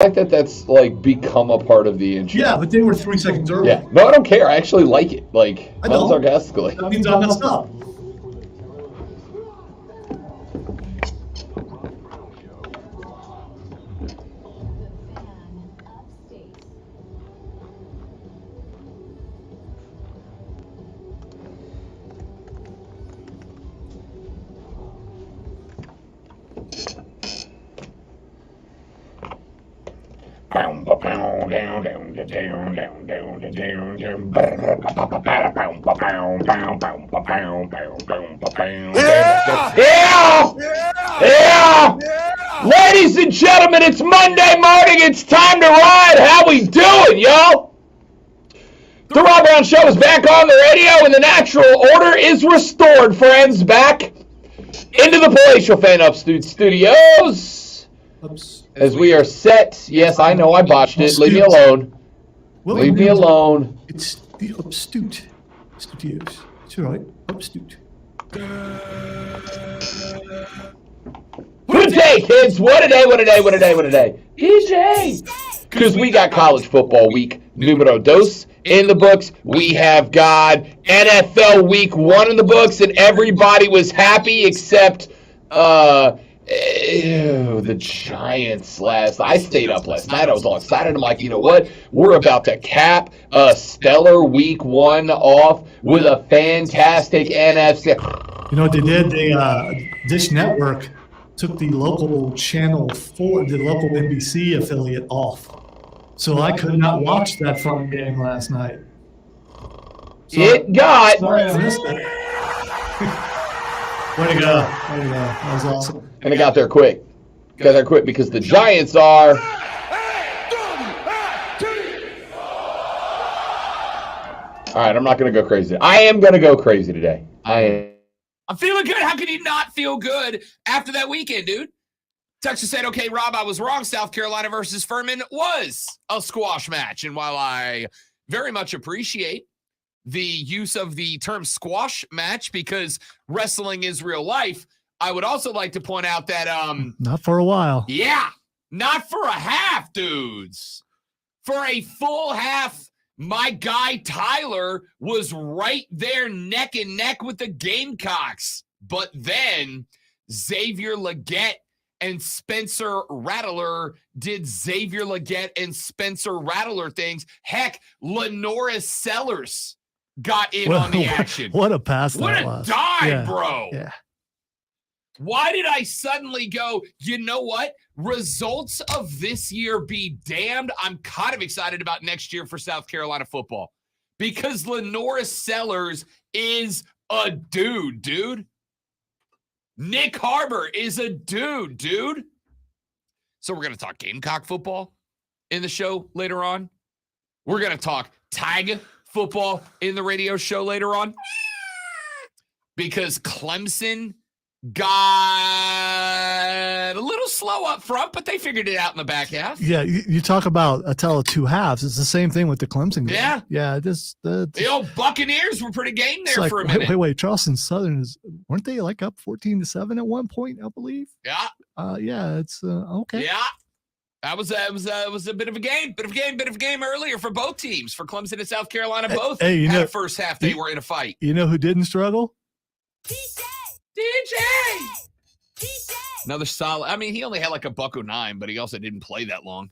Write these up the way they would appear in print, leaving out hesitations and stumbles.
like that that's like become a part of the intro. Yeah, but they were 3 seconds early. Yeah. No, I don't care. I actually like it. Like, I not don't. sarcastically. That means I messed up. Yeah! Ladies and gentlemen, it's Monday morning. It's time to ride. How we doing, y'all? The Rob Brown Show is back on the radio, and the natural order is restored, friends. Back into the Palatial Fan Upstairs Studios. As we are set. Yes, I know I botched it. Leave me alone. Leave me alone. It's the Upstute Studios. It's all right. Upstute. What a day, kids. What a day, what a day, what a day, what a day. DJ. Because we got college football week numero dos in the books. We have got NFL week 1 in the books, and everybody was happy except the Giants I stayed up last night. I was all excited. I'm like, you know what? We're about to cap a stellar week 1 off with a fantastic NFC. You know what they did? They Dish Network took the local channel for the local NBC affiliate off. So I could not watch that fun game last night. Sorry I missed it. Way to go. That was awesome. And it got there quick. Because the Giants are... All right, I'm not going to go crazy. I am going to go crazy today. I'm feeling good. How can you not feel good after that weekend, dude? Texas said, okay, Rob, I was wrong. South Carolina versus Furman was a squash match. And while I very much appreciate the use of the term squash match because wrestling is real life, I would also like to point out that not for a while. Yeah, not for a half, dudes. For a full half, my guy Tyler was right there neck and neck with the Gamecocks. But then Xavier Legette and Spencer Rattler did Xavier Legette and Spencer Rattler things. Heck, Lenora Sellers got in on the action. What a pass what that a was. dive, bro. Yeah. Why did I suddenly go, you know what? Results of this year be damned. I'm kind of excited about next year for South Carolina football because Lenora Sellers is a dude. Nick Harbor is a dude. So we're going to talk Gamecock football in the show later on. We're going to talk tag football in the radio show later on because Clemson got a little slow up front, but they figured it out in the back half. Yeah, you talk about a tale of two halves. It's the same thing with the Clemson game. Yeah. The old Buccaneers were pretty game there like, for a minute. Wait. Charleston Southern weren't they like up 14-7 at one point? I believe. Yeah. It's okay. Yeah. That was a bit of a game earlier for both teams, for Clemson and South Carolina. Both had a first half they were in a fight. You know who didn't struggle? DJ. Another solid. I mean, he only had like $109, but he also didn't play that long.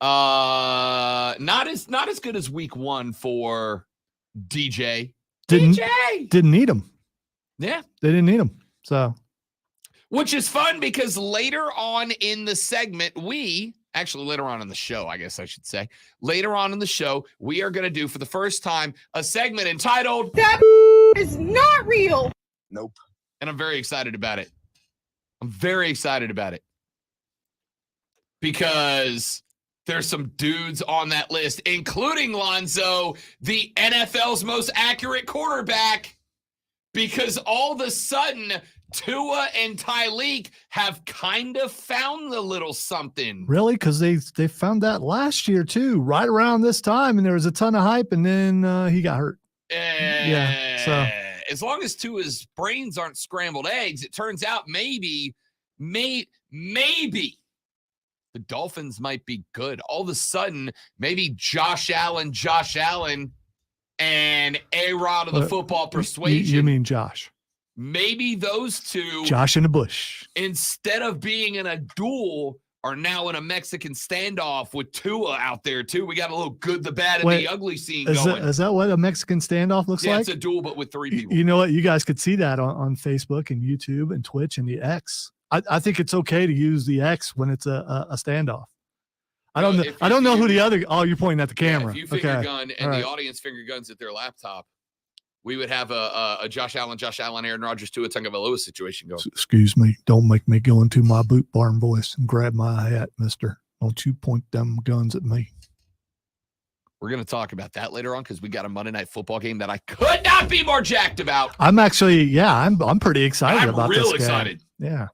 Not as good as week 1 for DJ. Didn't need him. Yeah, they didn't need him. So, which is fun because later on in the segment, later on in the show, I guess I should say, later on in the show, we are going to do for the first time a segment entitled "That is not real." Nope. And I'm very excited about it. Because there's some dudes on that list, including Lonzo, the NFL's most accurate quarterback, because all of a sudden Tua and Tyreek have kind of found the little something. Really? Because they found that last year too, right around this time, and there was a ton of hype, and then he got hurt. So as long as Tua's brains aren't scrambled eggs, it turns out maybe the Dolphins might be good. All of a sudden, maybe Josh Allen, and A-Rod of the football persuasion. You mean Josh? Maybe those two, Josh in the bush, instead of being in a duel, are now in a Mexican standoff with Tua out there, too. We got a little good, the bad, and the ugly scene going. Is that what a Mexican standoff looks like? Yeah, it's a duel, but with 3 people. You know what? You guys could see that on Facebook and YouTube and Twitch and the X. I think it's okay to use the X when it's a standoff. I don't know who the other. Oh, you're pointing at the camera. If you finger gun and the audience finger guns at their laptop, we would have a Josh Allen, Aaron Rodgers, Tua Tagovailoa situation going. Excuse me. Don't make me go into my boot barn voice and grab my hat, mister. Don't you point them guns at me. We're going to talk about that later on because we got a Monday Night Football game that I could not be more jacked about. I'm actually, I'm pretty excited about this game. I'm real excited. Yeah.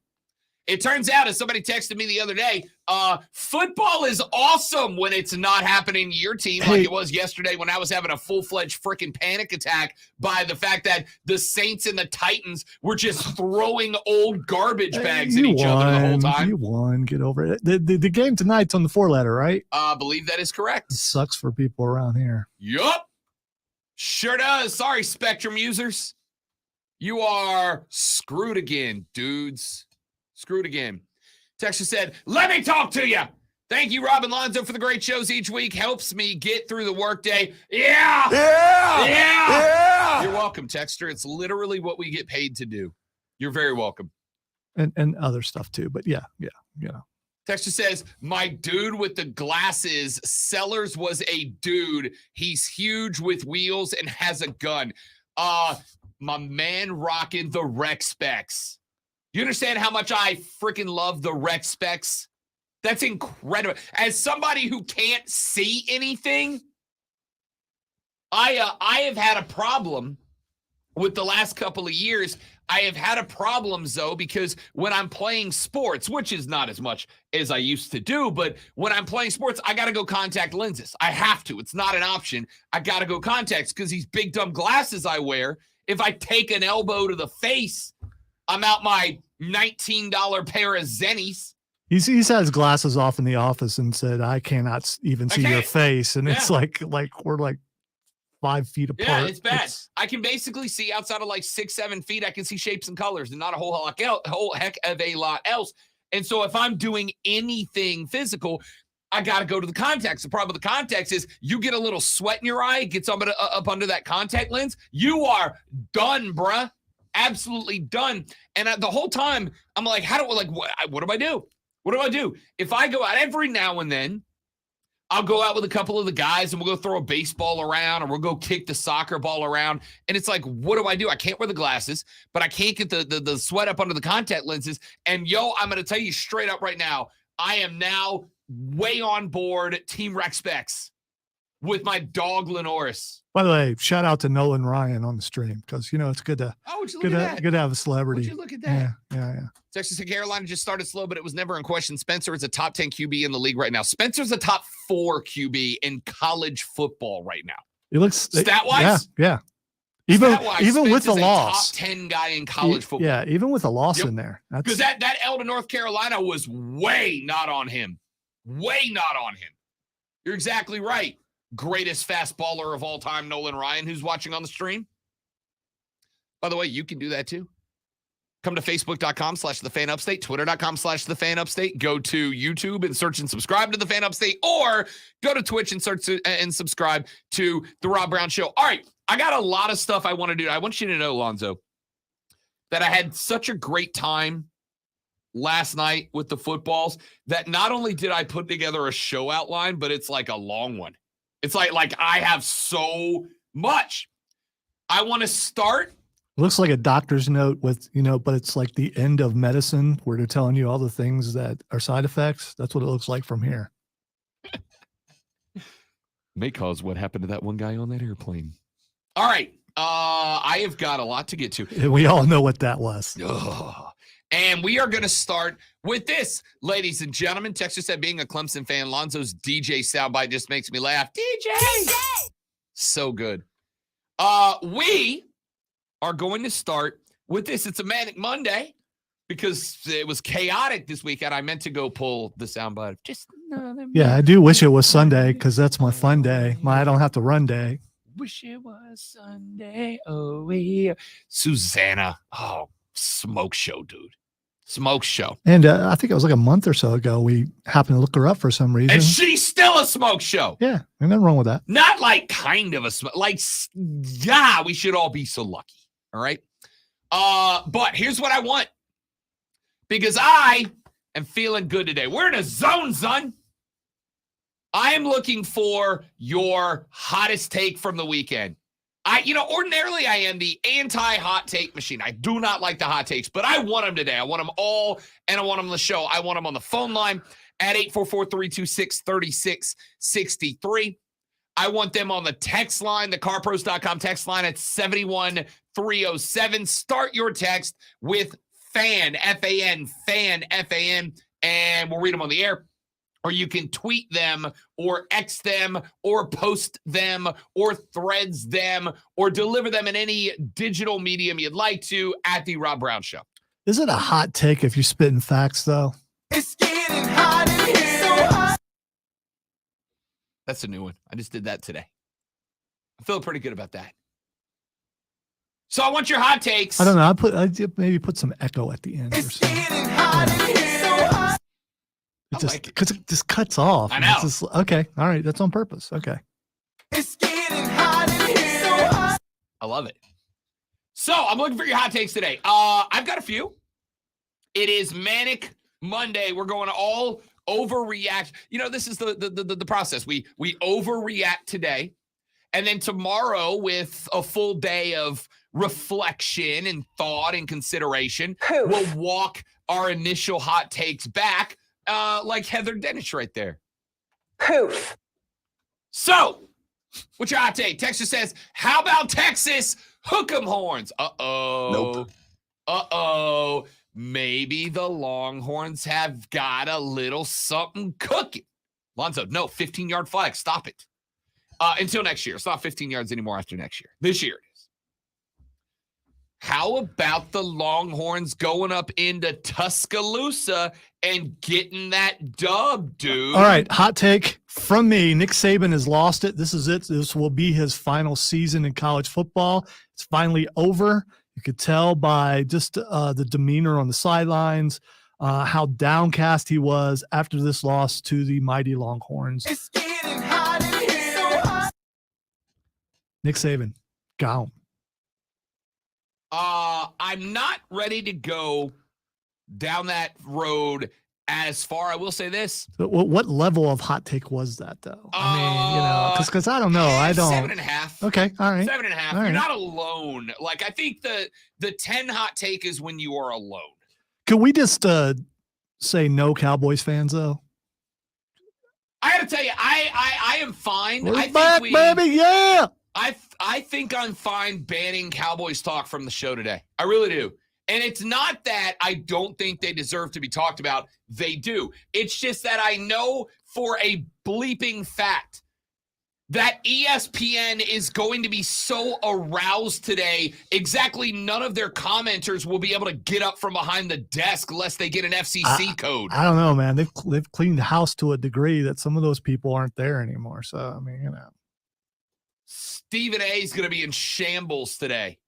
It turns out, as somebody texted me the other day, football is awesome when it's not happening to your team like it was yesterday when I was having a full-fledged freaking panic attack by the fact that the Saints and the Titans were just throwing old garbage bags at each other the whole time. You won. Get over it. The game tonight's on the 4-letter, right? I believe that is correct. It sucks for people around here. Yup. Sure does. Sorry, Spectrum users. You are screwed again, dudes. Screwed again. Texas said, let me talk to you. Thank you, Rob and Lonzo, for the great shows each week. Helps me get through the workday. Yeah. You're welcome, Texter. It's literally what we get paid to do. You're very welcome. And other stuff too, but yeah. Texter says, my dude with the glasses, Sellers was a dude. He's huge with wheels and has a gun. My man rocking the rec specs. You understand how much I freaking love the rec specs? That's incredible. As somebody who can't see anything, I have had a problem with the last couple of years. I have had a problem, Zoe, because when I'm playing sports, which is not as much as I used to do, but when I'm playing sports, I got to go contact lenses. I have to. It's not an option. I got to go contacts because these big dumb glasses I wear, if I take an elbow to the face, I'm out my $19 pair of Zennies. He's had his glasses off in the office and said, I cannot even see your face. And it's like we're like 5 feet apart. Yeah, it's bad. I can basically see outside of like 6-7 feet. I can see shapes and colors and not a whole heck of a lot else. And so if I'm doing anything physical, I got to go to the contacts. The problem with the contacts is you get a little sweat in your eye, it gets up under that contact lens. You are done, bruh. Absolutely done. And the whole time I'm like, what do I do? What do I do? If I go out every now and then, I'll go out with a couple of the guys and we'll go throw a baseball around or we'll go kick the soccer ball around. And it's like, what do I do? I can't wear the glasses, but I can't get the sweat up under the contact lenses. And I'm going to tell you straight up right now, I am now way on board Team Rec Specs with my dog Lenoris. By the way, shout out to Nolan Ryan on the stream because it's good to good to have a celebrity. Would you look at that? Yeah. Texas and Carolina just started slow, but it was never in question. Spencer is a top 10 QB in the league right now. Spencer's a top 4 QB in college football right now. It looks stat-wise. Yeah. Even with the is loss, top 10 guy in college football. Yeah, even with a loss in there, because that L to North Carolina was way not on him. Way not on him. You're exactly right. Greatest fast baller of all time, Nolan Ryan, who's watching on the stream. By the way, you can do that too. Come to Facebook.com/TheFanUpstate, Twitter.com/TheFanUpstate. Go to YouTube and search and subscribe to The Fan Upstate, or go to Twitch and search and subscribe to The Rob Brown Show. All right, I got a lot of stuff I want to do. I want you to know, Lonzo, that I had such a great time last night with the footballs that not only did I put together a show outline, but it's like a long one. It's like I have so much. I want to start. It looks like a doctor's note with, but it's like the end of medicine where they're telling you all the things that are side effects. That's what it looks like from here. May cause what happened to that one guy on that airplane. All right. I have got a lot to get to. We all know what that was. Ugh. And we are going to start with this, ladies and gentlemen. Texas said, being a Clemson fan, Lonzo's DJ soundbite just makes me laugh. DJ! So good. We are going to start with this. It's a Manic Monday. because it was chaotic this weekend. I meant to go pull the soundbite. Just Yeah, I do wish it was Sunday because that's my fun day. I don't have to run day. Wish it was Sunday. Oh, yeah. Susanna. Oh, smoke show, dude. Smoke show. And I think it was like a month or so ago, we happened to look her up for some reason. And she's still a smoke show. Yeah, ain't nothing wrong with that. Not like kind of a smoke. Like, yeah, we should all be so lucky. All right. But here's what I want. Because I am feeling good today. We're in a zone, son. I am looking for your hottest take from the weekend. Ordinarily I am the anti-hot take machine. I do not like the hot takes, but I want them today. I want them all, and I want them on the show. I want them on the phone line at 844-326-3663. I want them on the text line, the carpros.com text line at 71307. Start your text with FAN, F-A-N, FAN, F-A-N, and we'll read them on the air. Or you can tweet them or X them or post them or threads them or deliver them in any digital medium you'd like to at The Rob Brown Show. Is it a hot take if you're spitting facts, though? It's getting hot in here. So hot. That's a new one. I just did that today. I feel pretty good about that. So I want your hot takes. I don't know. I maybe put some echo at the end or It's something. getting hot in here. So hot. Because it just cuts off. I know. It's just, okay. All right. That's on purpose. Okay. It's getting hot in here. So hot. I love it. So I'm looking for your hot takes today. I've got a few. It is Manic Monday. We're going to all overreact. This is the process. We overreact today. And then tomorrow, with a full day of reflection and thought and consideration, we'll walk our initial hot takes back. Like Heather Dennis right there. Poof. So, what's your hot take? Texas says, how about Texas hook 'em horns? Uh-oh. Nope. Uh-oh. Maybe the Longhorns have got a little something cooking. Lonzo, no, 15-yard flag. Stop it. Until next year. It's not 15 yards anymore after next year. This year it is. How about the Longhorns going up into Tuscaloosa and getting that dub, dude? All right. Hot take from me. Nick Saban has lost it. This is it. This will be his final season in college football. It's finally over. You could tell by just the demeanor on the sidelines, how downcast he was after this loss to the mighty Longhorns. It's getting hot in here. So hot. Nick Saban, gone. I'm not ready to go down that road as far. I will say this. So what level of hot take was that, though? I mean, because I don't know. I don't. 7.5. Okay, all right. 7.5. All You're right. not alone. Like, I think the 10 hot take is when you are alone. Could we just say no Cowboys fans, though? I got to tell you, I am fine. We're I think back, baby, yeah. I think I'm fine banning Cowboys talk from the show today. I really do. And it's not that I don't think they deserve to be talked about. They do. It's just that I know for a bleeping fact that ESPN is going to be so aroused today, exactly none of their commenters will be able to get up from behind the desk unless they get an FCC code. I don't know, man. They've cleaned the house to a degree that some of those people aren't there anymore. So, I mean, Stephen A is going to be in shambles today.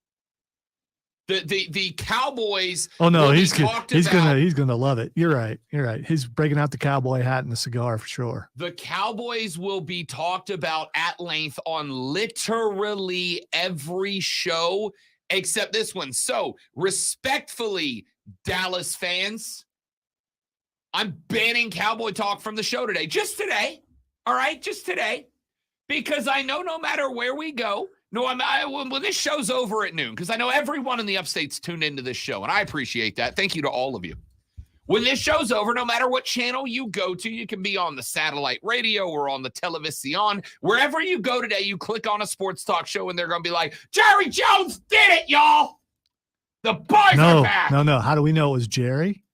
The Cowboys. Oh no, will be he's talked he's about. gonna love it. You're right. He's breaking out the cowboy hat and the cigar for sure. The Cowboys will be talked about at length on literally every show except this one. So, respectfully, Dallas fans, I'm banning Cowboy talk from the show today. Just today. All right, just today. Because I know no matter where we go, when this show's over at noon, because I know everyone in the Upstate's tuned into this show, and I appreciate that. Thank you to all of you. When this show's over, no matter what channel you go to, you can be on the satellite radio or on the television. Wherever you go today, you click on a sports talk show, and they're going to be like, Jerry Jones did it, y'all. The boys are back. No. How do we know it was Jerry?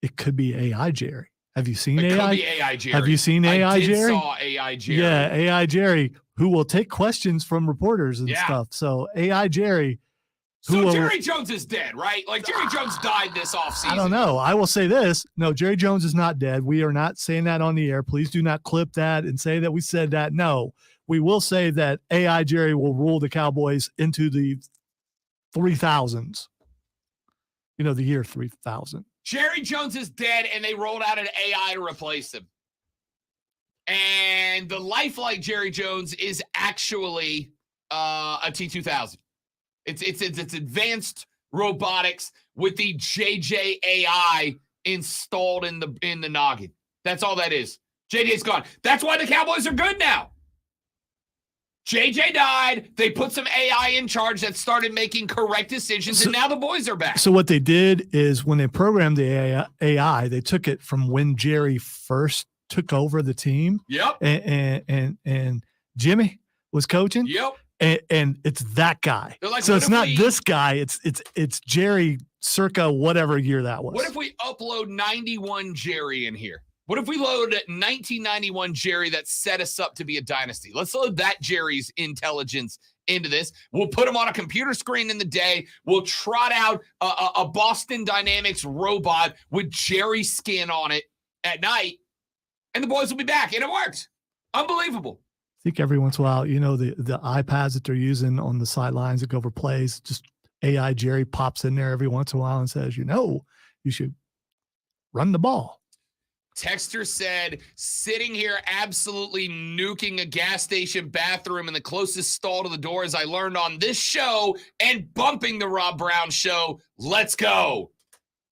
It could be AI Jerry. Have you seen AI? It could be AI Jerry. Have you seen AI Jerry? I saw AI Jerry. Yeah, AI Jerry, who will take questions from reporters and stuff. So AI Jerry So Jerry Jones is dead, right? Like Jerry Jones died this offseason. I don't know. I will say this. No, Jerry Jones is not dead. We are not saying that on the air. Please do not clip that and say that we said that. No, we will say that AI Jerry will rule the Cowboys into the 3000s. You know, the year 3000. Jerry Jones is dead, and they rolled out an AI to replace him. And the lifelike Jerry Jones is actually a T2000. It's advanced robotics with the JJ AI installed in the noggin. That's all that is. JJ's gone. That's why the Cowboys are good now. JJ died. They put some AI in charge that started making correct decisions, and now the boys are back. So what they did is when they programmed the AI, they took it from when Jerry first took over the team. Yep. And Jimmy was coaching. Yep. And it's that guy. Like, so it's not this guy. It's Jerry circa whatever year that was. What if we upload 91 Jerry in here? What if we load 1991 Jerry that set us up to be a dynasty? Let's load that Jerry's intelligence into this. We'll put him on a computer screen in the day. We'll trot out a Boston Dynamics robot with Jerry skin on it at night, and the boys will be back. And it worked. Unbelievable. I think every once in a while, you know, the iPads that they're using on the sidelines that go over plays, just AI Jerry pops in there every once in a while and says, you know, you should run the ball. Texter said, sitting here absolutely nuking a gas station bathroom in the closest stall to the door as I learned on this show and bumping the Rob Brown show. Let's go.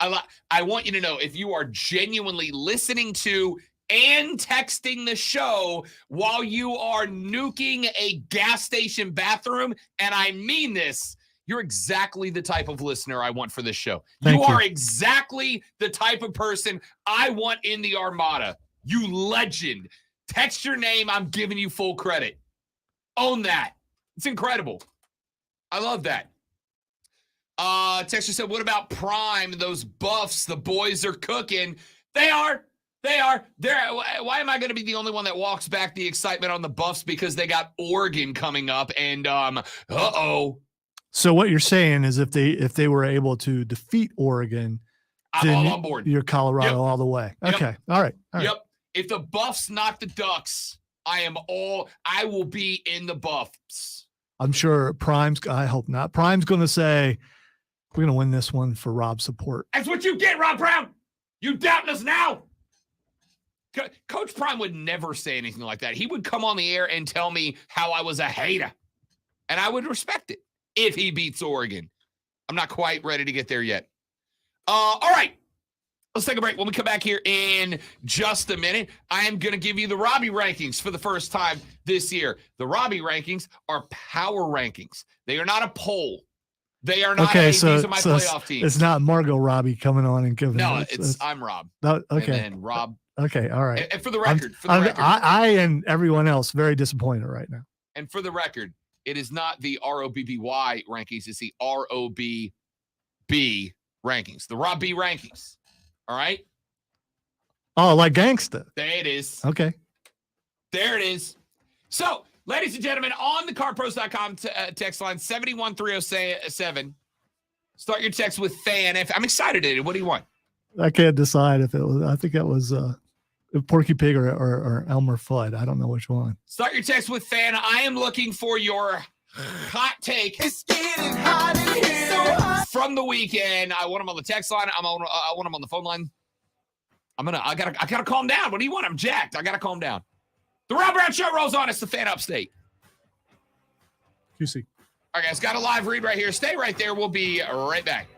I want you to know, if you are genuinely listening to and texting the show while you are nuking a gas station bathroom, and I mean this, you're exactly the type of listener I want for this show. You are exactly the type of person I want in the Armada. You legend. Text your name. I'm giving you full credit. Own that. It's incredible. I love that. Texter said, what about Prime? Those buffs, the boys are cooking. They are. Why am I going to be the only one that walks back the excitement on the buffs? Because they got Oregon coming up, and So what you're saying is if they were able to defeat Oregon, I'm then all on board. You're Colorado all the way. Okay. Yep. All right. Yep. If the Buffs knock the Ducks, I will be in the Buffs. I'm sure I hope not. Prime's going to say, we're going to win this one for Rob's support. That's what you get, Rob Brown. You doubting us now. Coach Prime would never say anything like that. He would come on the air and tell me how I was a hater, and I would respect it if he beats Oregon. I'm not quite ready to get there yet. All right. Let's take a break. When we come back here in just a minute, I am going to give you the Robby rankings for the first time this year. The Robby rankings are power rankings. They are not a poll. They are not these are my playoff teams. It's not Margot Robbie coming on and giving. No, I'm Rob. Okay. And then Rob. Okay. All right. And for the record, I and everyone else very disappointed right now. And for the record, it is not the ROBBY rankings. It's the ROBB rankings. The Rob B rankings. All right. Oh, like gangsta. There it is. Okay. There it is. So, ladies and gentlemen, on the carpros.com text line 71307. Start your text with fan. I'm excited. What do you want? I can't decide if it was. I think it was Porky Pig or Elmer Fudd. I don't know which one. Start your text with fan. I am looking for your hot take. It's getting hot in here. So hot. From the weekend. I want them on the text line. I want them on the phone line. I gotta calm down. What do you want? I'm jacked. I gotta calm down. The Rob Brown Show rolls on. It's the Fan Upstate. QC. All right, guys. Got a live read right here. Stay right there. We'll be right back.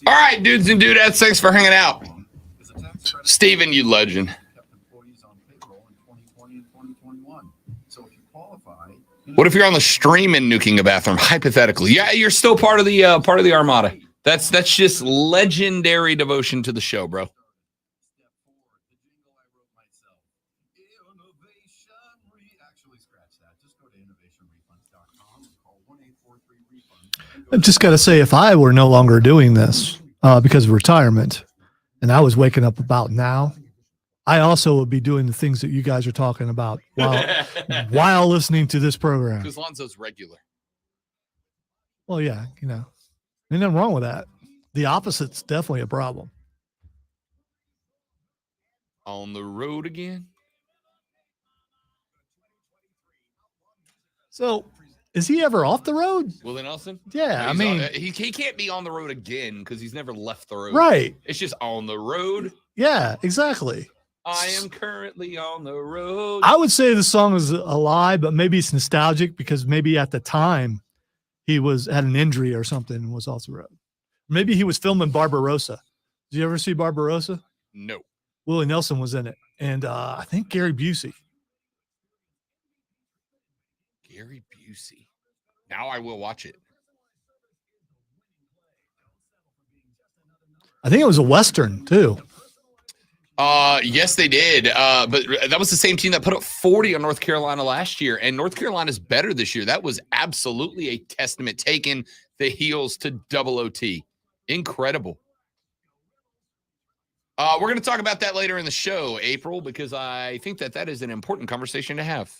All right, dudes and dudettes, thanks for hanging out. Steven, you legend. What if you're on the stream and nuking a bathroom? Hypothetically, yeah, you're still part of the armada. That's just legendary devotion to the show, bro. I've just got to say, if I were no longer doing this because of retirement, and I was waking up about now, I also would be doing the things that you guys are talking about while listening to this program. Because Lonzo's regular. Well, yeah, you know, ain't nothing wrong with that. The opposite's definitely a problem. On the road again. So, is he ever off the road? Willie Nelson? Yeah, No, I mean, he can't be on the road again because he's never left the road. right. It's just on the road. Yeah, exactly. I am currently on the road. I would say the song is a lie, but maybe it's nostalgic because maybe at the time he had an injury or something and was off the road. Maybe he was filming Barbarossa. Did you ever see Barbarossa? No. Willie Nelson was in it, and I think Gary Busey. Gary Busey. Now I will watch it. I think it was a Western too. Yes, they did. But that was the same team that put up 40 on North Carolina last year, and North Carolina's better this year. That was absolutely a testament, taking the heels to double OT. Incredible. We're going to talk about that later in the show, April, because I think that is an important conversation to have.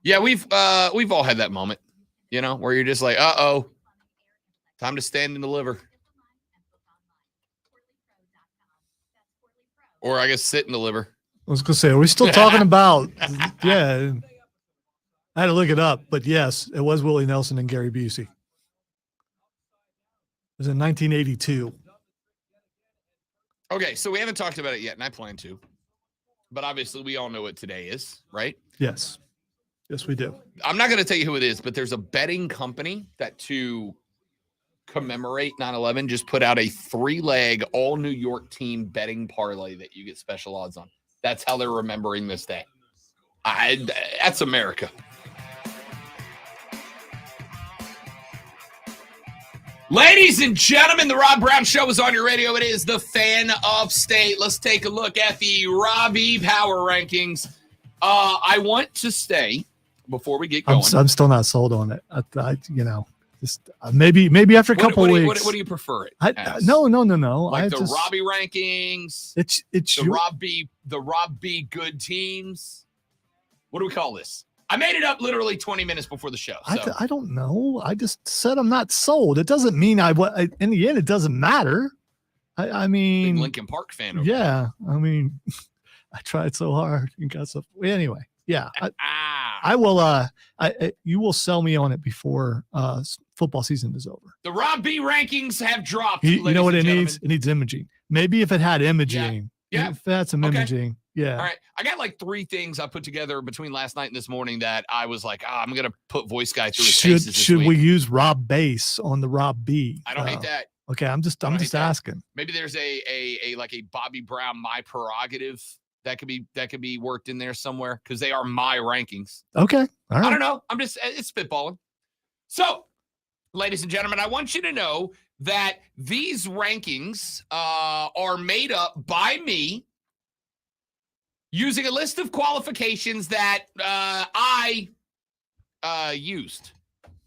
Yeah, we've all had that moment, you know, where you're just like, uh-oh, time to stand and deliver. Or I guess sit and deliver. I was going to say, are we still talking about? Yeah, I had to look it up, but yes, it was Willie Nelson and Gary Busey. It was in 1982. Okay, so we haven't talked about it yet, and I plan to. But obviously, we all know what today is, right? Yes. Yes, we do. I'm not going to tell you who it is, but there's a betting company that to commemorate 9/11 just put out a 3-leg all New York team betting parlay that you get special odds on. That's how they're remembering this day. That's America. Ladies and gentlemen, the Rob Brown Show is on your radio. It is the Fan of State. Let's take a look at the Robby Power Rankings. I want to stay before we get going. I'm still not sold on it. Just maybe after a couple weeks. What do you prefer it? No. Like the Robby rankings. It's the Robby good teams. What do we call this? I made it up literally 20 minutes before the show. So. I don't know. I just said I'm not sold. It doesn't mean in the end, it doesn't matter. I mean, big Lincoln Park fan. Yeah. I mean, I tried so hard and got so. Anyway, yeah. I will. You will sell me on it before football season is over. The Robby rankings have dropped. You know what it needs? It needs imaging. Maybe if it had imaging. Yeah. If it had some imaging. Yeah. All right. I got like 3 things I put together between last night and this morning that I was like, I'm going to put voice guy through his paces this Should week. we use Rob Bass on the Rob B? I don't hate that. Okay. I'm just asking. Maybe there's a Bobby Brown, my prerogative that could be worked in there somewhere because they are my rankings. Okay. All right. I don't know. It's spitballing. So, ladies and gentlemen, I want you to know that these rankings are made up by me using a list of qualifications that I used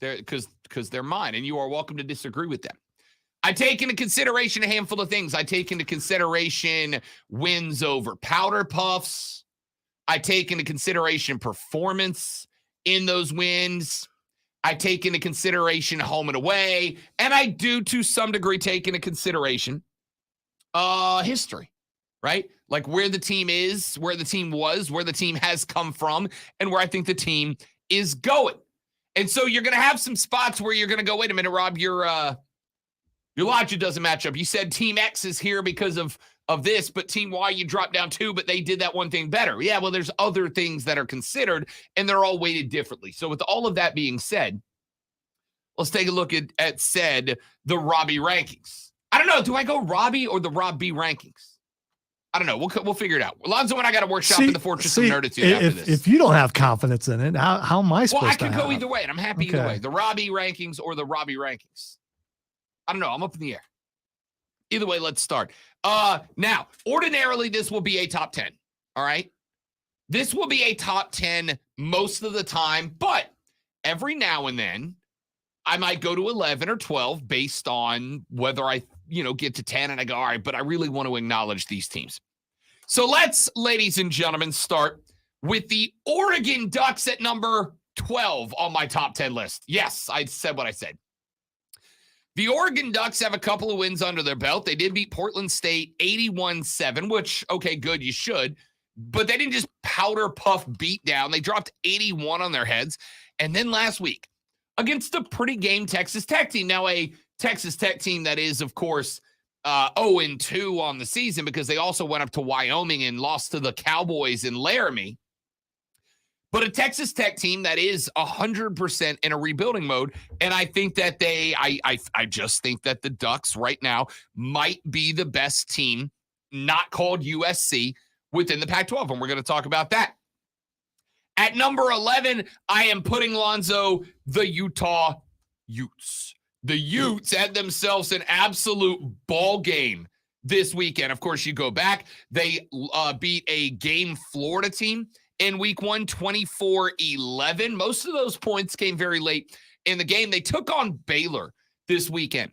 because they're mine, and you are welcome to disagree with them. I take into consideration a handful of things. I take into consideration wins over powder puffs. I take into consideration performance in those wins. I take into consideration home and away. And I do, to some degree, take into consideration history, right? Like where the team is, where the team was, where the team has come from, and where I think the team is going. And so you're going to have some spots where you're going to go, wait a minute, Rob, your logic doesn't match up. You said Team X is here because of this, but Team Y, you dropped down 2, but they did that one thing better. Yeah, well, there's other things that are considered, and they're all weighted differently. So with all of that being said, Let's take a look at the Robby rankings. I don't know. Do I go Robby or the Robby rankings? I don't know. We'll figure it out. Alonzo and I got to workshop in the Fortress of Nerditude after this. If you don't have confidence in it, how am I supposed to? Well, I could go either way, and I'm happy either way. The Robby rankings or the Robby rankings. I don't know. I'm up in the air. Either way, let's start. Now, ordinarily, this will be a top 10. All right? This will be a top 10 most of the time, but every now and then, I might go to 11 or 12 based on whether I get to 10 and I go, all right, but I really want to acknowledge these teams. So let's, ladies and gentlemen, start with the Oregon Ducks at number 12 on my top 10 list. Yes, I said what I said. The Oregon Ducks have a couple of wins under their belt. They did beat Portland State 81-7, which, okay, good, you should. But they didn't just powder puff beat down. They dropped 81 on their heads. And then last week, against a pretty game Texas Tech team. Now, a Texas Tech team that is, of course, 0-2 on the season because they also went up to Wyoming and lost to the Cowboys in Laramie. But a Texas Tech team that is 100% in a rebuilding mode. And I think that I just think that the Ducks right now might be the best team, not called USC, within the Pac-12. And we're going to talk about that. At number 11, I am putting, Lonzo, the Utah Utes. The Utes had themselves an absolute ball game this weekend. Of course, you go back. They beat a game Florida team in week 1, 24-11. Most of those points came very late in the game. They took on Baylor this weekend.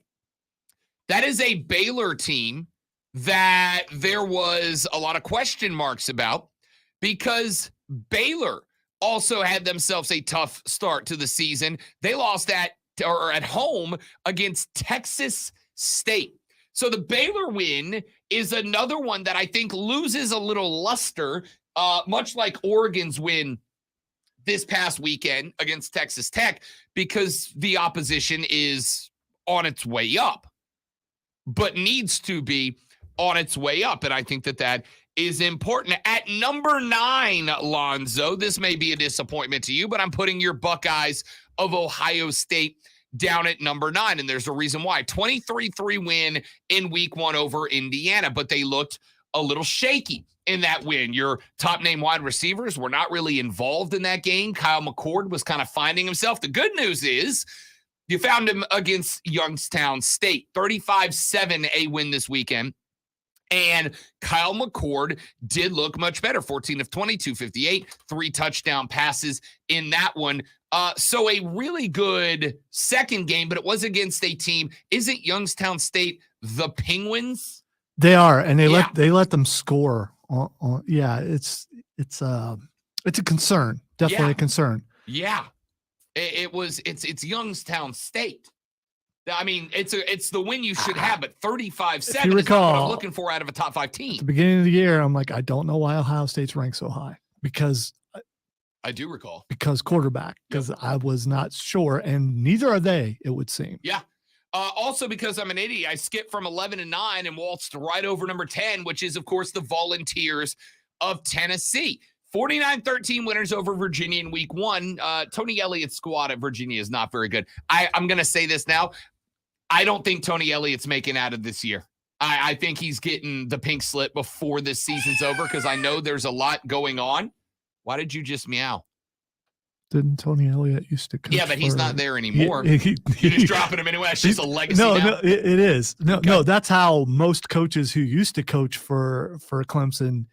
That is a Baylor team that there was a lot of question marks about because Baylor also had themselves a tough start to the season. They lost at home against Texas State. So the Baylor win is another one that I think loses a little luster, much like Oregon's win this past weekend against Texas Tech, because the opposition is on its way up, but needs to be on its way up. And I think that is important. At number 9, Lonzo, this may be a disappointment to you, but I'm putting your Buckeyes of Ohio State down at number 9, and there's a reason why. 23-3 win in week 1 over Indiana, but they looked a little shaky in that win. Your top name wide receivers were not really involved in that game. Kyle McCord was kind of finding himself. The good news is you found him against Youngstown State. 35-7 a win this weekend. And Kyle McCord did look much better. 14 of 22, 58, 3 touchdown passes in that one. So a really good second game, but it was against a team. Isn't Youngstown State the Penguins? They are, and they let them score. It's a concern. Definitely a concern. Yeah, it's Youngstown State. I mean, it's the win you should have, but 35-7 is not what I'm looking for out of a top 5 team. At the beginning of the year, I'm like, I don't know why Ohio State's ranked so high because I do recall. Because quarterback, because I was not sure, and neither are they, it would seem. Yeah. Also because I'm an idiot, I skipped from 11 and 9 and waltzed right over number 10, which is, of course, the Volunteers of Tennessee. 49-13 winners over Virginia in week 1. Tony Elliott's squad at Virginia is not very good. I'm going to say this now. I don't think Tony Elliott's making out of this year. I think he's getting the pink slip before this season's over because I know there's a lot going on. Why did you just meow? Didn't Tony Elliott used to coach? Yeah, but he's not there anymore. You're just dropping him anyway. It's just a legacy now. No, it is. No, that's how most coaches who used to coach for Clemson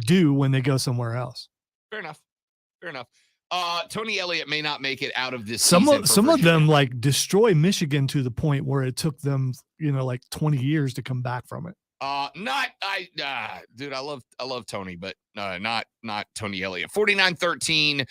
do when they go somewhere else. Fair enough. Tony Elliott may not make it out of this season. Some of them like destroy Michigan to the point where it took them, like 20 years to come back from it. Dude, I love Tony, but not Tony Elliott. 49-13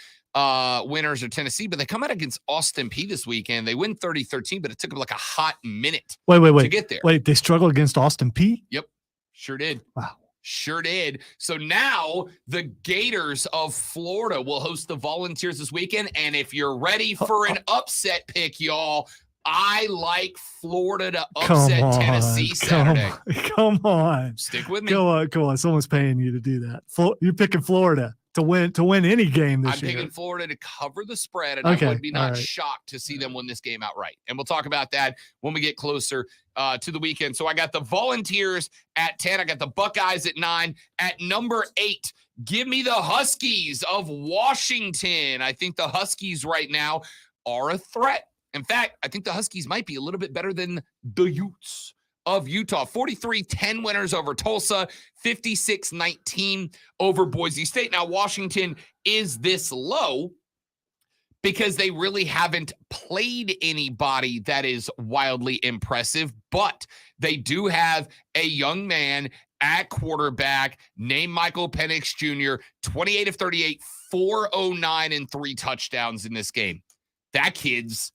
winners are Tennessee, but they come out against Austin Peay this weekend. They win 30-13, but it took them like a hot minute to get there. Wait, they struggled against Austin Peay? Yep, sure did. Wow. Sure did. So now the Gators of Florida will host the Volunteers this weekend. And if you're ready for an upset pick, y'all, I like Florida to upset Tennessee Saturday. Come on. Stick with me. Go on. Someone's paying you to do that. You're picking Florida to win any game this I'm year. picking Florida to cover the spread, and Okay, I would be not all right. shocked to see them win this game outright. And we'll talk about that when we get closer to the weekend. So I got the Volunteers at 10. I got the Buckeyes at 9. At number 8, give me the Huskies of Washington. I think the Huskies right now are a threat. In fact, I think the Huskies might be a little bit better than the Utes of Utah. 43-10 winners over Tulsa, 56-19 over Boise State. Now, Washington is this low because they really haven't played anybody that is wildly impressive, but they do have a young man at quarterback named Michael Penix Jr., 28 of 38, 409 and 3 touchdowns in this game. That kid's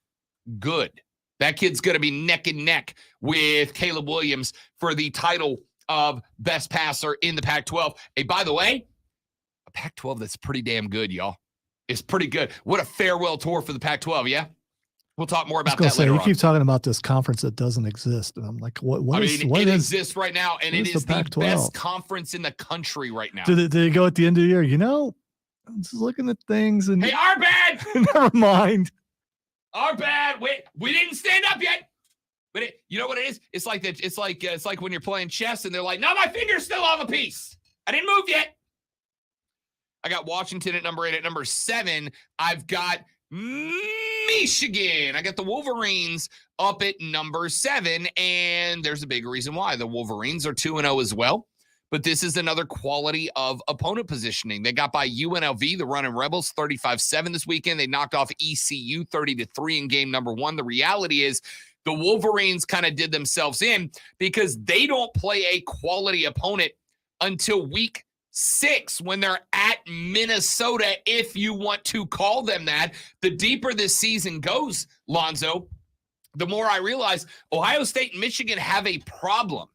good. That kid's going to be neck and neck with Caleb Williams for the title of best passer in the Pac-12. Hey, by the way, a Pac-12 that's pretty damn good, y'all. It's pretty good. What a farewell tour for the Pac-12, yeah? We'll talk more about that later on. You keep talking about this conference that doesn't exist, and I'm like, what it exists right now, and it is the best conference in the country right now. Did they go at the end of the year? I'm just looking at things and hey, our bad. Never mind. Our bad. We didn't stand up yet. But you know what it is? It's like that. It's like when you're playing chess and they're like, "No, my finger's still on the piece. I didn't move yet." I got Washington at number 8. At number 7, I've got Michigan. I got the Wolverines up at number 7, and there's a big reason why. The Wolverines are 2-0 as well. But this is another quality of opponent positioning. They got by UNLV, the Running Rebels, 35-7 this weekend. They knocked off ECU 30-3 in game number 1. The reality is the Wolverines kind of did themselves in because they don't play a quality opponent until week 6 when they're at Minnesota, if you want to call them that. The deeper this season goes, Lonzo, the more I realize Ohio State and Michigan have a problem.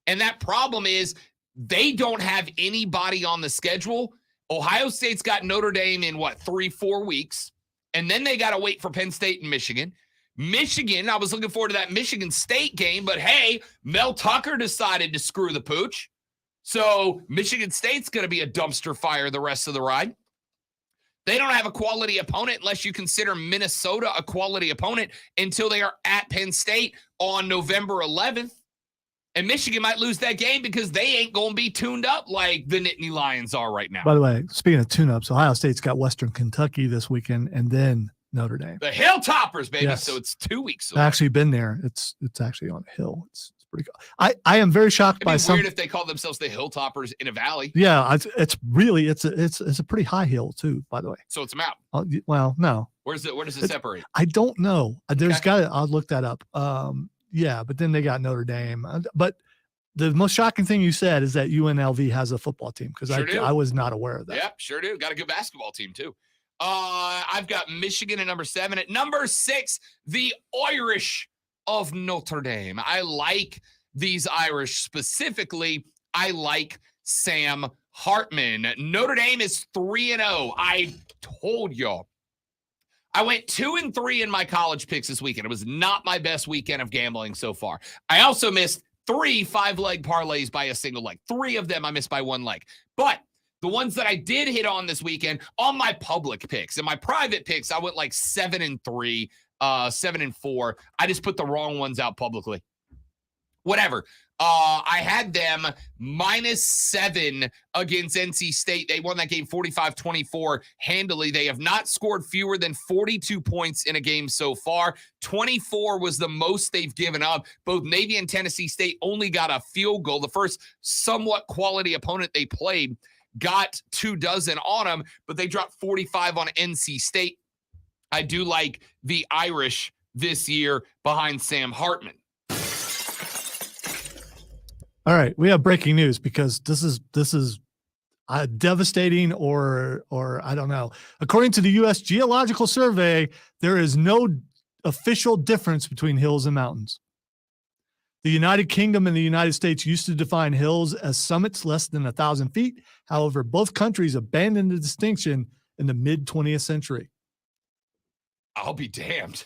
And that problem is they don't have anybody on the schedule. Ohio State's got Notre Dame in, 3-4 weeks. And then they got to wait for Penn State and Michigan. Michigan, I was looking forward to that Michigan State game, but hey, Mel Tucker decided to screw the pooch. So Michigan State's going to be a dumpster fire the rest of the ride. They don't have a quality opponent unless you consider Minnesota a quality opponent until they are at Penn State on November 11th. And Michigan might lose that game because they ain't going to be tuned up like the Nittany Lions are right now. By the way, speaking of tune-ups, Ohio State's got Western Kentucky this weekend and then Notre Dame. The Hilltoppers, baby. Yes. So it's 2 weeks away. I've actually been there. It's actually on a hill. It's pretty cool. I am very shocked by It'd be weird if they called themselves the Hilltoppers in a valley. Yeah, it's really it's a pretty high hill too, by the way. So it's a mountain. Well, no. Where does it separate? I don't know. I'll look that up. Yeah, but then they got Notre Dame. But the most shocking thing you said is that UNLV has a football team because I was not aware of that. Yep, sure do. Got a good basketball team too. I've got Michigan at number 7. At number 6, the Irish of Notre Dame. I like these Irish specifically. I like Sam Hartman. Notre Dame is 3-0. I told y'all. I went 2-3 in my college picks this weekend. It was not my best weekend of gambling so far. I also missed 3 5-leg parlays by a single leg. 3 of them I missed by 1 leg. But the ones that I did hit on this weekend on my public picks and my private picks, I went like 7-3, 7-4. I just put the wrong ones out publicly. Whatever. I had them -7 against NC State. They won that game 45-24 handily. They have not scored fewer than 42 points in a game so far. 24 was the most they've given up. Both Navy and Tennessee State only got a field goal. The first somewhat quality opponent they played got 24 on them, but they dropped 45 on NC State. I do like the Irish this year behind Sam Hartman. All right, we have breaking news because this is devastating or I don't know. According to the U.S. Geological Survey, there is no official difference between hills and mountains. The United Kingdom and the United States used to define hills as summits less than 1,000 feet. However, both countries abandoned the distinction in the mid-20th century. I'll be damned.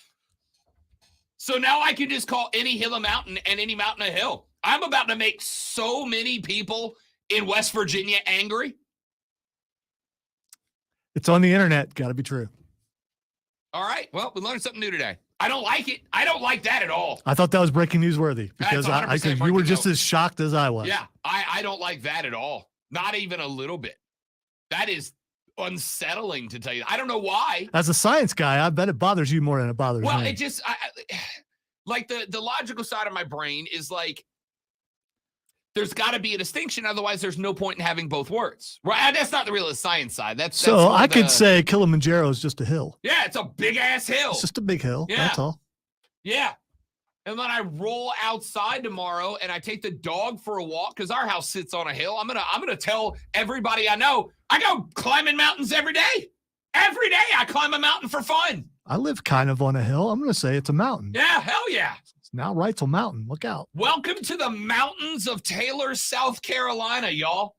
So now I can just call any hill a mountain and any mountain a hill. I'm about to make so many people in West Virginia angry. It's on the internet. Got to be true. All right. Well, we learned something new today. I don't like it. I don't like that at all. I thought that was breaking news worthy because That's 100% I think you were breaking just news. as shocked as I was. Yeah, I don't like that at all. Not even a little bit. That is unsettling to tell you. I don't know why. As a science guy, I bet it bothers you more than it bothers Well, me. it just like the logical side of my brain is like there's got to be a distinction, otherwise there's no point in having both words. Right? That's not the real science side. That's so more I could say Kilimanjaro is just a hill. yeah, it's a big ass hill. It's just a big hill. Yeah. That's all. Yeah. And then I roll outside tomorrow and I take the dog for a walk because our house sits on a hill. I'm gonna tell everybody I know I go climbing mountains every day. Every day I climb a mountain for fun. I live kind of on a hill. I'm going to say it's a mountain. Yeah, hell yeah. It's now Wrightsville Mountain. Look out. Welcome to the mountains of Taylor, South Carolina, y'all.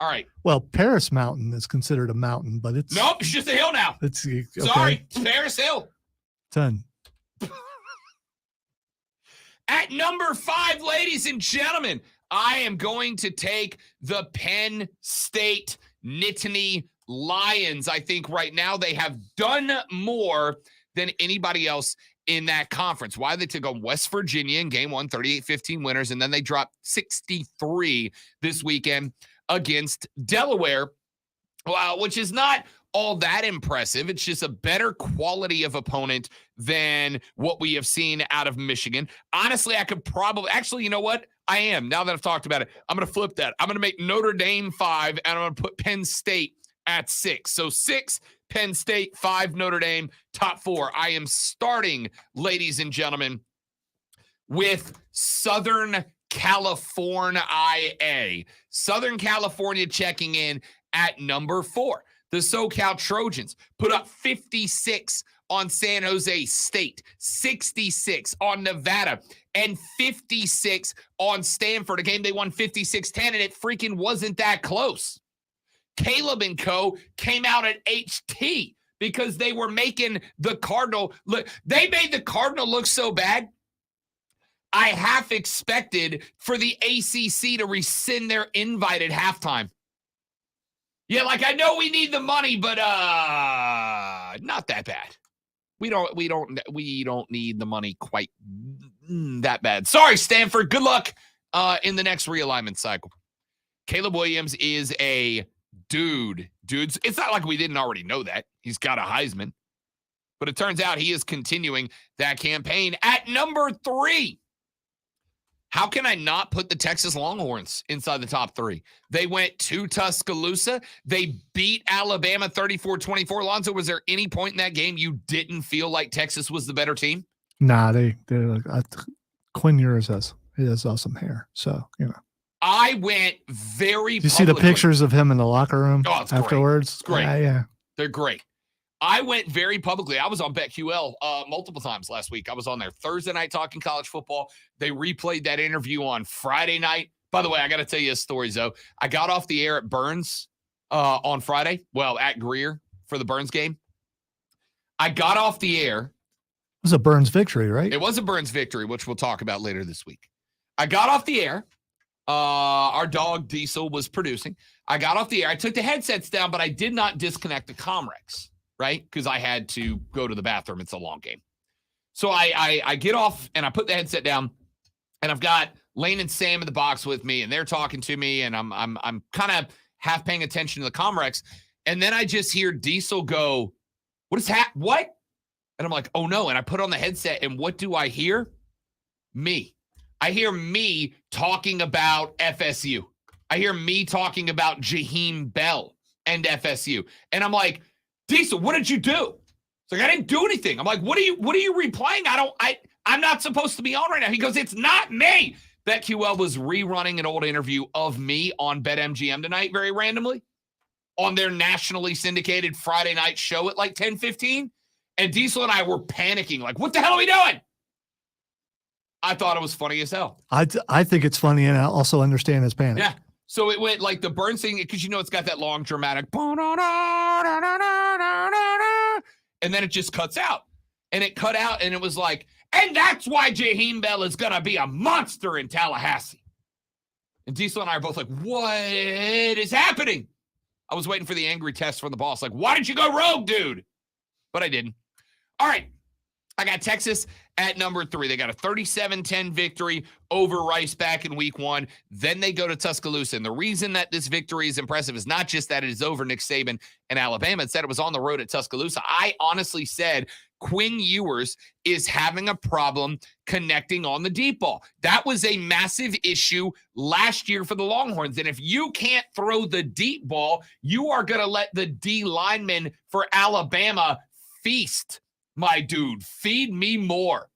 All right. Well, Paris Mountain is considered a mountain, but it's Nope, it's just a hill now. It's okay. Sorry, it's Paris Hill. 10. At number 5, ladies and gentlemen, I am going to take the Penn State Nittany Lions. I think right now they have done more than anybody else in that conference. Why? They took on West Virginia in game 1, 38-15 winners, and then they dropped 63 this weekend against Delaware, which is not all that impressive. It's just a better quality of opponent than what we have seen out of Michigan. Honestly, I could probably, actually, you know what? I am. Now that I've talked about it, I'm going to flip that. I'm going to make Notre Dame 5, and I'm going to put Penn State at 6. So 6, Penn State, 5, Notre Dame, top 4. I am starting, ladies and gentlemen, with Southern California IA. Southern California checking in at number 4. The SoCal Trojans put up 56 on San Jose State, 66 on Nevada, and 56 on Stanford, a game they won 56-10, and it freaking wasn't that close. Caleb and co. came out at HT because they were making the Cardinal look. They made the Cardinal look so bad, I half expected for the ACC to rescind their invite at halftime. Yeah, like I know we need the money, but not that bad. We don't need the money quite that bad. Sorry, Stanford. Good luck in the next realignment cycle. Caleb Williams is a dude. Dudes, it's not like we didn't already know that. He's got a Heisman. But it turns out he is continuing that campaign at number 3. How can I not put the Texas Longhorns inside the top 3? They went to Tuscaloosa. They beat Alabama 34-24. Lonzo, was there any point in that game you didn't feel like Texas was the better team? Nah, Quinn Ewers has awesome hair. So, you know. I went very Did you see the pictures of him in the locker room afterwards? It's great. Yeah. They're great. I went very publicly. I was on BetQL multiple times last week. I was on there Thursday night talking college football. They replayed that interview on Friday night. By the way, I got to tell you a story, Zoe. I got off the air at Burns on Friday. Well, at Greer for the Burns game. I got off the air. It was a Burns victory, right? It was a Burns victory, which we'll talk about later this week. I got off the air. Our dog Diesel was producing. I got off the air. I took the headsets down, but I did not disconnect the Comrex. Right? Because I had to go to the bathroom. It's a long game. So I get off and I put the headset down and I've got Lane and Sam in the box with me and they're talking to me and I'm kind of half paying attention to the Comrex. And then I just hear Diesel go, what? And I'm like, oh no. And I put on the headset and what do I hear? Me. I hear me talking about FSU. I hear me talking about Jaheim Bell and FSU. And I'm like, Diesel, what did you do? It's like, I didn't do anything. I'm like, what are you replaying? I'm not supposed to be on right now. He goes, it's not me. BetQL was rerunning an old interview of me on BetMGM tonight, very randomly, on their nationally syndicated Friday night show at like 10:15. And Diesel and I were panicking, like, what the hell are we doing? I thought it was funny as hell. I think it's funny, and I also understand his panic. Yeah. So it went like the Burns thing, because you know it's got that long dramatic, and then it just cuts out. And it cut out, and it was like, and that's why Jaheim Bell is going to be a monster in Tallahassee. And Diesel and I are both like, what is happening? I was waiting for the angry test from the boss. Like, why did you go rogue, dude? But I didn't. All right. I got Texas at number 3. They got a 37-10 victory over Rice back in week 1. Then they go to Tuscaloosa. And the reason that this victory is impressive is not just that it is over Nick Saban and Alabama. It's that it was on the road at Tuscaloosa. I honestly said Quinn Ewers is having a problem connecting on the deep ball. That was a massive issue last year for the Longhorns. And if you can't throw the deep ball, you are going to let the D linemen for Alabama feast. My dude, feed me more.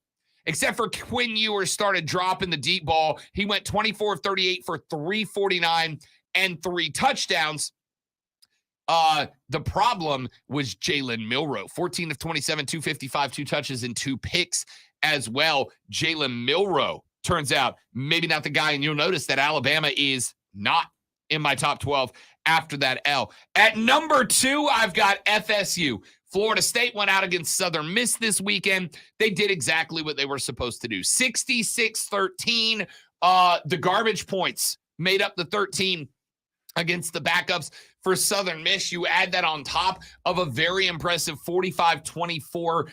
Except for Quinn Ewers started dropping the deep ball. He went 24 of 38 for 349 and 3 touchdowns. The problem was Jalen Milroe, 14 of 27, 255, 2 touches, and 2 picks as well. Jalen Milroe turns out maybe not the guy, and you'll notice that Alabama is not in my top 12 after that L. At number 2, I've got FSU. Florida State went out against Southern Miss this weekend. They did exactly what they were supposed to do. 66-13. The garbage points made up the 13 against the backups for Southern Miss. You add that on top of a very impressive 45-24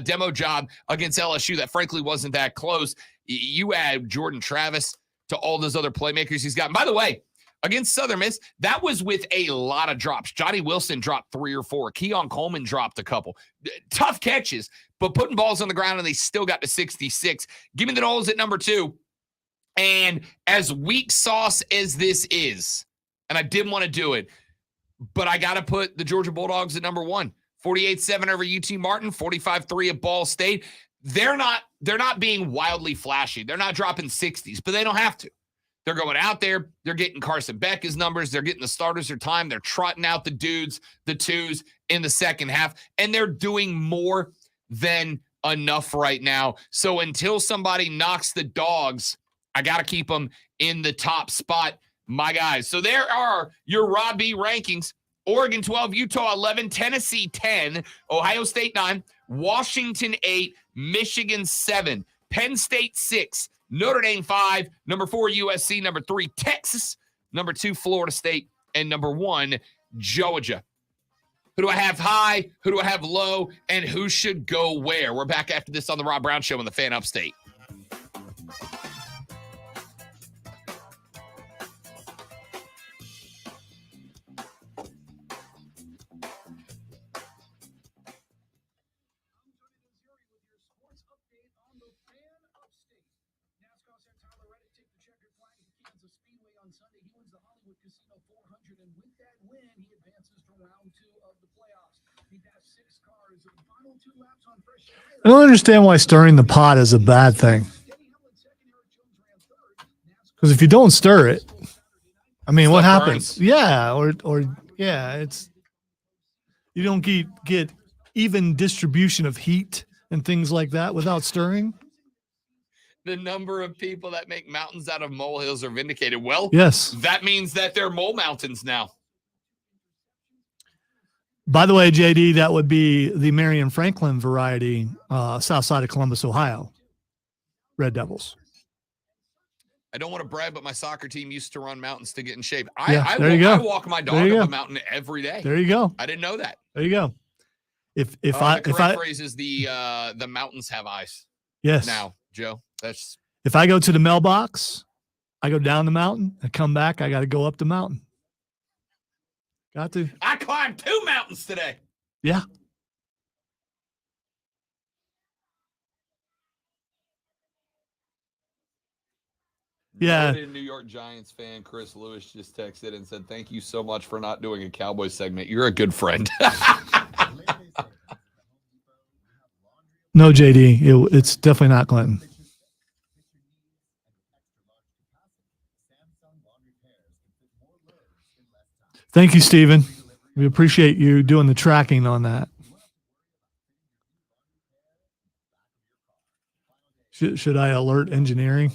demo job against LSU that frankly wasn't that close. You add Jordan Travis to all those other playmakers he's got. And by the way, against Southern Miss, that was with a lot of drops. Johnny Wilson dropped 3 or 4. Keon Coleman dropped a couple. Tough catches, but putting balls on the ground, and they still got to 66. Give me the Noles at number 2. And as weak sauce as this is, and I didn't want to do it, but I got to put the Georgia Bulldogs at number 1. 48-7 over UT Martin, 45-3 at Ball State. They're not being wildly flashy. They're not dropping 60s, but they don't have to. They're going out there. They're getting Carson Beck's numbers. They're getting the starters their time. They're trotting out the dudes, the twos in the second half, and they're doing more than enough right now. So until somebody knocks the dogs, I got to keep them in the top spot, my guys. So there are your Robby rankings. Oregon 12, Utah 11, Tennessee 10, Ohio State 9, Washington 8, Michigan 7, Penn State 6, Notre Dame 5, number 4 USC, number 3 Texas, number 2 Florida State, and number 1 Georgia. Who do I have high? Who do I have low? And who should go where? We're back after this on the Rob Brown Show on the Fan Upstate. I don't understand why stirring the pot is a bad thing. Because if you don't stir it, I mean, Stuff what happens? burns. Yeah, or yeah, it's you don't get even distribution of heat and things like that without stirring. The number of people that make mountains out of molehills are vindicated. Well, Yes. that means that they're mole mountains now. By the way, JD, that would be the Marion Franklin variety, south side of Columbus, Ohio. Red Devils. I don't want to brag, but my soccer team used to run mountains to get in shape. Yeah, I there you go. walk my There dog you up go. a mountain every day. There you go. I didn't know that. There you go. If The I correct phrase is the mountains have eyes. yes, Now, Joe, that's if I go to the mailbox, I go down the mountain. I come back. I got to go up the mountain. Got to. I climbed 2 mountains today. Yeah. Yeah. Noted New York Giants fan Chris Lewis just texted and said, "Thank you so much for not doing a Cowboys segment. You're a good friend." No, JD, it's definitely not Clinton. Thank you, Stephen. We appreciate you doing the tracking on that. Should I alert engineering?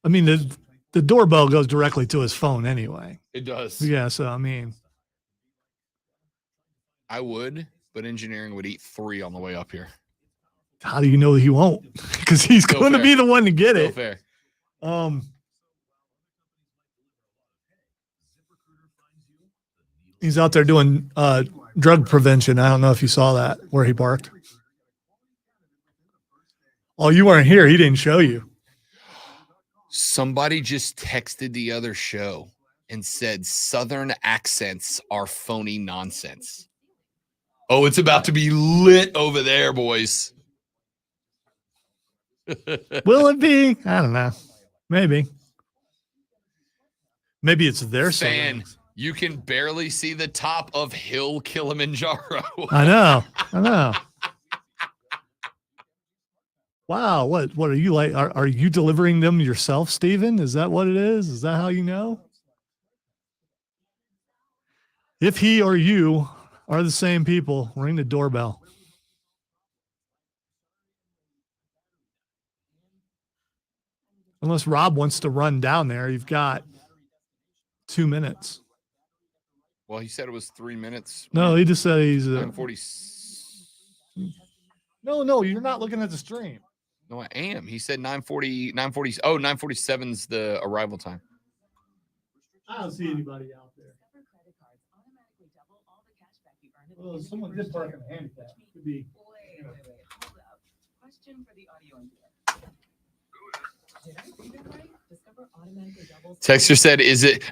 I mean, the doorbell goes directly to his phone anyway. It does. Yeah, so I mean, I would, but engineering would eat 3 on the way up here. how do you know he won't? Because he's Still going to fair. be the one to get Still it. fair. He's out there doing drug prevention. I don't know if you saw that where he barked. Oh, you weren't here. He didn't show you. Somebody just texted the other show and said Southern accents are phony nonsense. Oh, it's about to be lit over there, boys. Will it be? I don't know. Maybe. Maybe it's their Fan, Southern. you can barely see the top of Hill Kilimanjaro. I know. Wow, what are you like? Are you delivering them yourself, Steven? Is that what it is? Is that how you know? If he or you are the same people, ring the doorbell. Unless Rob wants to run down there, you've got 2 minutes. Well, he said it was 3 minutes. No, he just said he's 940. No, you're not looking at the stream. No, I am. He said 940, 940. Oh, 947's the arrival time. I don't see anybody out there. Well, someone did park in a handicap. Could be. Wait. Hold up. Question for the audio engineer. Did I read it right? Discover automatically doubles. Texter said, is it?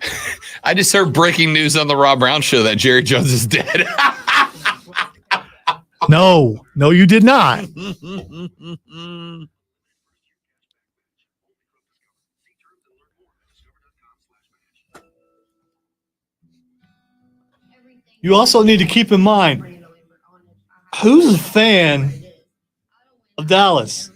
I just heard breaking news on the Rob Brown show that Jerry Jones is dead. No, you did not. You also need to keep in mind, who's a fan of Dallas?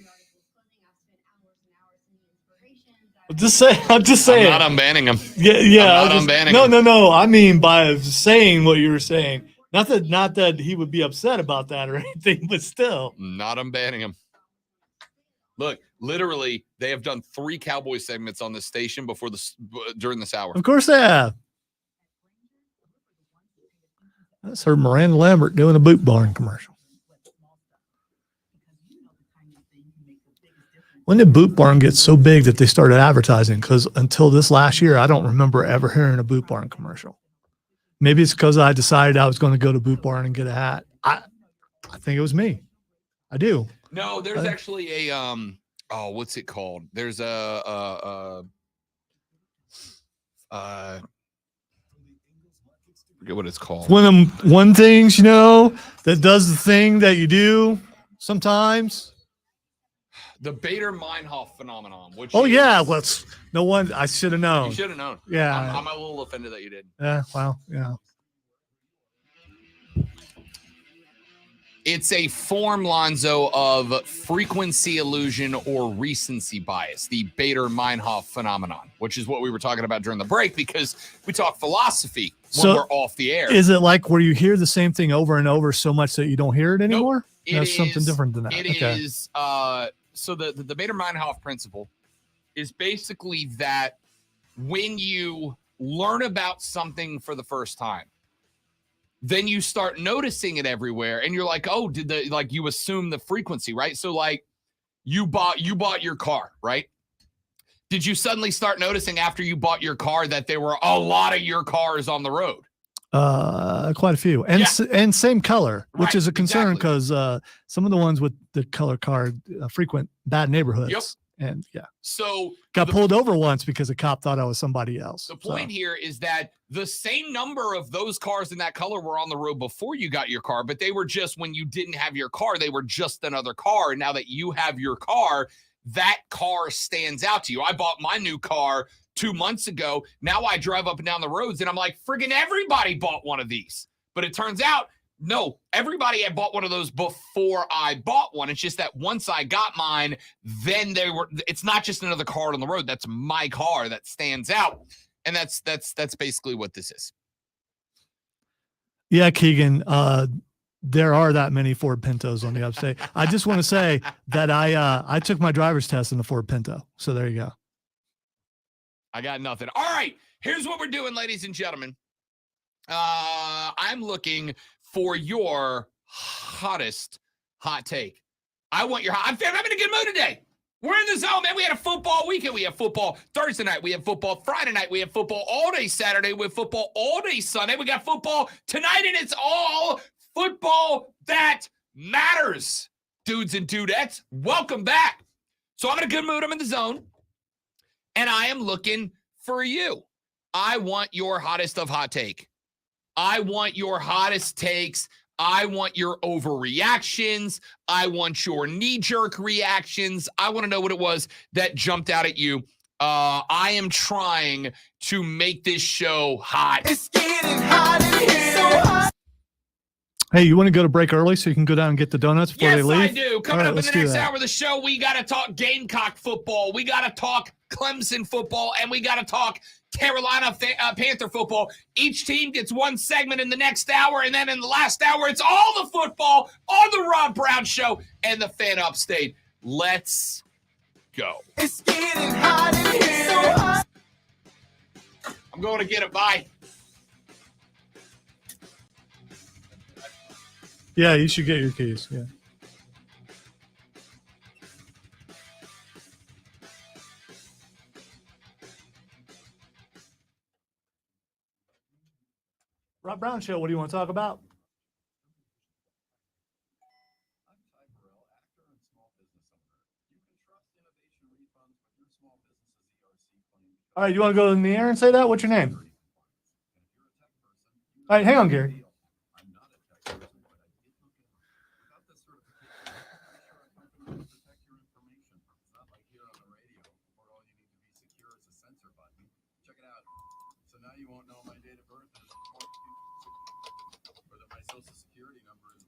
I'm just saying. I'm not unbanning him. Yeah. I'm not unbanning him. No. I mean, by saying what you were saying, not that he would be upset about that or anything, but still. Not unbanning him. Look, literally, they have done 3 Cowboy segments on this station during this hour. Of course they have. That's her Miranda Lambert doing a Boot Barn commercial. When did Boot Barn get so big that they started advertising? Because until this last year, I don't remember ever hearing a Boot Barn commercial. Maybe it's because I decided I was going to go to Boot Barn and get a hat. I think it was me. I do. No, there's actually a what's it called? There's forget what it's called. One things, that does the thing that you do sometimes. The Bader-Meinhof phenomenon. Which yeah. Well, no one. I should have known. You should have known. Yeah. I'm a little offended that you did. Yeah. Well, yeah. It's a form, Lonzo, of frequency illusion or recency bias, the Bader-Meinhof phenomenon, which is what we were talking about during the break because we talk philosophy when we're off the air. Is it like where you hear the same thing over and over so much that you don't hear it anymore? Nope. That's something different than that. It is. So the Bader-Meinhof principle is basically that when you learn about something for the first time, then you start noticing it everywhere and you're like, oh, you assume the frequency, right? So like you bought your car, right? Did you suddenly start noticing after you bought your car that there were a lot of your cars on the road? Quite a few, and same color, which is a concern because some of the ones with the color card frequent bad neighborhoods. Yep. And So got pulled over once because a cop thought I was somebody else. The point here is that the same number of those cars in that color were on the road before you got your car, but they were just when you didn't have your car, they were just another car. And now that you have your car, that car stands out to you. I bought my new car 2 months ago. Now I drive up and down the roads and I'm like, friggin' everybody bought one of these. But it turns out, no, everybody had bought one of those before I bought one. It's just that once I got mine, then it's not just another car on the road. That's my car that stands out. And that's basically what this is. Yeah, Keegan, there are that many Ford Pintos on the upstate. I just want to say that I took my driver's test in the Ford Pinto. So there you go. I got nothing. All right, here's what we're doing, ladies and gentlemen. I'm looking for your hottest hot take. I'm having a good mood today. We're in the zone, man. We had a football weekend. We have football Thursday night. We have football Friday night. We have football all day Saturday. We have football all day Sunday. We got football tonight, and it's all football that matters. Dudes and dudettes, welcome back. So I'm in a good mood. I'm in the zone, and I am looking for you. I want your hottest of hot take. I want your hottest takes. I want your overreactions. I want your knee-jerk reactions. I want to know what it was that jumped out at you. I am trying to make this show hot. It's getting hot in here. So hot. Hey, you want to go to break early so you can go down and get the donuts before they Yes, leave? I do. Coming All right, up in let's the do next that. hour of the show, we got to talk Gamecock football. We got to talk Clemson football, and we got to talk Carolina Panther football. Each team gets one segment in the next hour, and then in the last hour, it's all the football on the Rob Brown Show and the Fan Upstate. Let's go. It's getting hot in here. So hot. I'm going to get it. Bye. Yeah, you should get your keys. Yeah. Rob Brown Show, what do you want to talk about? All right, you want to go in the air and say that? What's your name? All right, hang on, Gary. Now you won't know my date of birth or that my social security number is.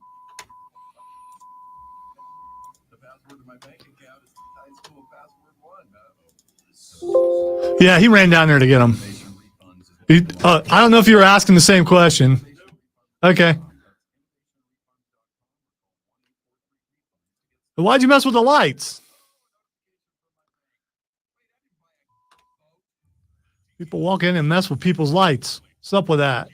The password to my bank account is high school password 1. Yeah, he ran down there to get them. I don't know if you were asking the same question. Okay. Why'd you mess with the lights? People walk in and mess with people's lights. What's up with that?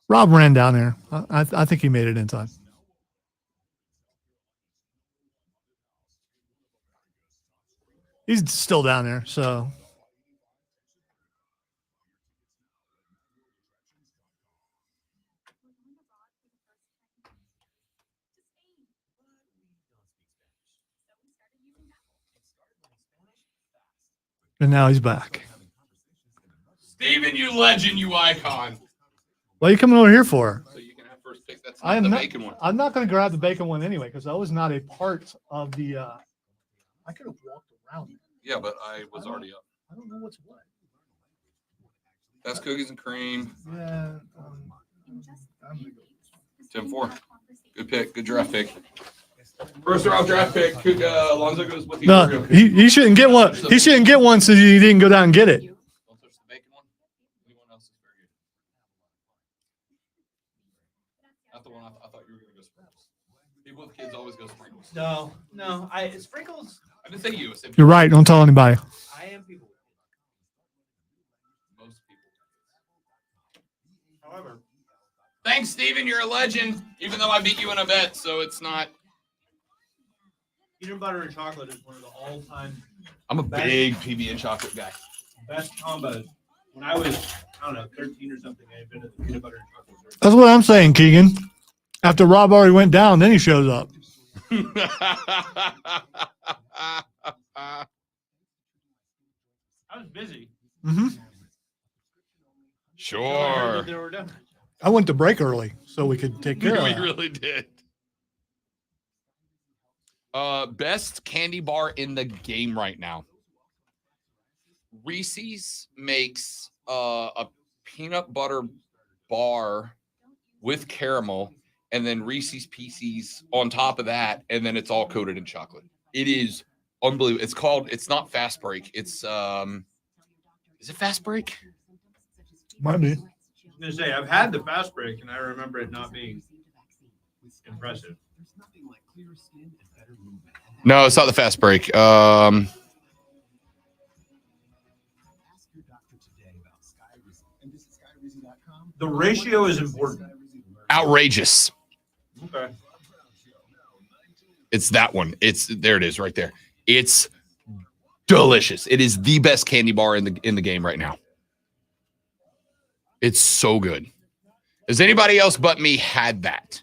Rob ran down there. I think he made it in time. He's still down there, so. And now he's back. Steven, you legend, you icon. What are you coming over here for? So you can have first pick. That's I not am the not. bacon one. I'm not going to grab the bacon one anyway because that was not a part of the. I could have walked around it. Yeah, but I was already up. I don't know what's what. That's cookies and cream. Yeah. I'm gonna go. 10-4. Good pick. Good draft pick. First round draft pick. Alonzo goes with the No, he shouldn't get one. He shouldn't get one since he didn't go down and get it. Don't touch the bacon one. Anyone else is very good. Not the one I thought you were going to go sprinkles. People with kids always go sprinkles. No, sprinkles. I didn't say you. I said You're right. Don't tell anybody. I am people. most people. However, Thanks, Steven. You're a legend. Even though I beat you in a bet, so it's not. peanut butter and chocolate is one of the all-time I'm a big PB and chocolate guy. best combos. When I was, 13 or something, I invented the peanut butter and chocolate. That's what I'm saying, Keegan. After Rob already went down, then he shows up. I was busy. Mm-hmm. Sure. They were done. I went to break early so we could take care of We that. really did. Best candy bar in the game right now. Reese's makes a peanut butter bar with caramel, and then Reese's Pieces on top of that, and then it's all coated in chocolate. It is unbelievable. It's not Fast Break. It's is it Fast Break? Might be. I was going to say, I've had the fast break, and I remember it not being impressive. No, it's not the Fast Break. The ratio is important. Outrageous. Okay. It's that one. There it is right there. It's delicious. It is the best candy bar in the game right now. It's so good. Has anybody else but me had that?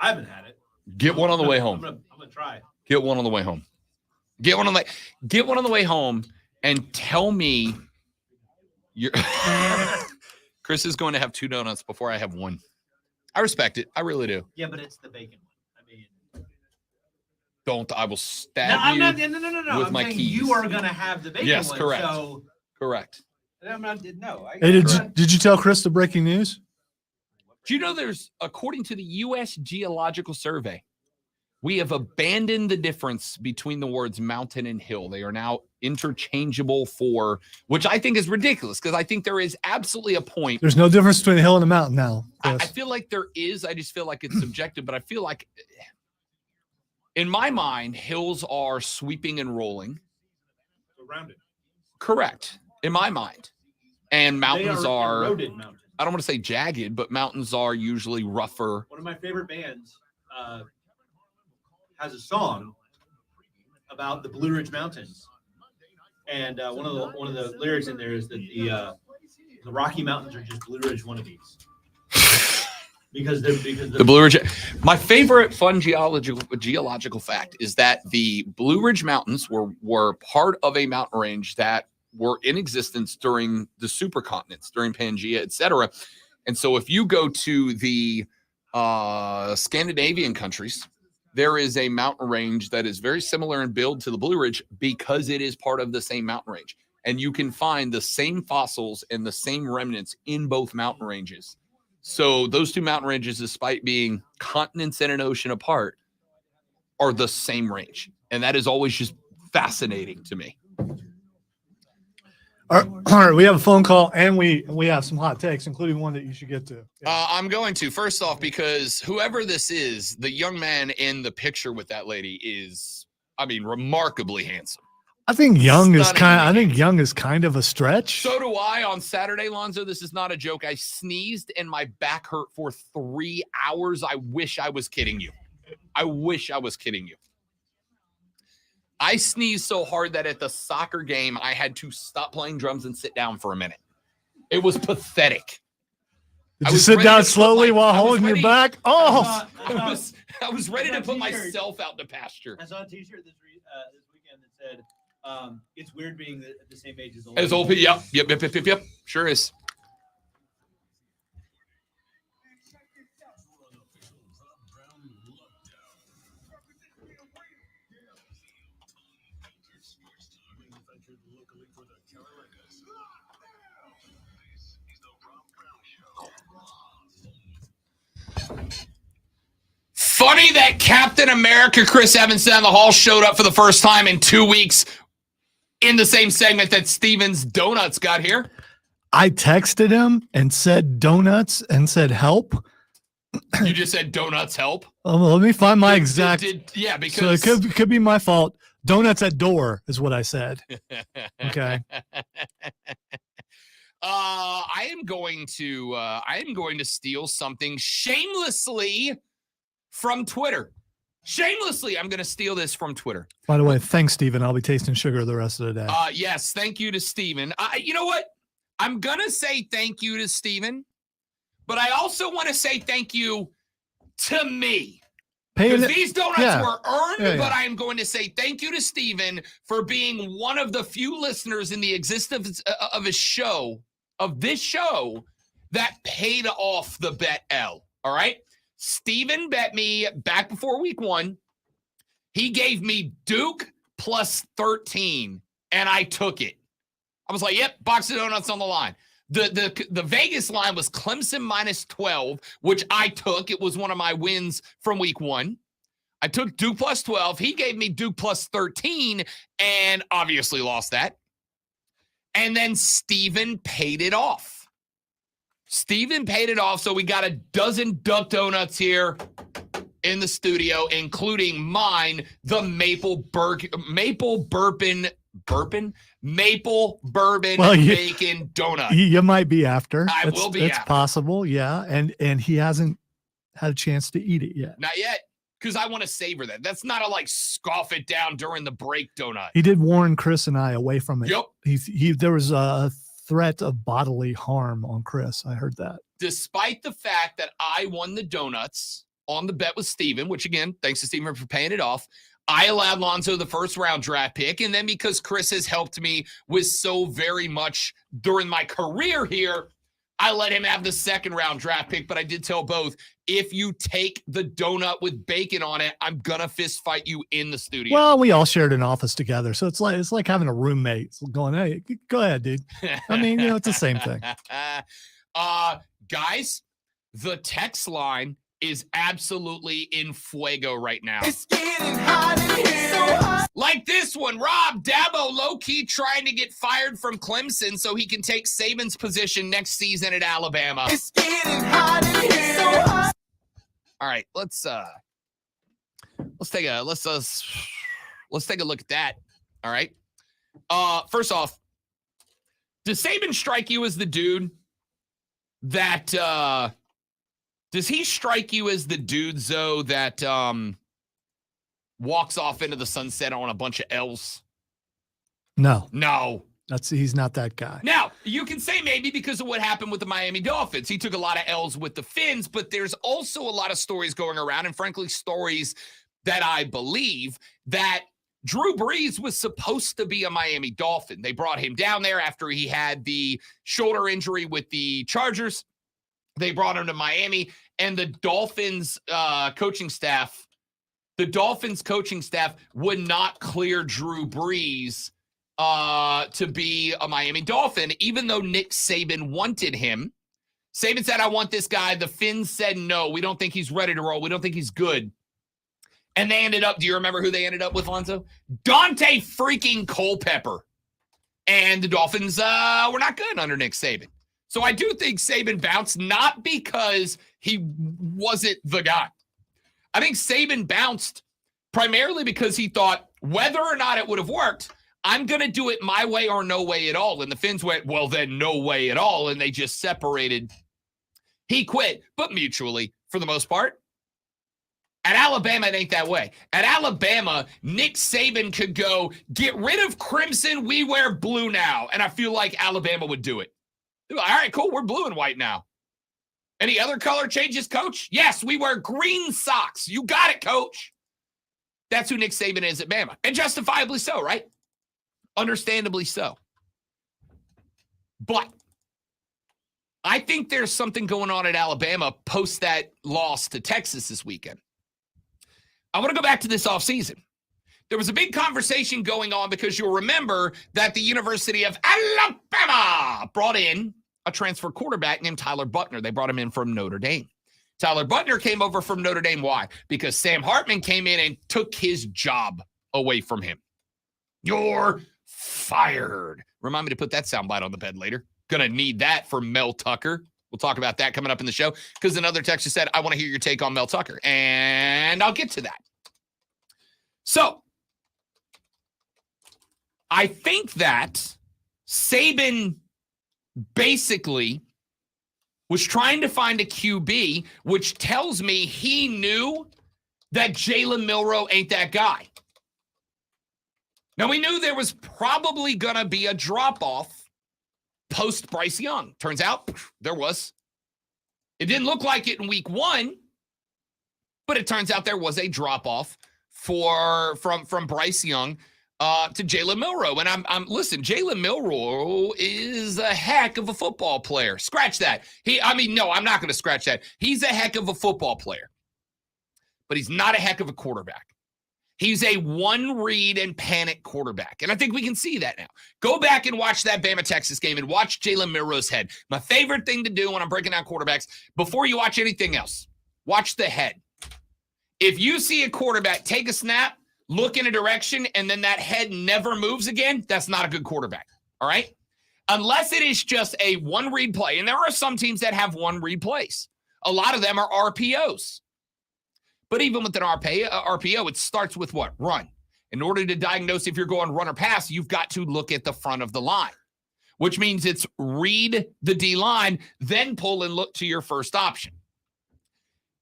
I haven't had it. Get one on the way home. I'm gonna try. Get one on the way home. Get one on the way home and tell me Chris is going to have 2 donuts before I have one. I respect it. I really do. Yeah, but it's the bacon one. I mean, I will stab you. I'm not. No. with I'm my saying keys. you are gonna have the bacon Yes, one. correct. So Correct. I'm not. No. Hey, did you tell Chris the breaking news? Do you know according to the U.S. Geological Survey, we have abandoned the difference between the words mountain and hill. They are now interchangeable which I think is ridiculous because I think there is absolutely a point. There's no difference between a hill and a mountain now. I feel like there is. I just feel like it's subjective, but I feel like in my mind, hills are sweeping and rolling. Rounded. Correct. In my mind. And mountains are eroded mountains. I don't want to say jagged, but mountains are usually rougher. One of my favorite bands has a song about the Blue Ridge Mountains, and one of the lyrics in there is that the Rocky Mountains are just Blue Ridge wannabes. because the Blue Ridge. My favorite fun geological fact is that the Blue Ridge Mountains were part of a mountain range that were in existence during the supercontinents, during Pangea, etc. And so if you go to the Scandinavian countries, there is a mountain range that is very similar in build to the Blue Ridge because it is part of the same mountain range. And you can find the same fossils and the same remnants in both mountain ranges. So those two mountain ranges, despite being continents and an ocean apart, are the same range. And that is always just fascinating to me. All right, we have a phone call and we have some hot takes, including one that you should get to. Yeah. I'm going to, first off, because whoever this is, the young man in the picture with that lady is, remarkably handsome. I think Young is kind of a stretch. So do I on Saturday, Lonzo. This is not a joke. I sneezed and my back hurt for 3 hours. I wish I was kidding you. I sneezed so hard that at the soccer game, I had to stop playing drums and sit down for a minute. It was pathetic. Did you sit down slowly while holding your back? Oh, I was ready to put myself out to pasture. I saw a T-shirt this weekend that said, "It's weird being the same age as old people." Yep. Sure is. Funny that Captain America Chris Evans down the hall showed up for the first time in 2 weeks in the same segment that Steven's Donuts got here. I texted him and said donuts and said help. You just said donuts help? Let me find my exact. Because so it could be my fault. Donuts at door is what I said. Okay. I am going to steal something shamelessly from Twitter. Shamelessly, I'm going to steal this from Twitter. By the way, thanks, Steven. I'll be tasting sugar the rest of the day. Yes, thank you to Steven. You know what? I'm going to say thank you to Steven, but I also want to say thank you to me. Because these donuts were earned, but I am going to say thank you to Steven for being one of the few listeners in the existence of this show, that paid off the bet L. All right? Steven bet me back before week 1. He gave me Duke plus 13, and I took it. I was like, yep, box of donuts on the line. The Vegas line was Clemson minus 12, which I took. It was one of my wins from week 1. I took Duke plus 12. He gave me Duke plus 13 and obviously lost that. And then Steven paid it off. So we got a dozen Duck Donuts here in the studio, including mine, the Maple Bourbon burping. Maple bourbon Well, bacon donut. You might be after. I will be It's after. possible, yeah. And he hasn't had a chance to eat it yet. Not yet, because I want to savor that. That's not a like scoff it down during the break donut. He did warn Chris and I away from it. Yep. There was a threat of bodily harm on Chris. I heard that. Despite the fact that I won the donuts on the bet with Steven, which again, thanks to Steven for paying it off, I allowed Lonzo the first round draft pick. And then because Chris has helped me with so very much during my career here, I let him have the second round draft pick. But I did tell both, if you take the donut with bacon on it, I'm going to fist fight you in the studio. Well, we all shared an office together. So it's like having a roommate. It's going, hey, go ahead, dude. I mean, it's the same thing. Guys, the text line is absolutely in fuego right now. It's getting hot in here. So hot. Like this one, Rob Dabo low-key trying to get fired from Clemson so he can take Saban's position next season at Alabama. It's getting hot in here. So hot. All right, let's take a look at that. All right. First off, does Saban strike you as the dude that does he strike you as the dude, Zoe, that walks off into the sunset on a bunch of L's? No. He's not that guy. Now, you can say maybe because of what happened with the Miami Dolphins. He took a lot of L's with the Fins, but there's also a lot of stories going around, and frankly, stories that I believe that Drew Brees was supposed to be a Miami Dolphin. They brought him down there after he had the shoulder injury with the Chargers. They brought him to Miami, and the Dolphins coaching staff would not clear Drew Brees to be a Miami Dolphin, even though Nick Saban wanted him. Saban said, I want this guy. The Fins said, no, we don't think he's ready to roll. We don't think he's good. And they ended up, do you remember who they ended up with, Lonzo? Dante freaking Culpepper. And the Dolphins were not good under Nick Saban. So I do think Saban bounced, not because he wasn't the guy. I think Saban bounced primarily because he thought whether or not it would have worked, I'm going to do it my way or no way at all. And the Fins went, well, then no way at all. And they just separated. He quit, but mutually for the most part. At Alabama, it ain't that way. At Alabama, Nick Saban could go, get rid of crimson, we wear blue now. And I feel like Alabama would do it. All right, cool, we're blue and white now. Any other color changes, coach? Yes, we wear green socks. You got it, coach. That's who Nick Saban is at Bama. And justifiably so, right? Understandably so. But I think there's something going on at Alabama post that loss to Texas this weekend. I want to go back to this offseason. There was a big conversation going on because you'll remember that the University of Alabama brought in a transfer quarterback named Tyler Buckner. They brought him in from Notre Dame. Tyler Buckner came over from Notre Dame. Why? Because Sam Hartman came in and took his job away from him. You're fired. Remind me to put that soundbite on the bed later. Gonna need that for Mel Tucker. We'll talk about that coming up in the show because another texter said, I want to hear your take on Mel Tucker. And I'll get to that. So, I think that Saban basically was trying to find a QB, which tells me he knew that Jalen Milroe ain't that guy. Now, we knew there was probably going to be a drop-off post Bryce Young. Turns out there was. It didn't look like it in week one, but it turns out there was a drop-off from Bryce Young to Jalen Milroe. And listen, Jalen Milroe is a heck of a football player. Scratch that. No, I'm not going to scratch that. He's a heck of a football player, but he's not a heck of a quarterback. He's a one-read and panic quarterback. And I think we can see that now. Go back and watch that Bama-Texas game and watch Jalen Milroe's head. My favorite thing to do when I'm breaking down quarterbacks, before you watch anything else, watch the head. If you see a quarterback take a snap, look in a direction, and then that head never moves again, that's not a good quarterback, all right? Unless it is just a one-read play. And there are some teams that have one-read plays. A lot of them are RPOs. But even with an RPO, it starts with what? Run. In order to diagnose if you're going run or pass, you've got to look at the front of the line, which means it's read the D-line, then pull and look to your first option.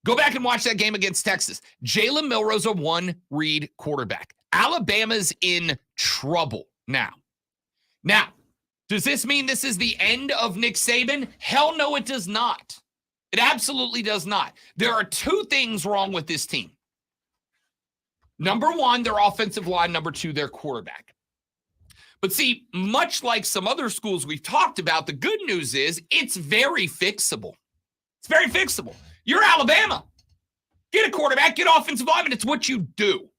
Go back and watch that game against Texas. Jalen Milroe's a one-read quarterback. Alabama's in trouble now. Now, does this mean this is the end of Nick Saban? Hell no, it does not. It absolutely does not. There are two things wrong with this team. Number one, their offensive line. Number two, their quarterback. But see, much like some other schools we've talked about, the good news is it's very fixable. It's very fixable. You're Alabama. Get a quarterback, get offensive lineman. It's what you do,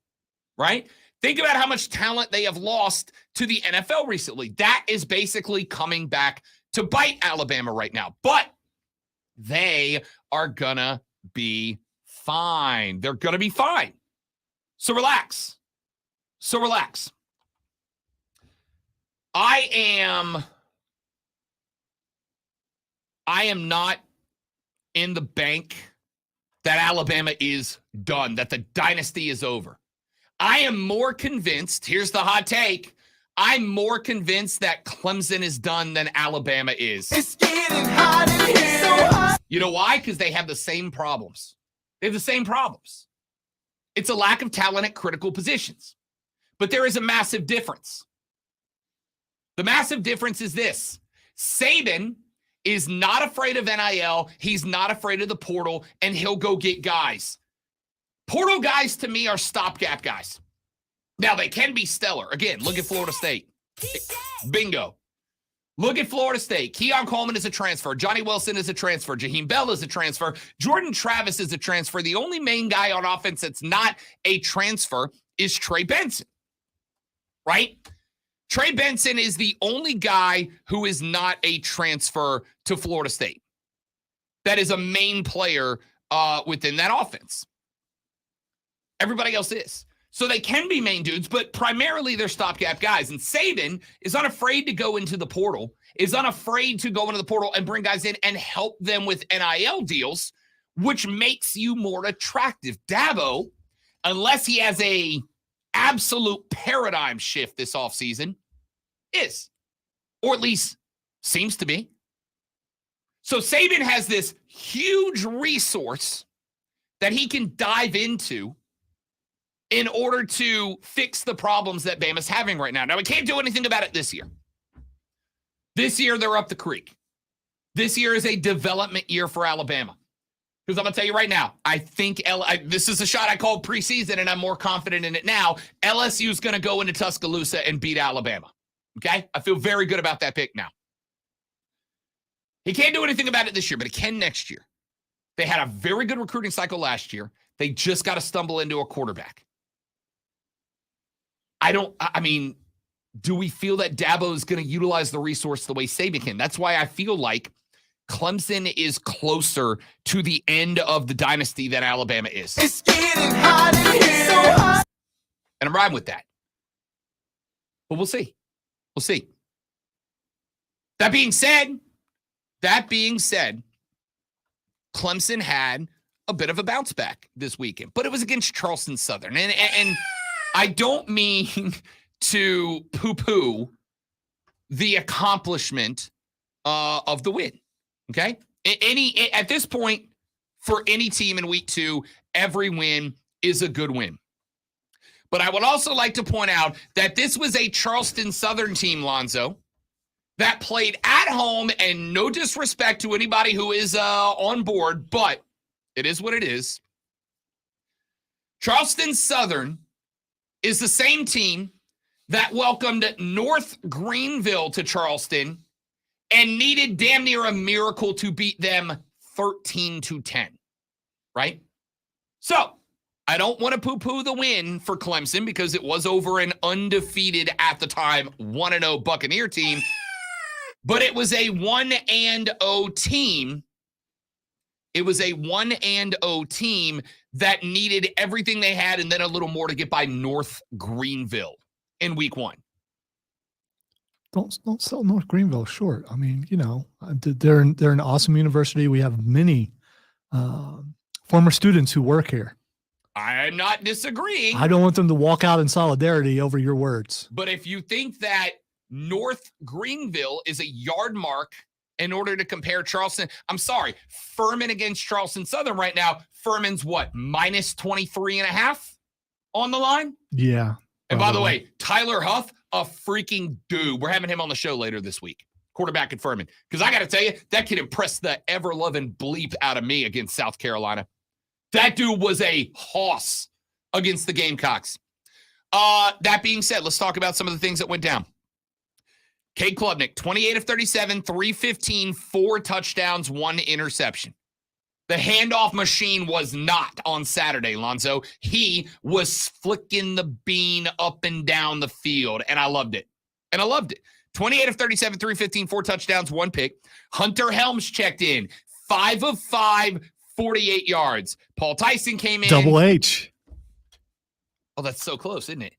right? Think about how much talent they have lost to the NFL recently. That is basically coming back to bite Alabama right now. But they are going to be fine. They're going to be fine. So relax. I am not in the bank that Alabama is done, that the dynasty is over. I am more convinced, here's the hot take, I'm more convinced that Clemson is done than Alabama is. It's getting hot in here. So hot. You know why? Because they have the same problems. They have the same problems. It's a lack of talent at critical positions. But there is a massive difference. The massive difference is this. Saban is not afraid of NIL. He's not afraid of the portal, and he'll go get guys. Portal guys, to me, are stopgap guys. Now, they can be stellar. Again, look at Florida State. Bingo. Look at Florida State. Keon Coleman is a transfer. Johnny Wilson is a transfer. Jaheim Bell is a transfer. Jordan Travis is a transfer. The only main guy on offense that's not a transfer is Trey Benson, right? Trey Benson is the only guy who is not a transfer to Florida State. That is a main player within that offense. Everybody else is. So they can be main dudes, but primarily they're stopgap guys. And Saban is unafraid to go into the portal, is unafraid to go into the portal and bring guys in and help them with NIL deals, which makes you more attractive. Dabo, unless he has a absolute paradigm shift this offseason, is, or at least seems to be. So Saban has this huge resource that he can dive into in order to fix the problems that Bama's having right now. Now, we can't do anything about it this year. This year, they're up the creek. This year is a development year for Alabama. Because I'm going to tell you right now, I think this is a shot I called preseason, and I'm more confident in it now. LSU is going to go into Tuscaloosa and beat Alabama. Okay? I feel very good about that pick now. He can't do anything about it this year, but he can next year. They had a very good recruiting cycle last year. They just got to stumble into a quarterback. Do we feel that Dabo is going to utilize the resource the way Saban can? That's why I feel like Clemson is closer to the end of the dynasty than Alabama is. It's getting hot in here. So hot. And I'm riding with that. But we'll see. We'll see. That being said, Clemson had a bit of a bounce back this weekend, but it was against Charleston Southern. And I don't mean to poo-poo the accomplishment of the win, okay? At this point, for any team in week 2, every win is a good win. But I would also like to point out that this was a Charleston Southern team, Lonzo, that played at home, and no disrespect to anybody who is on board, but it is what it is. Charleston Southern is the same team that welcomed North Greenville to Charleston and needed damn near a miracle to beat them 13-10, right? So I don't want to poo-poo the win for Clemson because it was over an undefeated at the time 1-0 Buccaneer team, but it was a 1-0 team. It was a 1-0 team that needed everything they had and then a little more to get by North Greenville in week 1. Don't sell North Greenville short. I mean, they're an awesome university. We have many former students who work here. I'm not disagreeing. I don't want them to walk out in solidarity over your words. But if you think that North Greenville is a yard mark in order to compare Charleston, I'm sorry, Furman against Charleston Southern right now, Furman's what, minus 23.5 on the line? Yeah. And by the way, Tyler Huff, a freaking dude. We're having him on the show later this week, quarterback at Furman. Because I got to tell you, that kid impressed the ever-loving bleep out of me against South Carolina. That dude was a hoss against the Gamecocks. That being said, let's talk about some of the things that went down. Cade Klubnik, 28 of 37, 315, 4 touchdowns, 1 interception. The handoff machine was not on Saturday, Lonzo. He was flicking the bean up and down the field, and I loved it. 28 of 37, 315, 4 touchdowns, 1 pick. Hunter Helms checked in, 5 of 5, 48 yards. Paul Tyson came in. Double H. Oh, that's so close, isn't it?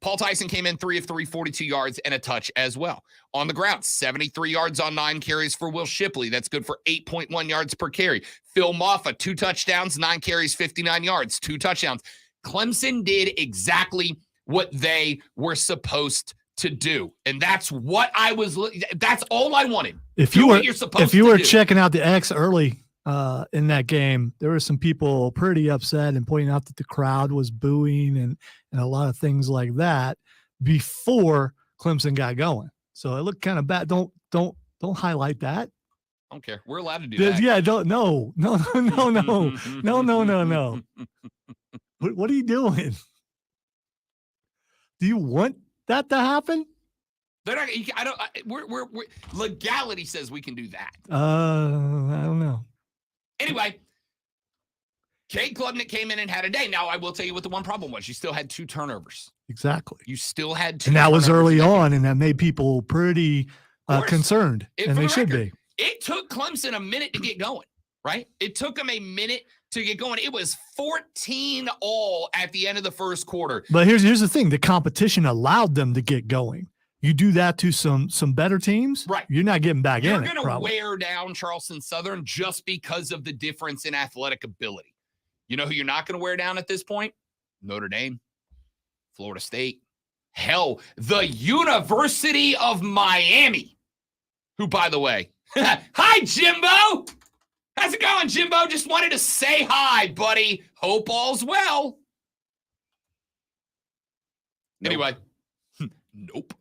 Paul Tyson came in 3 of 3, 42 yards and a touch as well. On the ground, 73 yards on 9 carries for Will Shipley. That's good for 8.1 yards per carry. Phil Moffa, 2 touchdowns, 9 carries, 59 yards, 2 touchdowns. Clemson did exactly what they were supposed to do. And that's what that's all I wanted. If you were checking out the X early in that game, there were some people pretty upset and pointing out that the crowd was booing and a lot of things like that before Clemson got going. So it looked kind of bad. Don't highlight that. I don't care. We're allowed to do that. Yeah, no. What are you doing? Do you want that to happen? They're not. I don't. We're legality says we can do that. I don't know. Anyway, Cade Klubnik came in and had a day. Now, I will tell you what the one problem was. You still had 2 turnovers. Exactly. You still had 2 And that was turnovers early on, and that made people pretty concerned, and they should be. It took Clemson a minute to get going, right? It took them a minute to get going. It was 14-all at the end of the first quarter. But here's the thing. The competition allowed them to get going. You do that to some better teams, right? You're not getting back in it. You're going to wear down Charleston Southern just because of the difference in athletic ability. You know who you're not going to wear down at this point? Notre Dame, Florida State, hell, the University of Miami, who, by the way, hi, Jimbo. How's it going, Jimbo? Just wanted to say hi, buddy. Hope all's well. Anyway, nope.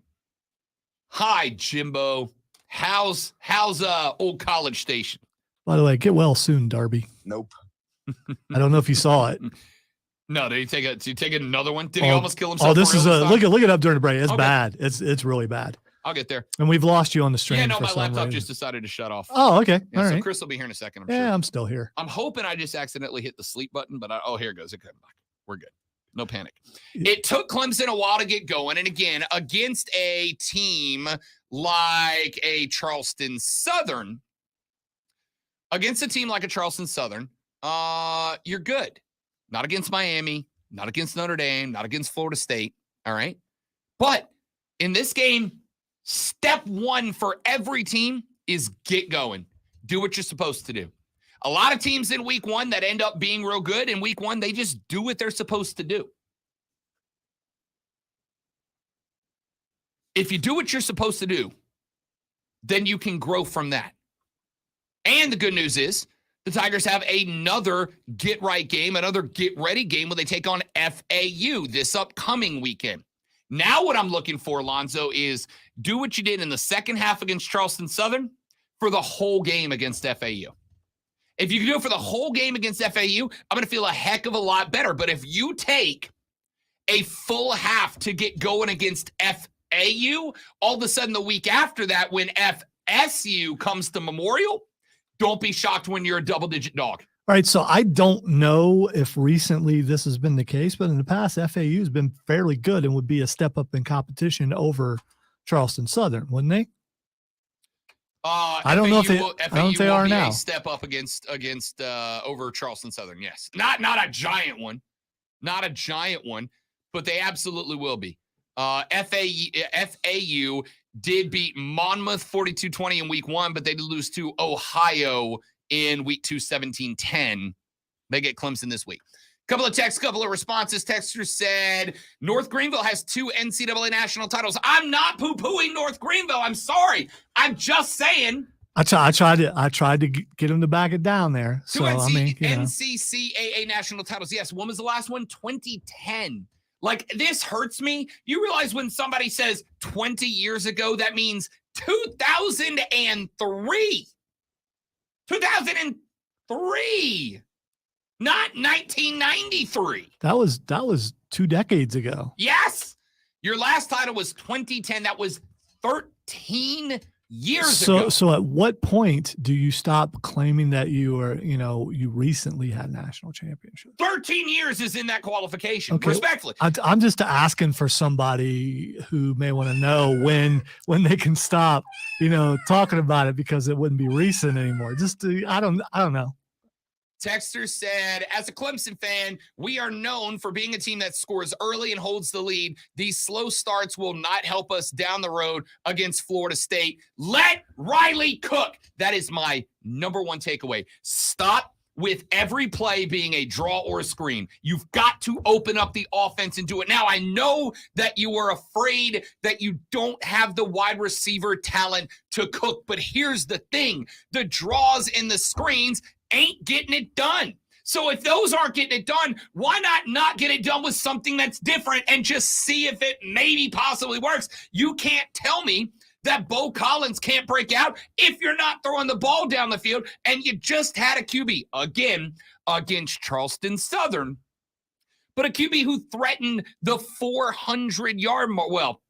Hi, Jimbo. How's Old College Station? By the way, get well soon, Darby. Nope. I don't know if you saw it. No, did he take another one? Did he almost kill himself? Oh, this is look it up during the break. It's bad. It's really bad. I'll get there. And we've lost you on the stream. Yeah, no, my laptop just decided to shut off. Oh, okay. Yeah, All so right. Chris will be here in a second, I'm yeah, sure. I'm still here. I'm hoping I just accidentally hit the sleep button, but here it goes. It couldn't. We're good. No panic. It took Clemson a while to get going. And again, against a team like a Charleston Southern, you're good. Not against Miami, not against Notre Dame, not against Florida State. All right. But in this game, step 1 for every team is get going. Do what you're supposed to do. A lot of teams in week 1 that end up being real good in week 1, they just do what they're supposed to do. If you do what you're supposed to do, then you can grow from that. And the good news is the Tigers have another get-right game, another get-ready game when they take on FAU this upcoming weekend. Now what I'm looking for, Lonzo, is do what you did in the second half against Charleston Southern for the whole game against FAU. If you can do it for the whole game against FAU, I'm going to feel a heck of a lot better. But if you take a full half to get going against FAU, all of a sudden the week after that, when FSU comes to Memorial, don't be shocked when you're a double-digit dog. All right, so I don't know if recently this has been the case, but in the past, FAU has been fairly good and would be a step up in competition over Charleston Southern, wouldn't they? I don't know if they are now. A step up against over Charleston Southern. Yes, not a giant one, but they absolutely will be. FAU did beat Monmouth 42-20 in week 1, but they did lose to Ohio in week 2, 17-10. They get Clemson this week. Couple of texts, couple of responses. Texter said, North Greenville has 2 NCAA national titles. I'm not poo-pooing North Greenville. I'm sorry. I'm just saying. I tried to get him to back it down there. So, NCCAA national titles. Yes. When was the last one? 2010. Like, this hurts me. You realize when somebody says 20 years ago, that means 2003. 2003. Not 1993. That was 2 decades ago. Yes. Your last title was 2010. That was 13 years ago. So at what point do you stop claiming that you recently had national championship? 13 years is in that qualification. Okay. Respectfully. I'm just asking for somebody who may want to know when they can stop, talking about it, because it wouldn't be recent anymore. I don't know. Texter said, as a Clemson fan, we are known for being a team that scores early and holds the lead. These slow starts will not help us down the road against Florida State. Let Riley cook. That is my number one takeaway. Stop with every play being a draw or a screen. You've got to open up the offense and do it. Now, I know that you are afraid that you don't have the wide receiver talent to cook, but here's the thing. The draws and the screens ain't getting it done. So if those aren't getting it done, why not get it done with something that's different and just see if it maybe possibly works? You can't tell me that Bo Collins can't break out if you're not throwing the ball down the field, and you just had a QB, again, against Charleston Southern, but a QB who threatened the 400-yard mark. Well,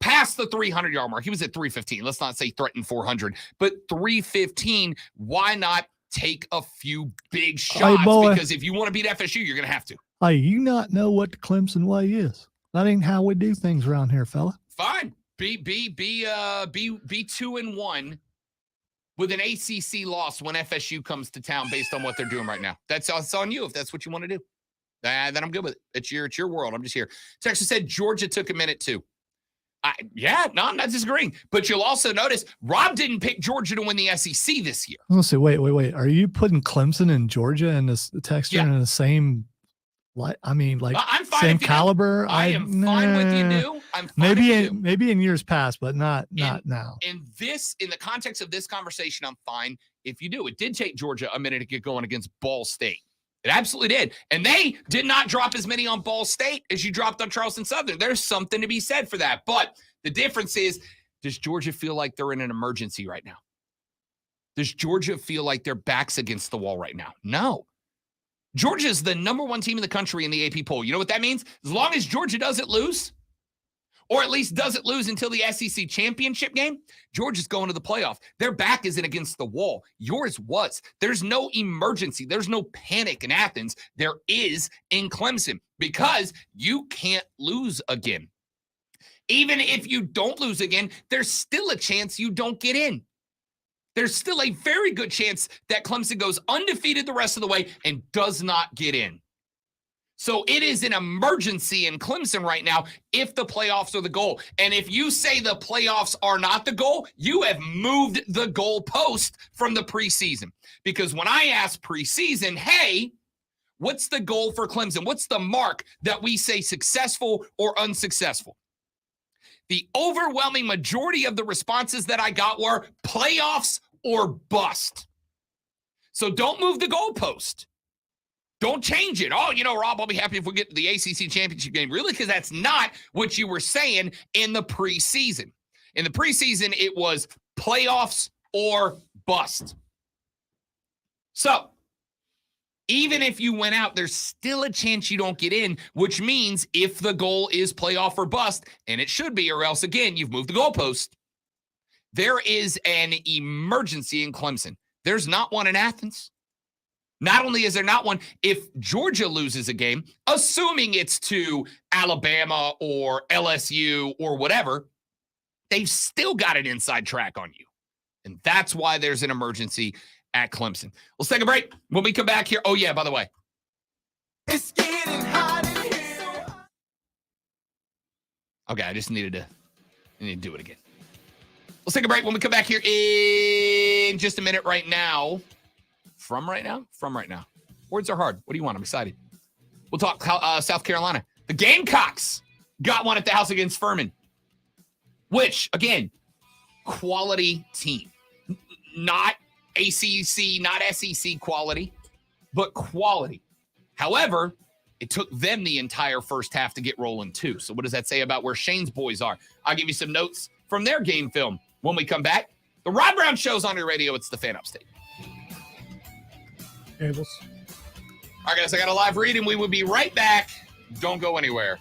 past the 300-yard mark. He was at 315. Let's not say threatened 400, but 315. Why not take a few big shots? Because if you want to beat FSU, you're going to have to. Hey, you not know what the Clemson way is. That ain't how we do things around here, fella. Fine. Be 2-1 with an ACC loss when FSU comes to town based on what they're doing right now. That's on you if that's what you want to do. Then I'm good with it. It's your world. I'm just here. Texas said Georgia took a minute too. I'm not disagreeing. But you'll also notice Rob didn't pick Georgia to win the SEC this year. I'm gonna say, wait. Are you putting Clemson and Georgia and the texture in the same? I'm fine same caliber. I am fine with you, do. I'm fine maybe in years past, but not now. In the context of this conversation, I'm fine if you do. It did take Georgia a minute to get going against Ball State. It absolutely did. And they did not drop as many on Ball State as you dropped on Charleston Southern. There's something to be said for that. But the difference is, does Georgia feel like they're in an emergency right now? Does Georgia feel like their back's against the wall right now? No. Georgia is the number 1 team in the country in the AP poll. You know what that means? As long as Georgia doesn't lose, or at least doesn't lose until the SEC championship game, Georgia's going to the playoff. Their back isn't against the wall. Yours was. There's no emergency. There's no panic in Athens. There is in Clemson, because you can't lose again. Even if you don't lose again, there's still a chance you don't get in. There's still a very good chance that Clemson goes undefeated the rest of the way and does not get in. So it is an emergency in Clemson right now if the playoffs are the goal. And if you say the playoffs are not the goal, you have moved the goalpost from the preseason. Because when I asked preseason, hey, what's the goal for Clemson? What's the mark that we say successful or unsuccessful? The overwhelming majority of the responses that I got were playoffs or bust. So don't move the goalpost. Don't change it. Oh, Rob, I'll be happy if we get to the ACC championship game. Really? Because that's not what you were saying in the preseason. In the preseason, it was playoffs or bust. So even if you went out, there's still a chance you don't get in, which means if the goal is playoff or bust, and it should be, or else, again, you've moved the goalpost, there is an emergency in Clemson. There's not one in Athens. Not only is there not one, if Georgia loses a game, assuming it's to Alabama or LSU or whatever, they've still got an inside track on you. And that's why there's an emergency at Clemson. Let's take a break. When we come back here, oh yeah, by the way. It's getting hot in here. Okay, I need to do it again. Let's take a break. When we come back here in just a minute right now. From right now. Words are hard. What do you want? I'm excited. We'll talk South Carolina. The Gamecocks got one at the house against Furman, which, again, quality team. Not ACC, not SEC quality, but quality. However, it took them the entire first half to get rolling, too. So what does that say about where Shane's boys are? I'll give you some notes from their game film when we come back. The Rob Brown Show's on your radio. It's the Fan Upstate. Cables. All right, guys, I got a live read, and we will be right back. Don't go anywhere.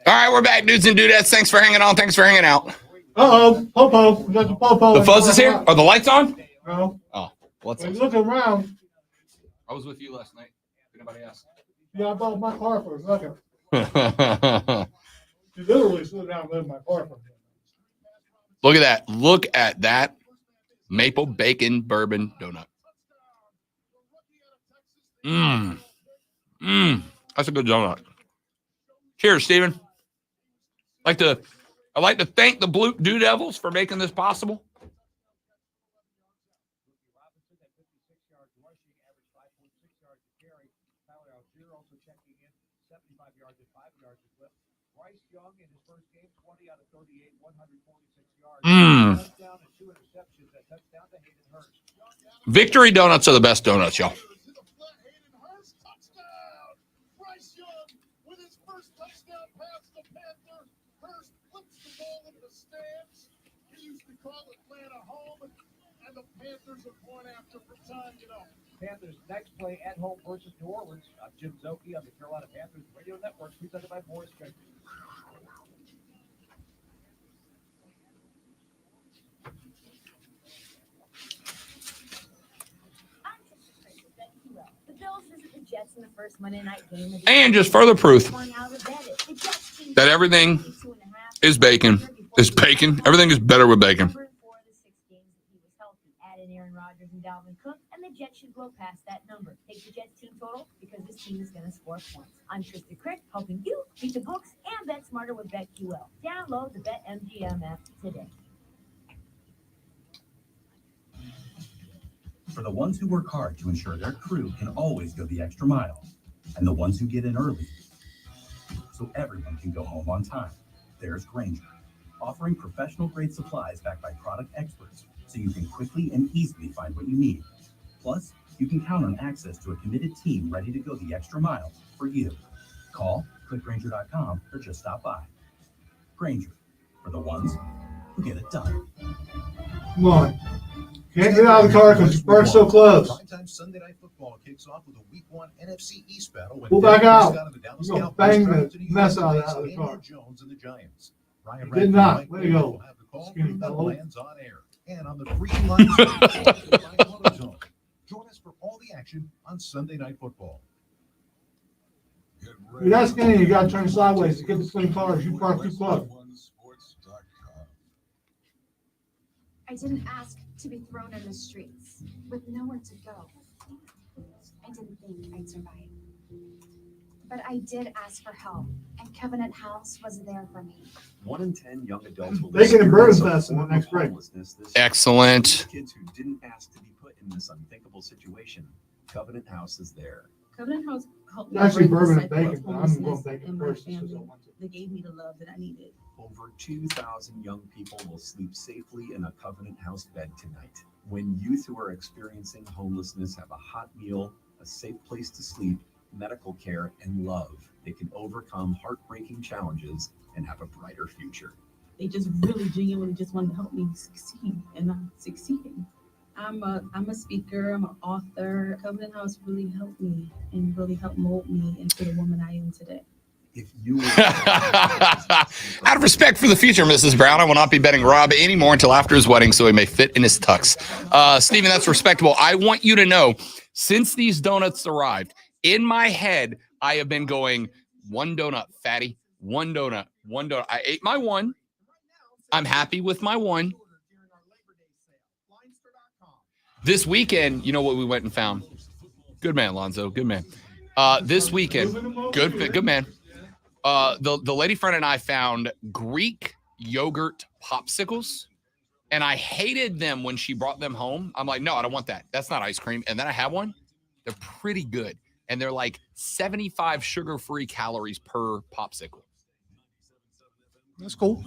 All right, we're back, dudes and dudettes. Thanks for hanging on. Thanks for hanging out. Uh-oh, Popo. We got the Popo. The fuzz is here? Are the lights on? No. Oh, what's We're up? looking around. I was with you last night. Anybody asked? Yeah, I bought my car for a second. You literally sit down and live in my car for a second. Look at that. Look at that maple bacon bourbon donut. That's a good donut. Cheers, Steven. I'd like to thank the Blue Dew Devils for making this possible. Victory donuts are the best donuts, y'all. Panthers next play at home versus New Orleans. I'm Jim Zoki on the Carolina Panthers Radio Network, presented by Morris Country. And just further proof. that everything is bacon. It's bacon. Everything is better with bacon. Aaron Rodgers and Dalvin Cook, and the Jets should blow past that number. Take the Jets team total because this team is going to score points. I'm Tristan Crick, helping you beat the books and bet smarter with BetQL. Download the BetMGM app today. For the ones who work hard to ensure their crew can always go the extra mile, and the ones who get in early so everyone can go home on time, there's Grainger, offering professional-grade supplies backed by product experts, so you can quickly and easily find what you need. Plus, you can count on access to a committed team ready to go the extra mile for you. Call, click Grainger.com, or just stop by. Grainger, for the ones who get it done. Come on. Can't get out of the car because your park's so close. Primetime Sunday Night Football kicks off with a Week 1 NFC East battle. When Pull back out. You're You're bang the mess out of the car. Jones and the Giants. You did not. Way to go. Skinny fellow. Lands on air and on the free line. Join us for all the action on Sunday Night Football. If that's skinny, you got to turn sideways to get between cars. You park too close. I didn't ask to be thrown in the streets with nowhere to go. I didn't think I'd survive. But I did ask for help, and Covenant House was there for me. 1 in 10 young adults will They can burn experience a fest in the form next of break. homelessness this Excellent. year. Kids who didn't ask to be put in this unthinkable situation, Covenant House is there. Covenant House helped me Actually, break the bourbon and cycle of bacon, but I'm homelessness going bacon in my first. family. They gave me the love that I needed. Over 2,000 young people will sleep safely in a Covenant House bed tonight. When youth who are experiencing homelessness have a hot meal, a safe place to sleep, medical care, and love, they can overcome heartbreaking challenges and have a brighter future. They just really genuinely just wanted to help me succeed, and I'm succeeding. I'm a speaker, I'm an author. Covenant House really helped me and really helped mold me into the woman I am today. If you Out of respect for the future, Mrs. Brown, I will not be betting Rob anymore until after his wedding so he may fit in his tux. Stephen, that's respectable. I want you to know, since these donuts arrived, in my head, I have been going, one donut, fatty, one donut, one donut. I ate my one. I'm happy with my one. This weekend, you know what we went and found? Good man, Lonzo. Good man. This weekend, good man. The lady friend and I found Greek yogurt popsicles, and I hated them when she brought them home. I'm like, no, I don't want that. That's not ice cream. And then I have one. They're pretty good, and they're like 75 sugar-free calories per popsicle. That's cool.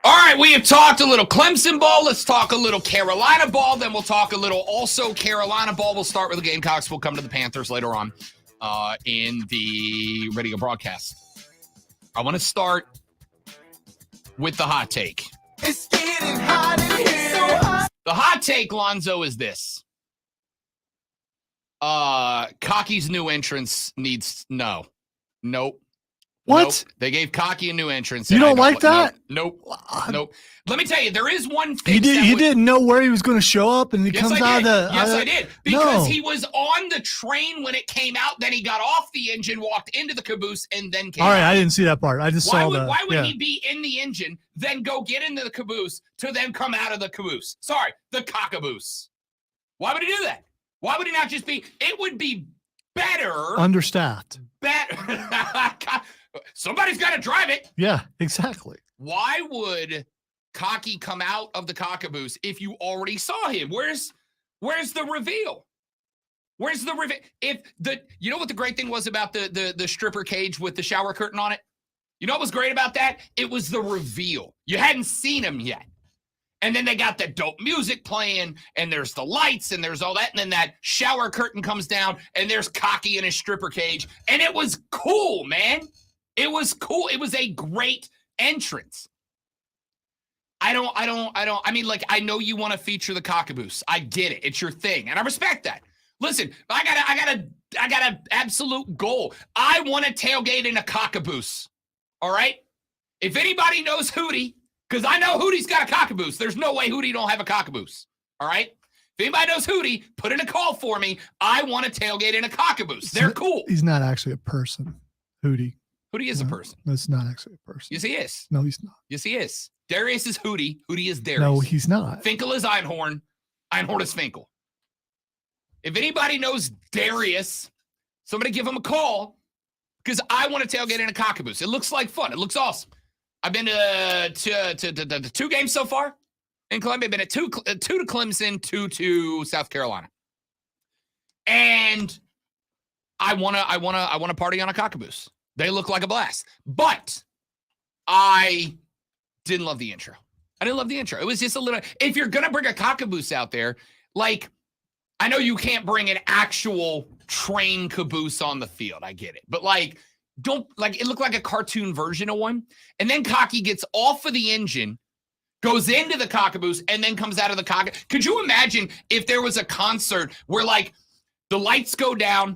All right, we have talked a little Clemson ball. Let's talk a little Carolina ball. Then we'll talk a little also Carolina ball. We'll start with the Gamecocks. We'll come to the Panthers later on in the radio broadcast. I want to start with the hot take. It's getting hot in here. So hot. The hot take, Lonzo, is this. Cocky's new entrance needs Nope. What? Nope. They gave Cocky a new entrance. You don't like that? Nope. Let me tell you, there is one thing. He didn't know where he was going to show up, and he Yes, comes I out did. of the. Yes, I did. Because No. he was on the train when it came out. Then he got off the engine, walked into the caboose, and then came All right, out. I didn't see that part. I just saw the. Why would yeah. he be in the engine, then go get into the caboose, to then come out of the caboose? Sorry, the cockaboose. Why would he do that? Why would he not just be? It would be better. Understaffed. Somebody's got to drive it. Yeah, exactly. Why would Cocky come out of the cockaboose if you already saw him? Where's the reveal? Where's the reveal? You know what the great thing was about the stripper cage with the shower curtain on it? You know what was great about that? It was the reveal. You hadn't seen him yet. And then they got the dope music playing, and there's the lights, and there's all that, and then that shower curtain comes down, and there's Cocky in his stripper cage, and it was cool, man. It was cool. It was a great entrance. I mean, like, I know you want to feature the cockaboose. I get it. It's your thing, and I respect that. Listen, I got an absolute goal. I want to tailgate in a cockaboose. All right? If anybody knows Hootie, Because I know Hootie's got a cockaboose. There's no way Hootie don't have a cockaboose. All right? If anybody knows Hootie, put in a call for me. I want to tailgate in a cockaboose. They're cool. He's not actually a person, Hootie. Hootie is a person. That's not actually a person. Yes, he is. No, he's not. Yes, he is. Darius is Hootie. Hootie is Darius. No, he's not. Finkel is Einhorn. Einhorn is Finkel. If anybody knows Darius, somebody give him a call because I want to tailgate in a cockaboose. It looks like fun. It looks awesome. I've been to 2 games so far in Columbia. I've been at 2 to Clemson, 2 to South Carolina. And I want to party on a cockaboose. They look like a blast. But I didn't love the intro. I didn't love the intro. It was just a little, if you're going to bring a cockaboose out there, like, I know you can't bring an actual train caboose on the field. I get it. But like, don't, like, it looked like a cartoon version of one. And then Cocky gets off of the engine, goes into the cockaboose, and then comes out of the cock. Could you imagine if there was a concert where like the lights go down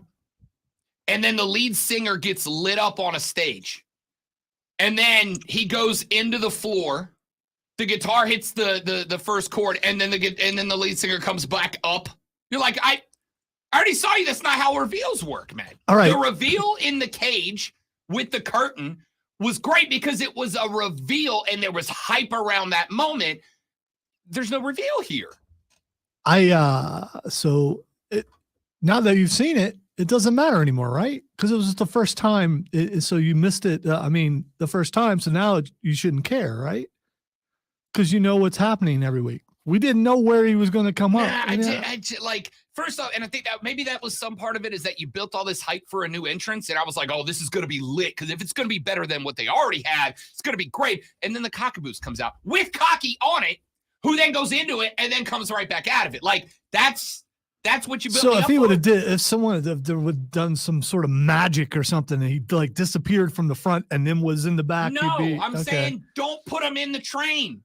and then the lead singer gets lit up on a stage and then he goes into the floor, the guitar hits the first chord, and then the lead singer comes back up. You're like, I already saw you. That's not how reveals work, man. All right. The reveal in the cage with the curtain was great because it was a reveal and there was hype around that moment. There's no reveal here. Now that you've seen it, it doesn't matter anymore, right? Because it was just the first time. So you missed it. The first time. So now you shouldn't care, right? Because you know what's happening every week. We didn't know where he was going to come up. I did, like, first off, and I think that maybe that was some part of it, is that you built all this hype for a new entrance, and I was like, oh, this is going to be lit, because if it's going to be better than what they already had, it's going to be great. And then the cockaboose comes out with Cocky on it, who then goes into it and then comes right back out of it. Like, that's what you built. So if someone would have done some sort of magic or something, and he like disappeared from the front and then was in the back. No, I'm saying don't put him in the train.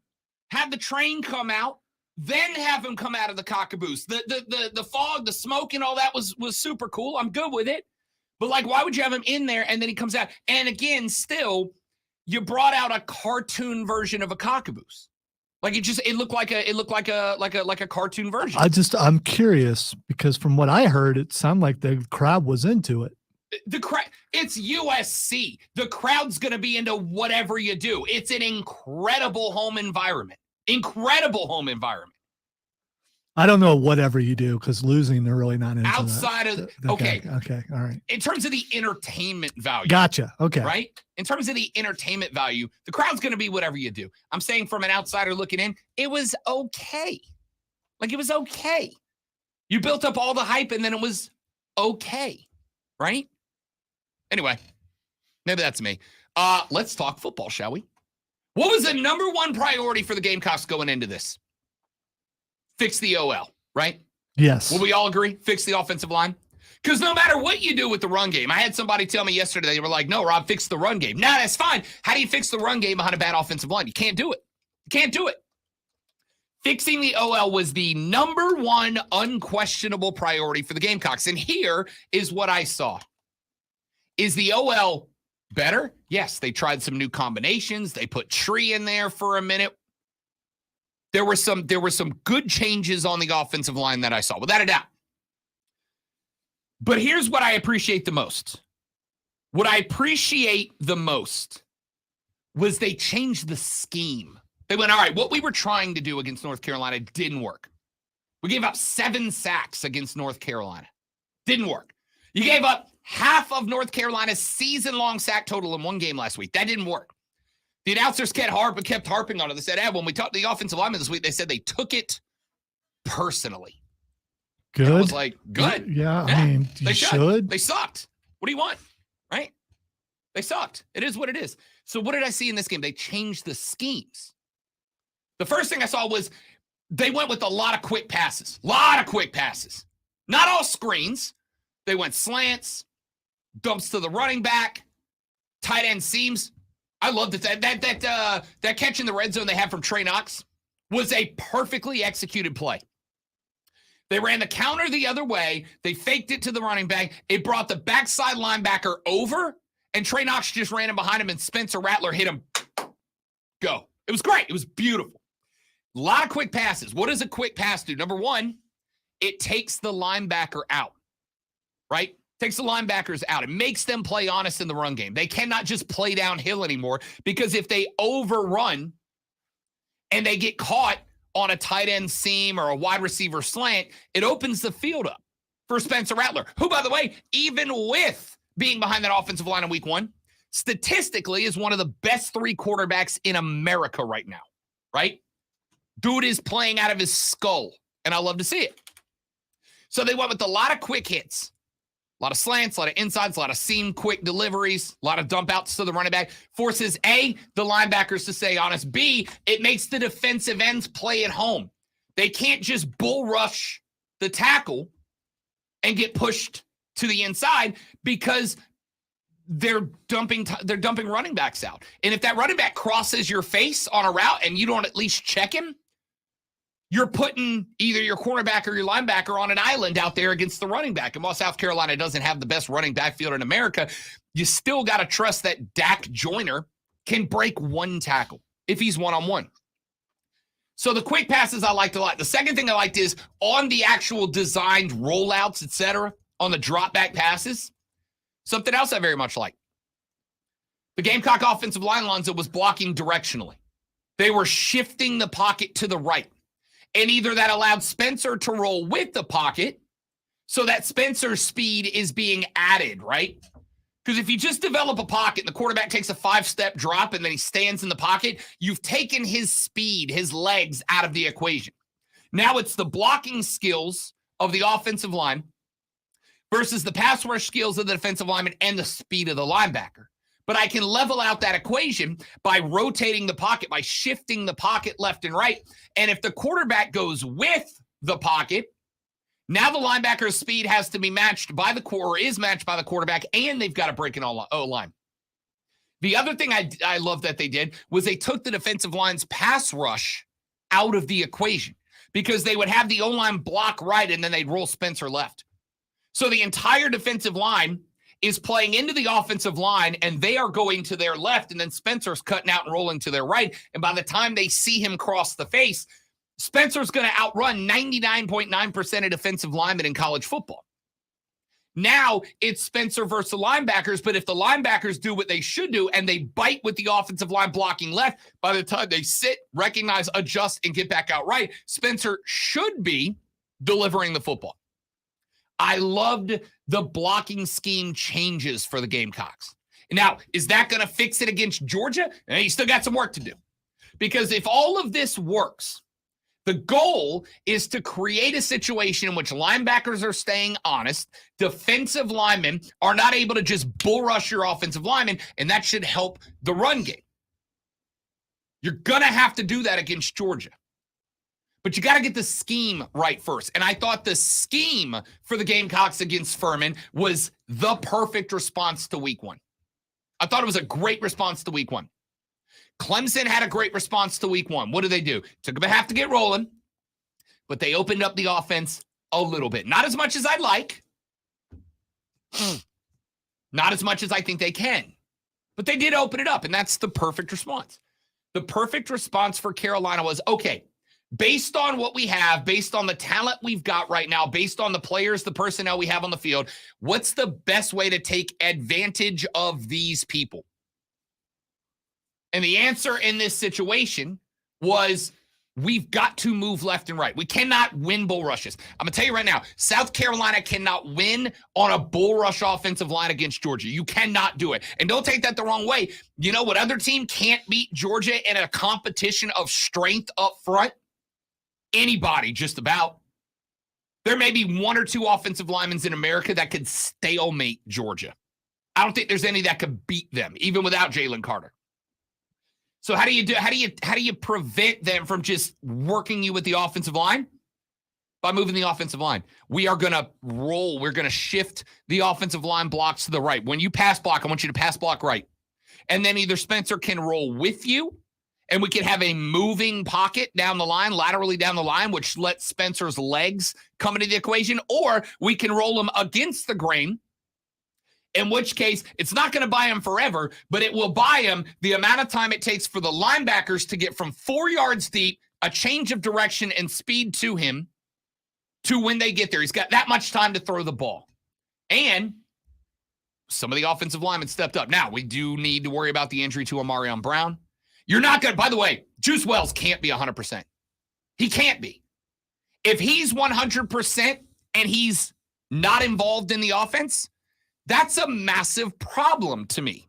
Have the train come out. Then have him come out of the cockaboose. The fog, the smoke, and all that was super cool. I'm good with it. But like, why would you have him in there and then he comes out? And again, still, you brought out a cartoon version of a cockaboose. Like it looked like a cartoon version. I'm curious because from what I heard, it sounded like the crowd was into it. It's USC. The crowd's going to be into whatever you do. It's an incredible home environment. Incredible home environment. I don't know whatever you do because losing, they're really not into outside that. of okay, all right. In terms of the entertainment value, gotcha. Okay, right. In terms of the entertainment value, the crowd's going to be whatever you do. I'm saying from an outsider looking in, it was okay. Like it was okay. You built up all the hype and then it was okay, right? Anyway, maybe that's me. Let's talk football, shall we? What was the number one priority for the Gamecocks going into this? Fix the OL, right? Yes. Will we all agree? Fix the offensive line? Because no matter what you do with the run game, I had somebody tell me yesterday, they were like, no, Rob, fix the run game. Nah, that's fine. How do you fix the run game behind a bad offensive line? You can't do it. You can't do it. Fixing the OL was the number one unquestionable priority for the Gamecocks. And here is what I saw. Is the OL better? Yes, they tried some new combinations. They put Tree in there for a minute. There were some good changes on the offensive line that I saw, without a doubt. But here's what I appreciate the most. What I appreciate the most was they changed the scheme. They went, all right, what we were trying to do against North Carolina didn't work. We gave up 7 sacks against North Carolina. Didn't work. You gave up half of North Carolina's season-long sack total in one game last week. That didn't work. The announcers kept harping on it. They said, when we talked to the offensive linemen this week, they said they took it personally. Good. And I was like, good. Yeah, I mean, they should. They sucked. What do you want? Right? They sucked. It is what it is. So what did I see in this game? They changed the schemes. The first thing I saw was they went with a lot of quick passes. Not all screens. They went slants, dumps to the running back, tight end seams. I loved it. That catch in the red zone they had from Trey Knox was a perfectly executed play. They ran the counter the other way. They faked it to the running back. It brought the backside linebacker over, and Trey Knox just ran in behind him, and Spencer Rattler hit him. Go. It was great. It was beautiful. A lot of quick passes. What does a quick pass do? Number one, it takes the linebacker out, right? Takes the linebackers out. It makes them play honest in the run game. They cannot just play downhill anymore because if they overrun and they get caught on a tight end seam or a wide receiver slant, it opens the field up for Spencer Rattler, who, by the way, even with being behind that offensive line in week one, statistically is one of the best 3 quarterbacks in America right now, right? Dude is playing out of his skull, and I love to see it. So they went with a lot of quick hits, a lot of slants, a lot of insides, a lot of seam quick deliveries, a lot of dump outs to the running back. Forces A, the linebackers to stay honest. B, it makes the defensive ends play at home. They can't just bull rush the tackle and get pushed to the inside because they're dumping running backs out. And if that running back crosses your face on a route and you don't at least check him, you're putting either your cornerback or your linebacker on an island out there against the running back. And while South Carolina doesn't have the best running backfield in America, you still got to trust that Dak Joyner can break one tackle if he's one-on-one. So the quick passes I liked a lot. The second thing I liked is on the actual designed rollouts, etc., on the drop back passes, something else I very much like. The Gamecock offensive line, Lonzo, was blocking directionally. They were shifting the pocket to the right. And either that allowed Spencer to roll with the pocket so that Spencer's speed is being added, right? Because if you just develop a pocket and the quarterback takes a 5-step drop and then he stands in the pocket, you've taken his speed, his legs out of the equation. Now it's the blocking skills of the offensive line versus the pass rush skills of the defensive lineman and the speed of the linebacker. But I can level out that equation by rotating the pocket, by shifting the pocket left and right. And if the quarterback goes with the pocket, now the linebacker's speed has to be matched by the core, or is matched by the quarterback, and they've got to break an O-line. The other thing I love that they did was they took the defensive line's pass rush out of the equation because they would have the O-line block right and then they'd roll Spencer left. So the entire defensive line is playing into the offensive line, and they are going to their left, and then Spencer's cutting out and rolling to their right. And by the time they see him cross the face, Spencer's going to outrun 99.9% of defensive linemen in college football. Now it's Spencer versus the linebackers, but if the linebackers do what they should do and they bite with the offensive line blocking left, by the time they sit, recognize, adjust, and get back out right, Spencer should be delivering the football. I loved the blocking scheme changes for the Gamecocks. Now, is that going to fix it against Georgia? You still got some work to do. Because if all of this works, the goal is to create a situation in which linebackers are staying honest, defensive linemen are not able to just bull rush your offensive linemen, and that should help the run game. You're going to have to do that against Georgia. But you got to get the scheme right first. And I thought the scheme for the Gamecocks against Furman was the perfect response to week one. I thought it was a great response to week one. Clemson had a great response to week one. What did they do? Took them a half to get rolling, but they opened up the offense a little bit. Not as much as I'd like. Not as much as I think they can. But they did open it up, and that's the perfect response. The perfect response for Carolina was, okay, based on what we have, based on the talent we've got right now, based on the players, the personnel we have on the field, what's the best way to take advantage of these people? And the answer in this situation was we've got to move left and right. We cannot win bull rushes. I'm going to tell you right now, South Carolina cannot win on a bull rush offensive line against Georgia. You cannot do it. And don't take that the wrong way. You know what other team can't beat Georgia in a competition of strength up front? Anybody, just about. There may be one or two offensive linemen in America that could stalemate Georgia. I don't think there's any that could beat them, even without Jalen Carter. So how do you prevent them from just working you with the offensive line? By moving the offensive line. We are going to roll. We're going to shift the offensive line blocks to the right. When you pass block, I want you to pass block right. And then either Spencer can roll with you, and we can have a moving pocket down the line, laterally down the line, which lets Spencer's legs come into the equation, or we can roll him against the grain in which case it's not going to buy him forever, but it will buy him the amount of time it takes for the linebackers to get from 4 yards deep, a change of direction and speed to him, to when they get there. He's got that much time to throw the ball. And some of the offensive linemen stepped up. Now, we do need to worry about the injury to Amarion Brown. You're not going to, by the way, Juice Wells can't be 100%. He can't be. If he's 100% and he's not involved in the offense, that's a massive problem to me.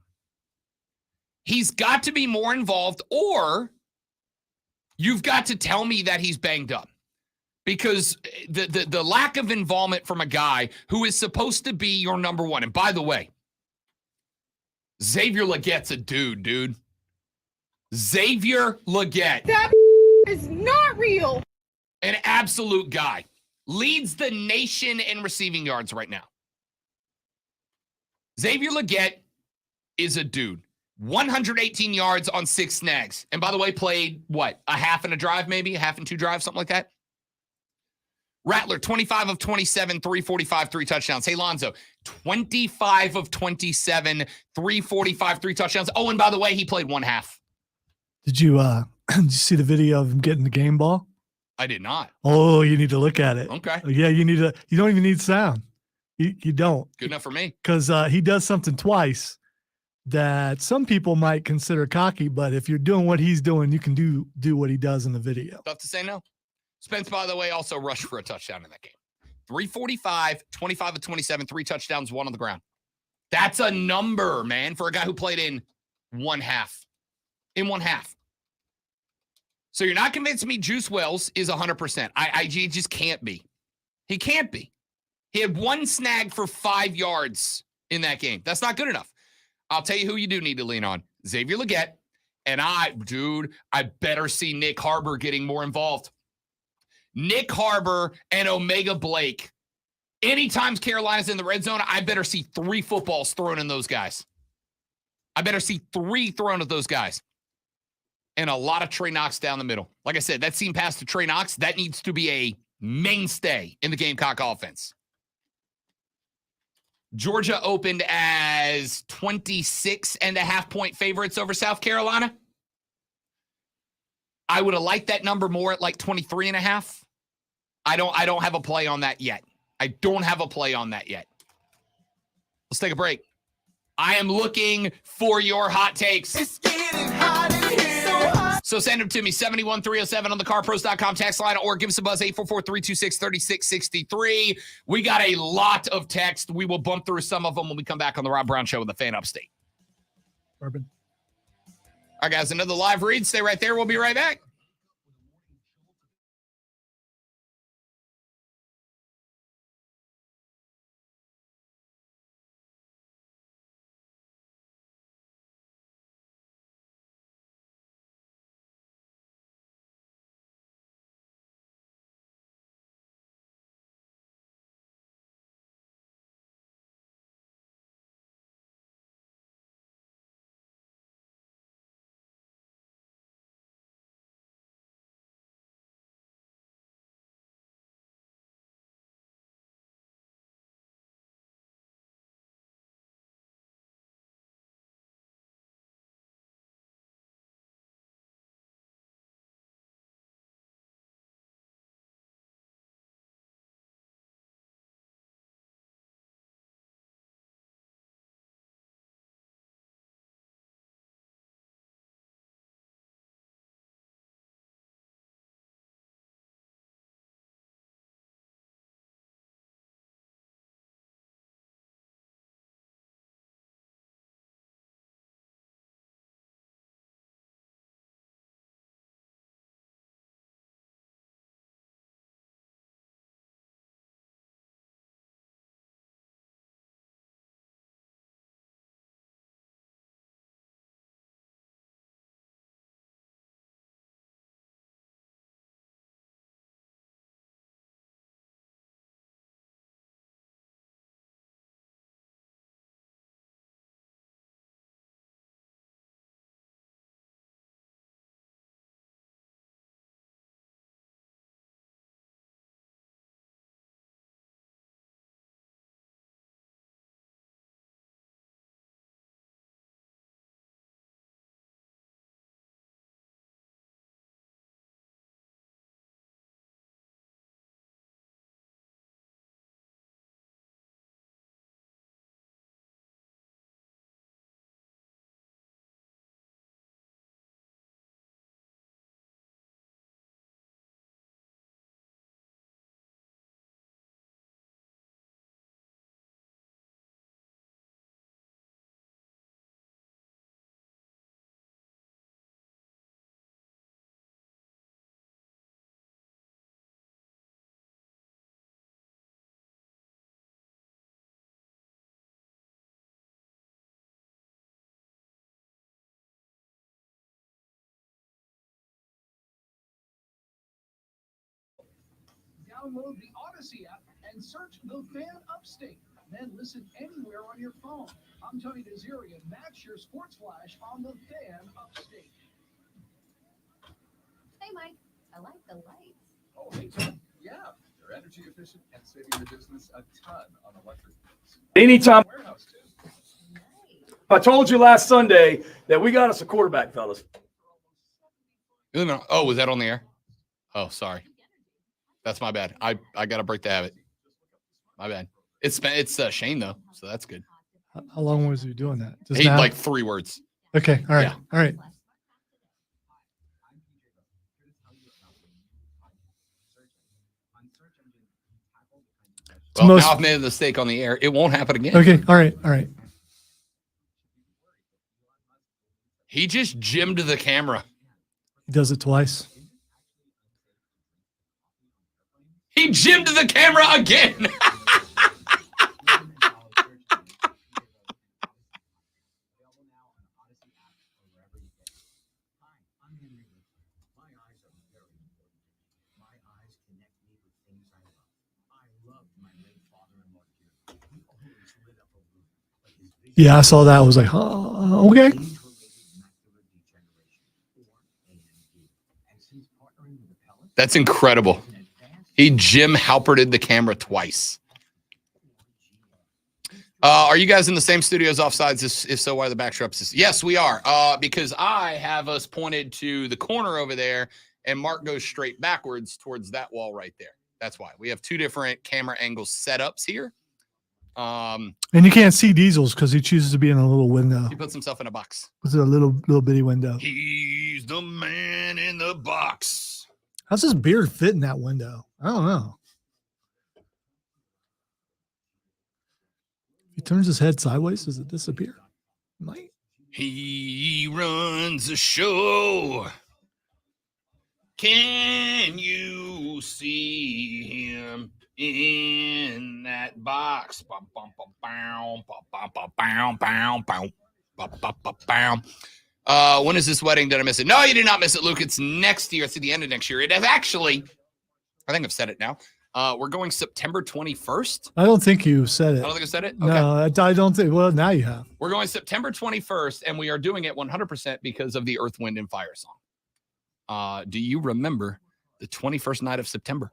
He's got to be more involved, or you've got to tell me that he's banged up. Because the lack of involvement from a guy who is supposed to be your number one. And by the way, Xavier Legette's a dude. Xavier Legette. That is not real. An absolute guy. Leads the nation in receiving yards right now. Xavier Legette is a dude. 118 yards on 6 snags. And by the way, played, what, a half and a drive maybe? A half and 2 drives, something like that? Rattler, 25 of 27, 345, 3 touchdowns. Hey, Lonzo, 25 of 27, 345, 3 touchdowns. Oh, and by the way, he played 1 half. Did you see the video of him getting the game ball? I did not. Oh, you need to look at it. Okay. Yeah, you don't even need sound. You don't. Good enough for me. Because he does something twice that some people might consider cocky, but if you're doing what he's doing, you can do what he does in the video. Tough to say no. Spence, by the way, also rushed for a touchdown in that game. 345, 25 of 27, 3 touchdowns, 1 on the ground. That's a number, man, for a guy who played in 1 half. In 1 half. So you're not convincing me Juice Wells is 100%. I just can't be. He can't be. He had 1 snag for 5 yards in that game. That's not good enough. I'll tell you who you do need to lean on. Xavier Legette. And I better see Nick Harbor getting more involved. Nick Harbor and Omega Blake. Anytime Carolina's in the red zone, I better see 3 footballs thrown in those guys. I better see 3 thrown at those guys. And a lot of Trey Knox down the middle. Like I said, that seam pass to Trey Knox, that needs to be a mainstay in the Gamecock offense. Georgia opened as 26.5-point favorites over South Carolina. I would have liked that number more at like 23.5. I don't have a play on that yet. Let's take a break. I am looking for your hot takes. It's getting hot in here. So hot. So send them to me, 71307 on the carpros.com text line, or give us a buzz, 844-326-3663. We got a lot of text. We will bump through some of them when we come back on the Rob Brown Show with the Fan Upstate. Urban. All right, guys, another live read. Stay right there. We'll be right back. download the Odyssey app and search The Fan Upstate. Then listen anywhere on your phone. I'm Tony Desiri, and match your sports flash on The Fan Upstate. Hey, Mike, I like the lights. Oh, hey, Tony. Yeah, they're energy efficient and saving the business a ton on electric bills. Anytime. Warehouse too. I told you last Sunday that we got us a quarterback, fellas. Oh, was that on the air? Oh, sorry. That's my bad. I got to break the habit. My bad. It's Shane, though, so that's good. How long was he doing that? Just He now? like 3 words. Okay. All right. Yeah. All right. Well, most- now I've made a mistake on the air. It won't happen again. Okay. All right. All right. He just gymmed the camera. He does it twice. He gymmed the camera again. Yeah, I saw that. I was like, oh, okay. That's incredible. He Jim Halperted the camera twice. Are you guys in the same studios offsides? If so, why are the backdrops? Yes, we are. Because I have us pointed to the corner over there, and Mark goes straight backwards towards that wall right there. That's why. We have 2 different camera angle setups here. And you can't see Diesel's because he chooses to be in a little window. He puts himself in a box. It's a little bitty window. He's the man in the box. How's his beard fit in that window? I don't know. If he turns his head sideways, does it disappear? Might. He runs a show. Can you see him in that box? When is this wedding? Did I miss it? No, you did not miss it, Luke. It's next year. It's at the end of next year. It is actually, I think I've said it now. We're going September 21st. I don't think you said it. I don't think I said it? Okay. No, I don't think. Well, now you have. We're going September 21st, and we are doing it 100% because of the Earth, Wind, and Fire song. Do you remember the 21st night of September?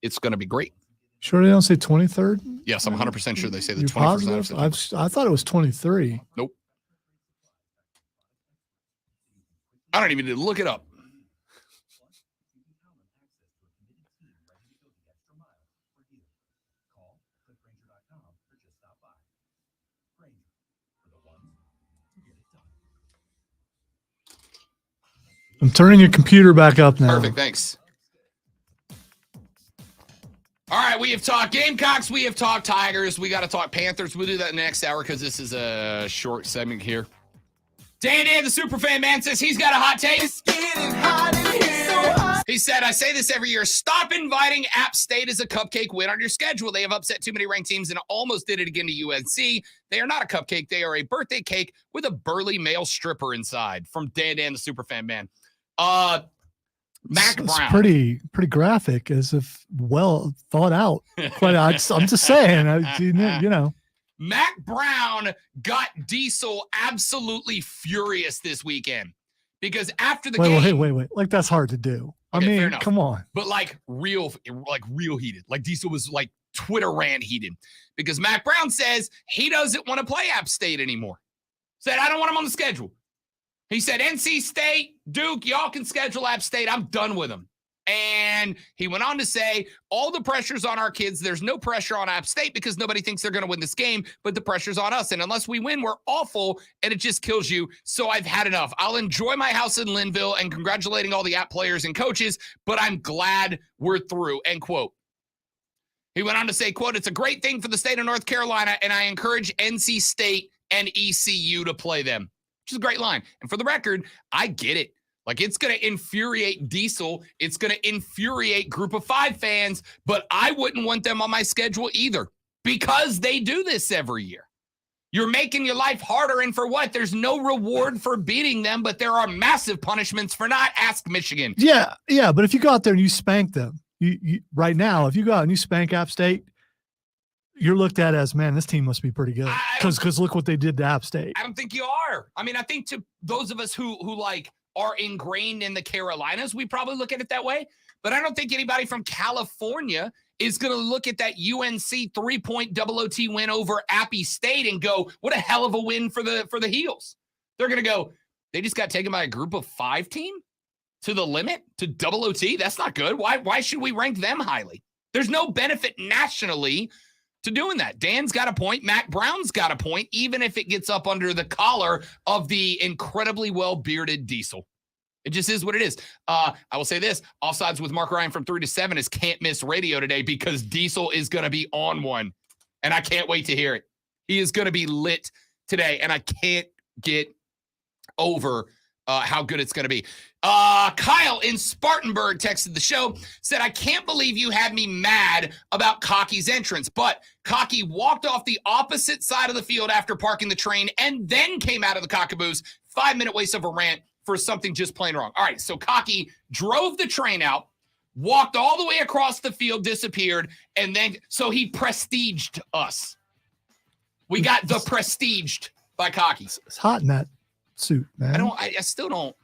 It's going to be great. Sure they don't say 23rd? Yes, I'm 100% sure they say the You 21st night of positive? September. I thought it was 23. Nope. I don't even need to look it up. I'm turning your computer back up now. Perfect, thanks. All right, we have talked Gamecocks, we have talked Tigers, we got to talk Panthers. We'll do that next hour because this is a short segment here. Dan, the superfan man, says he's got a hot take. It's getting hot in here. So hot. He said, I say this every year, stop inviting App State as a cupcake win on your schedule. They have upset too many ranked teams and almost did it again to UNC. They are not a cupcake. They are a birthday cake with a burly male stripper inside. From Dan, the superfan man. Mac It's Brown. pretty graphic, as if well thought out. Quite, I'm just saying, you know. Mac Brown got Diesel absolutely furious this weekend because after the game. Wait. Like, that's hard to do. Okay, I fair mean, enough. come on. But like real heated. Like Diesel was like Twitter rant heated because Mac Brown says he doesn't want to play App State anymore. Said, I don't want him on the schedule. He said, NC State, Duke, y'all can schedule App State. I'm done with them. And he went on to say, all the pressure's on our kids. There's no pressure on App State because nobody thinks they're going to win this game, but the pressure's on us. And unless we win, we're awful, and it just kills you. So I've had enough. I'll enjoy my house in Linville and congratulating all the App players and coaches, but I'm glad we're through, end quote. He went on to say, quote, it's a great thing for the state of North Carolina, and I encourage NC State and ECU to play them, which is a great line. And for the record, I get it. Like, it's going to infuriate Diesel. It's going to infuriate Group of Five fans, but I wouldn't want them on my schedule either because they do this every year. You're making your life harder, and for what? There's no reward for beating them, but there are massive punishments for not. Ask Michigan. Yeah, but if you go out there and you spank them, you right now, if you go out and you spank App State, you're looked at as, man, this team must be pretty good. Because look what they did to App State. I don't think you are. I mean, I think to those of us who like are ingrained in the Carolinas, we probably look at it that way. But I don't think anybody from California is going to look at that UNC 3-point OT win over Appy State and go, what a hell of a win for the Heels. They're going to go, they just got taken by a group of 5 team to the limit to OT. That's not good. Why should we rank them highly? There's no benefit nationally to doing that. Dan's got a point. Mac Brown's got a point, even if it gets up under the collar of the incredibly well-bearded Diesel. It just is what it is. I will say this. Offsides with Mark Ryan from 3 to 7 is can't miss radio today because Diesel is going to be on one, and I can't wait to hear it. He is going to be lit today, and I can't get over how good it's going to be. Kyle in Spartanburg texted the show, said, I can't believe you had me mad about Cocky's entrance, but Cocky walked off the opposite side of the field after parking the train and then came out of the cockaboose. 5-minute waste of a rant for something just plain wrong. All right, so Cocky drove the train out, walked all the way across the field, disappeared, and then so he prestiged us. We got the prestiged by Cocky. It's hot in that suit, man. I still don't.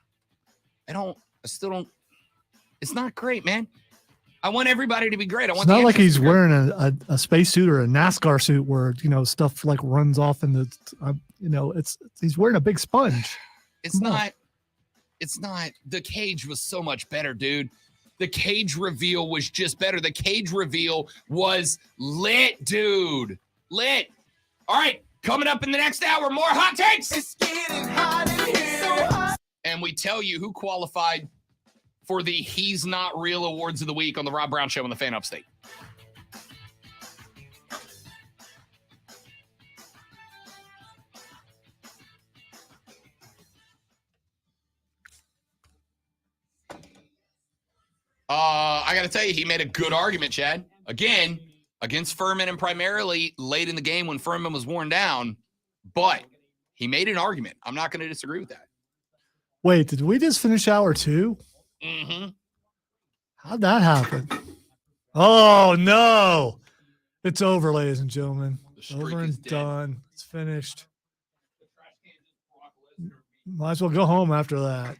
It's not great, man. I want everybody to be great. I want it's not like he's wearing a spacesuit or a NASCAR suit where, stuff like runs off in the, he's wearing a big sponge. It's not. The cage was so much better, dude. The cage reveal was just better. The cage reveal was lit, dude. Lit. All right, coming up in the next hour, more hot takes. It's getting hot in here. So hot. And we tell you who qualified for the He's Not Real Awards of the Week on the Rob Brown Show on the Fan Upstate. I got to tell you, he made a good argument, Chad. Again, against Furman and primarily late in the game when Furman was worn down. But he made an argument. I'm not going to disagree with that. Wait, did we just finish hour 2? Mm-hmm. How'd that happen? Oh, no. It's over, ladies and gentlemen. Over and done. It's finished. Might as well go home after that.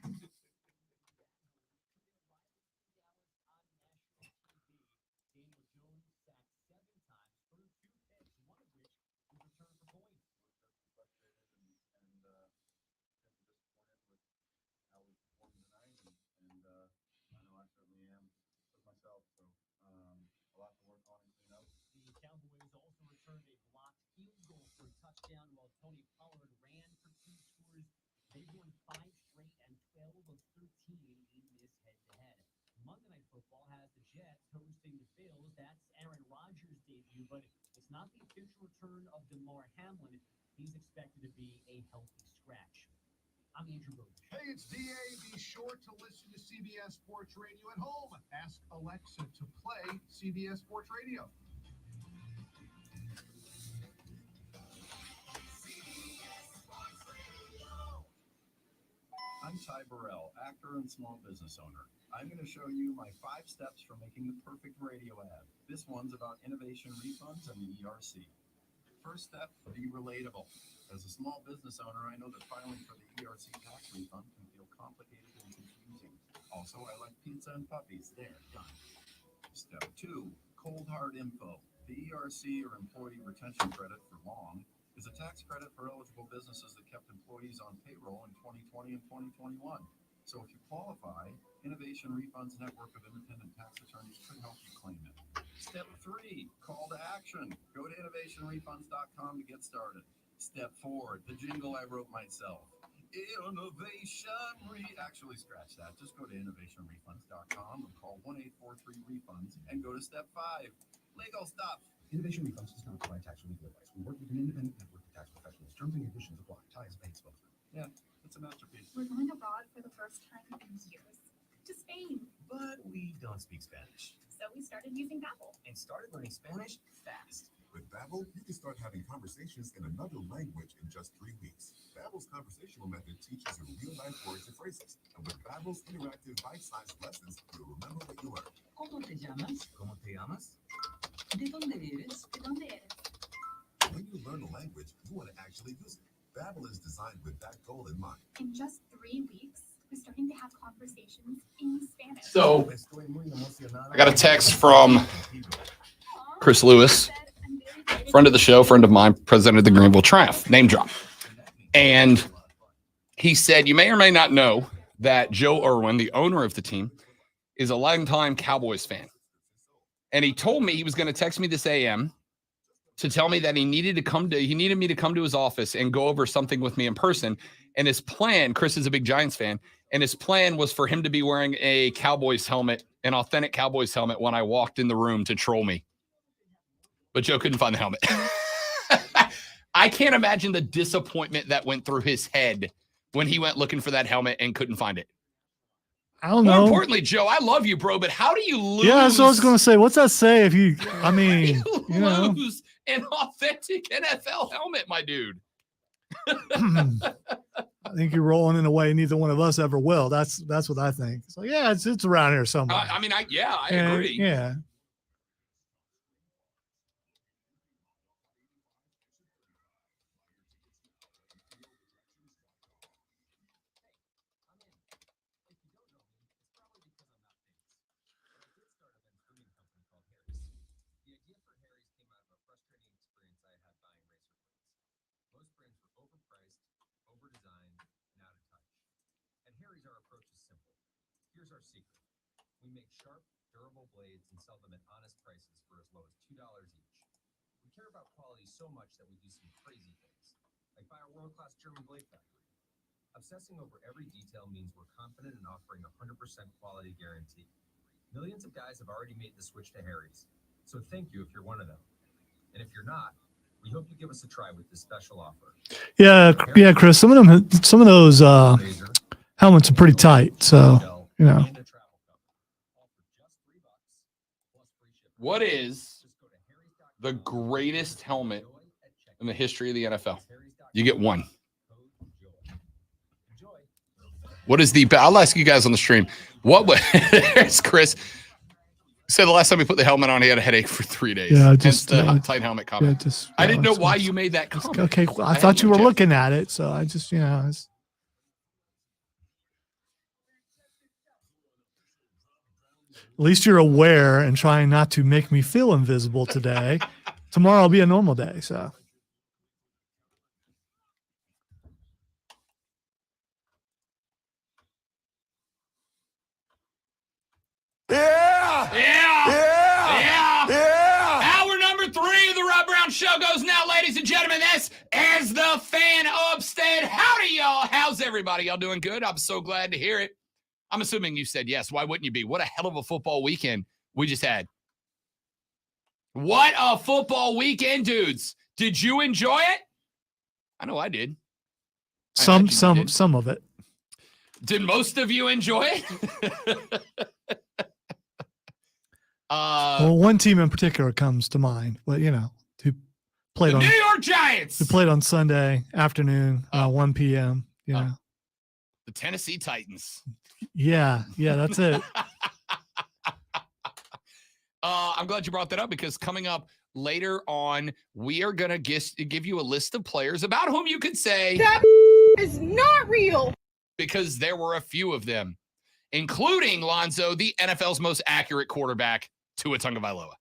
They've won 5 straight and 12 of 13 in this head-to-head. Monday Night Football has the Jets hosting the Bills. That's Aaron Rodgers' debut, but it's not the official return of DeMar Hamlin. He's expected to be a healthy scratch. I'm Andrew Booth. Hey, it's DA. Be sure to listen to CBS Sports Radio at home. Ask Alexa to play CBS Sports Radio. I'm Ty Burrell, actor and small business owner. I'm going to show you my 5 steps for making the perfect radio ad. This one's about innovation refunds and the ERC. First step, be relatable. As a small business owner, I know that filing for the ERC tax refund can feel complicated and confusing. Also, I like pizza and puppies. There, done. Step 2, cold hard info. The ERC, or Employee Retention Credit for long, is a tax credit for eligible businesses that kept employees on payroll in 2020 and 2021. So if you qualify, Innovation Refunds Network of Independent Tax Attorneys could help you claim it. Step 3, call to action. Go to innovationrefunds.com to get started. Step 4, the jingle I wrote myself. Actually, scratch that. Just go to innovationrefunds.com and call 1-843-REFUNDS and go to step 5, legal stuff. Innovation Refunds does not provide tax or legal advice. We work with an independent network of tax professionals. Terms and conditions apply. Ty is a paid spokesman. Yeah, it's a masterpiece. We're going abroad for the first time in years. To Spain. But we don't speak Spanish. So we started using Babbel. And started learning Spanish fast. With Babbel, you can start having conversations in another language in just 3 weeks. Babbel's conversational method teaches you real-life words and phrases. And with Babbel's interactive bite-sized lessons, you'll remember what you learned. ¿Cómo te llamas? ¿Cómo te llamas? ¿De dónde eres? ¿De dónde eres? When you learn a language, you want to actually use it. Babbel is designed with that goal in mind. In just 3 weeks, we're starting to have conversations in Spanish. So, I got a text from Chris Lewis, friend of the show, friend of mine, president of the Greenville Triumph, name drop. And he said, you may or may not know that Joe Irwin, the owner of the team, is a longtime Cowboys fan. And he told me he was going to text me this AM to tell me that he needed me to come to his office and go over something with me in person. And his plan, Chris is a big Giants fan, and his plan was for him to be wearing a Cowboys helmet, an authentic Cowboys helmet, when I walked in the room to troll me. But Joe couldn't find the helmet. I can't imagine the disappointment that went through his head when he went looking for that helmet and couldn't find it. I don't know. More importantly, Joe, I love you, bro, but how do you lose? Yeah, that's what I was going to say. What's that say if you, I mean, you know. Lose an authentic NFL helmet, my dude? I think you're rolling in a way neither one of us ever will. That's what I think. So yeah, it's around here somewhere. I mean, I agree. Yeah. Here's our secret. We make sharp, durable blades and sell them at honest prices for as low as $2 each. We care about quality so much that we do some crazy things, like buy a world-class German blade factory. Obsessing over every detail means we're confident in offering a 100% quality guarantee. Millions of guys have already made the switch to Harry's, so thank you if you're one of them. And if you're not, we hope you give us a try with this special offer. Yeah, Chris. Some of those helmets are pretty tight, so. You know. What is the greatest helmet in the history of the NFL? You get one. What is I'll ask you guys on the stream. There's Chris. Said the last time he put the helmet on, he had a headache for 3 days. Yeah, just the tight helmet comment. Yeah, I didn't know why you made that comment. Okay, well, I thought you were looking at it, so I just, At least you're aware and trying not to make me feel invisible today. Tomorrow will be a normal day, so. Hour number 3 of the Rob Brown Show goes now, ladies and gentlemen. This is the Fan Upstead. Howdy, y'all. How's everybody? Y'all doing good? I'm so glad to hear it. I'm assuming you said yes. Why wouldn't you be? What a hell of a football weekend we just had. What a football weekend, dudes. Did you enjoy it? I know I did. Some of it. Did most of you enjoy it? Well, one team in particular comes to mind, but who played the on New York Giants. Who played on Sunday afternoon, 1 p.m. The Tennessee Titans. Yeah, that's it. I'm glad you brought that up because coming up later on, we are going to give you a list of players about whom you could say that is not real. Because there were a few of them, including Lonzo, the NFL's most accurate quarterback, Tua Tagovailoa.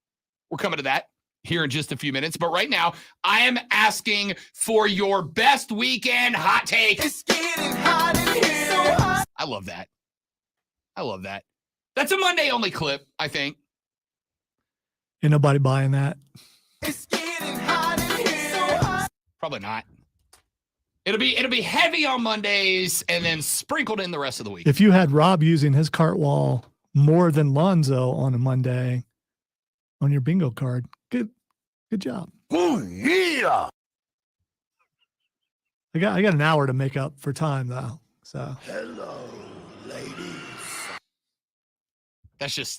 We're coming to that here in just a few minutes. But right now, I am asking for your best weekend hot take. It's getting hot in here. So hot. I love that. That's a Monday only clip, I think. Ain't nobody buying that. It's getting hot in here. So hot. Probably not. It'll be heavy on Mondays and then sprinkled in the rest of the week. If you had Rob using his cart wall more than Lonzo on a Monday on your bingo card, good job. Oh yeah. I got an hour to make up for time though. So hello, ladies.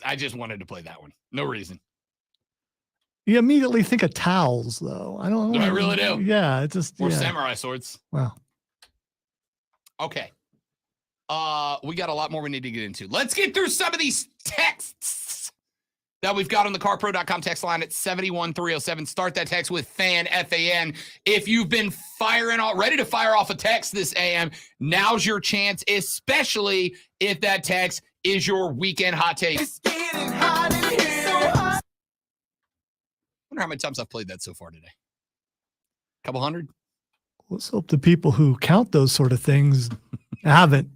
I just wanted to play that one. No reason. You immediately think of towels, though. I don't know. I really do. Yeah, it just Or yeah. samurai swords. Wow. Okay. We got a lot more we need to get into. Let's get through some of these texts that we've got on the carpro.com text line at 71307. Start that text with FAN, F-A-N. If you've been ready to fire off a text this AM, now's your chance, especially if that text is your weekend hot take. It's getting hot in here. So hot. I wonder how many times I've played that so far today. Couple hundred? Let's hope the people who count those sort of things haven't.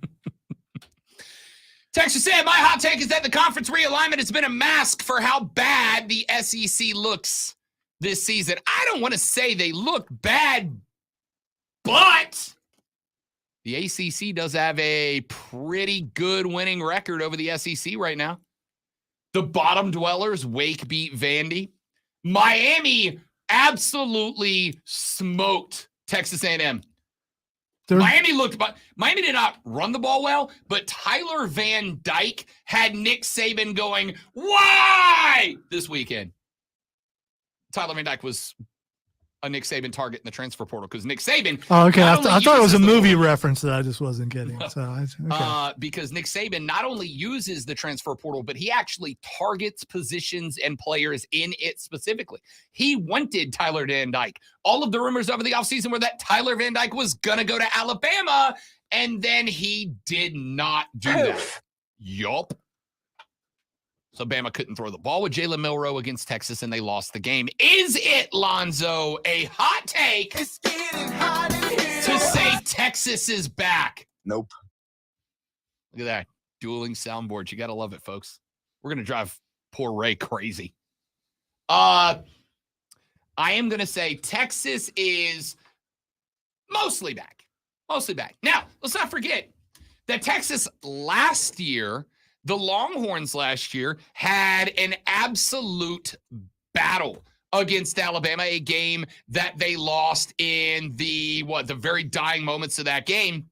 Texas said, my hot take is that the conference realignment has been a mask for how bad the SEC looks this season. I don't want to say they look bad, but the ACC does have a pretty good winning record over the SEC right now. The bottom dwellers, Wake beat Vandy. Miami absolutely smoked Texas A&M. Miami did not run the ball well, but Tyler Van Dyke had Nick Saban going, why this weekend? Tyler Van Dyke was a Nick Saban target in the transfer portal because Nick Saban. Oh, okay. I thought it was a movie reference that I just wasn't getting. So because Nick Saban not only uses the transfer portal, but he actually targets positions and players in it specifically. He wanted Tyler Van Dyke. All of the rumors over the offseason were that Tyler Van Dyke was going to go to Alabama, and then he did not do that. Yup. So Bama couldn't throw the ball with Jalen Milroe against Texas, and they lost the game. Is it, Lonzo, a hot take It's getting hot in here. to say Texas is back? Nope. Look at that. Dueling soundboards. You got to love it, folks. We're going to drive poor Ray crazy. I am going to say Texas is mostly back. Mostly back. Now, let's not forget that Texas last year, the Longhorns last year, had an absolute battle against Alabama, a game that they lost in the very dying moments of that game.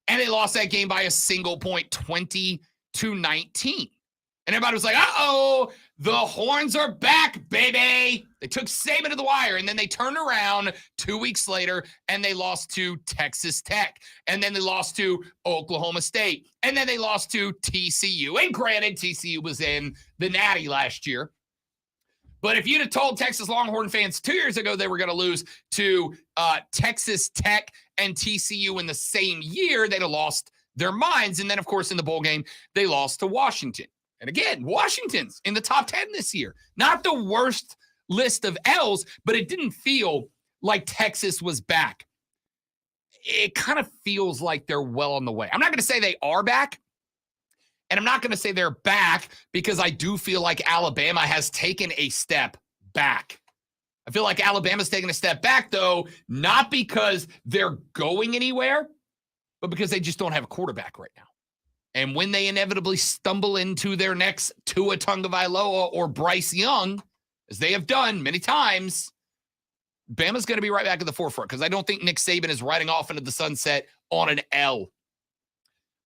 And they lost that game by a single point, 20-19. And everybody was like, uh-oh, the Horns are back, baby. They took Saban to the wire, and then they turned around 2 weeks later, and they lost to Texas Tech. And then they lost to Oklahoma State. And then they lost to TCU. And granted, TCU was in the Natty last year. But if you'd have told Texas Longhorn fans 2 years ago they were going to lose to Texas Tech and TCU in the same year, they'd have lost their minds. And then, of course, in the bowl game, they lost to Washington. And again, Washington's in the top 10 this year. Not the worst list of L's, but it didn't feel like Texas was back. It kind of feels like they're well on the way. I'm not going to say they are back, and I'm not going to say they're back because I do feel like Alabama has taken a step back. I feel like Alabama's taken a step back, though, not because they're going anywhere, but because they just don't have a quarterback right now. And when they inevitably stumble into their next Tua Tagovailoa or Bryce Young, as they have done many times, Bama's going to be right back at the forefront because I don't think Nick Saban is riding off into the sunset on an L.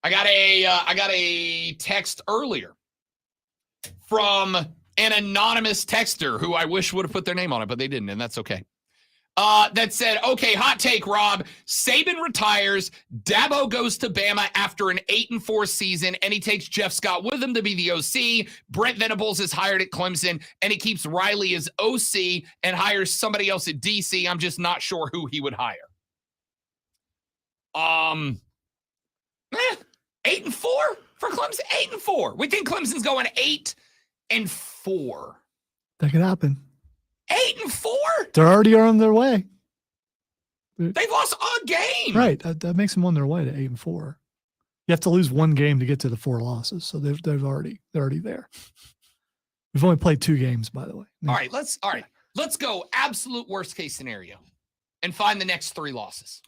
I got a text earlier from an anonymous texter who I wish would have put their name on it, but they didn't, and that's okay. That said, okay, hot take, Rob. Saban retires. Dabo goes to Bama after an 8-4 season, and he takes Jeff Scott with him to be the OC. Brent Venables is hired at Clemson, and he keeps Riley as OC and hires somebody else at DC. I'm just not sure who he would hire. 8-4 for Clemson. 8-4. We think Clemson's going 8-4. That could happen. 8-4? They're already on their way. They've lost a game. Right. That makes them on their way to 8-4. You have to lose one game to get to the 4 losses. So they're already there. We've only played 2 games, by the way. All right. Let's go absolute worst case scenario and find the next 3 losses.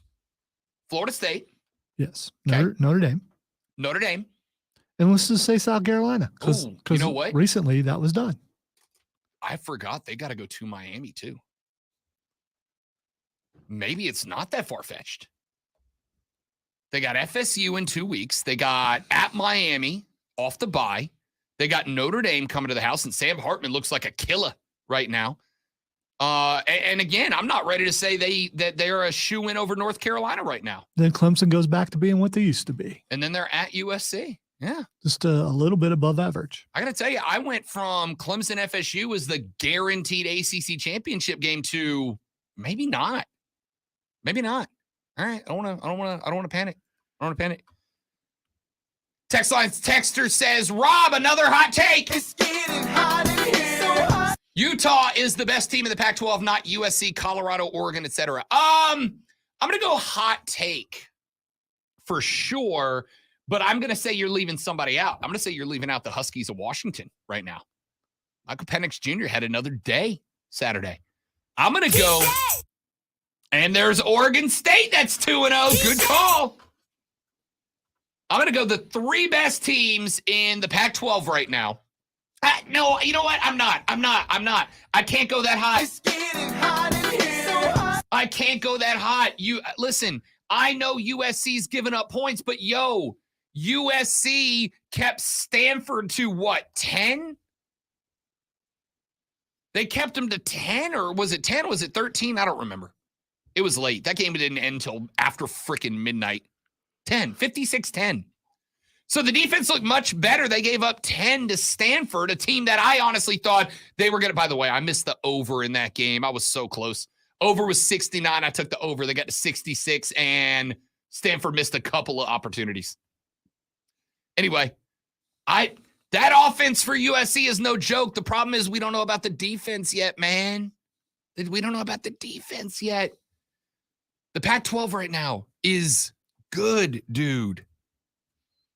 Florida State. Yes. Notre Dame. Notre Dame. And let's just say South Carolina. Because you know what? Recently that was done. I forgot they got to go to Miami too. Maybe it's not that far-fetched. They got FSU in 2 weeks. They got at Miami off the bye. They got Notre Dame coming to the house, and Sam Hartman looks like a killer right now. And again, I'm not ready to say that they're a shoe-in over North Carolina right now. Then Clemson goes back to being what they used to be. And then they're at USC. Yeah. Just a little bit above average. I got to tell you, I went from Clemson FSU as the guaranteed ACC championship game to maybe not. Maybe not. All right. I don't want to panic. I don't want to panic. Text lines texter says, Rob, another hot take. It's getting hot in here. So hot. Utah is the best team in the Pac-12, not USC, Colorado, Oregon, etc. I'm going to go hot take for sure, but I'm going to say you're leaving somebody out. I'm going to say you're leaving out the Huskies of Washington right now. Michael Penix Jr. had another day Saturday. I'm going to go, and there's Oregon State that's 2-0. Good call. I'm going to go the three best teams in the Pac-12 right now. No, you know what? I'm not. I can't go that high. It's getting hot in here. So hot. I can't go that hot. Listen, I know USC's given up points, but USC kept Stanford to what, 10? They kept them to 10, or was it 10? Was it 13? I don't remember. It was late. That game didn't end until after freaking midnight. 10, 56-10. So the defense looked much better. They gave up 10 to Stanford, a team that I honestly thought they were going to. By the way, I missed the over in that game. I was so close. Over was 69. I took the over. They got to 66, and Stanford missed a couple of opportunities. Anyway, that offense for USC is no joke. The problem is we don't know about the defense yet, man. We don't know about the defense yet. The Pac-12 right now is good, dude.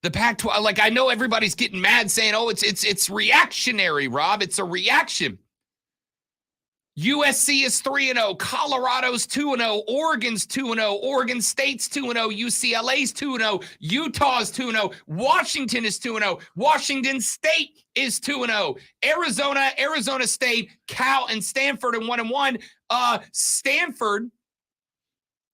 The Pac-12, like, I know everybody's getting mad saying, oh, it's reactionary, Rob. It's a reaction. USC is 3-0. Colorado's 2-0. Oregon's 2-0. Oregon State's 2-0. UCLA's 2-0. Utah's 2-0. Washington is 2-0. Washington State is 2-0. Arizona State, Cal, and Stanford are 1-1. Stanford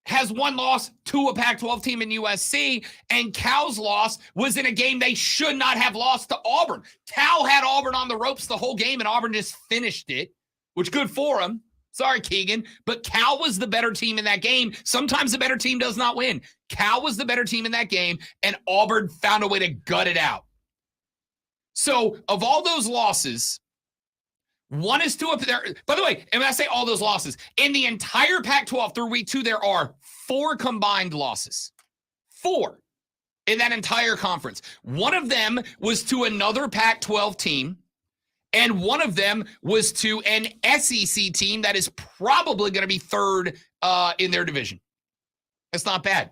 has one loss to a Pac-12 team in USC, and Cal's loss was in a game they should not have lost to Auburn. Cal had Auburn on the ropes the whole game, and Auburn just finished it, which good for them. Sorry, Keegan, but Cal was the better team in that game. Sometimes the better team does not win. Cal was the better team in that game, and Auburn found a way to gut it out. So of all those losses, one is up there. By the way, and when I say all those losses, in the entire Pac-12 through week 2, there are 4 combined losses. 4 in that entire conference. One of them was to another Pac-12 team, and one of them was to an SEC team that is probably going to be third in their division. That's not bad.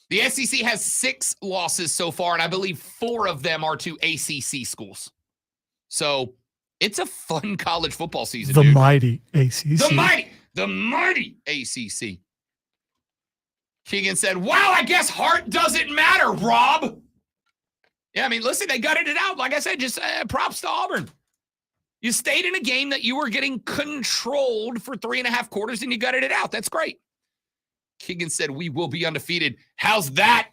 The SEC has 6 losses so far, and I believe 4 of them are to ACC schools. So it's a fun college football season, The dude. mighty ACC. The mighty ACC. Keegan said, wow, I guess heart doesn't matter, Rob. Yeah, I mean, listen, they gutted it out. Like I said, just props to Auburn. You stayed in a game that you were getting controlled for 3.5 quarters, and you gutted it out. That's great. Keegan said, we will be undefeated. How's that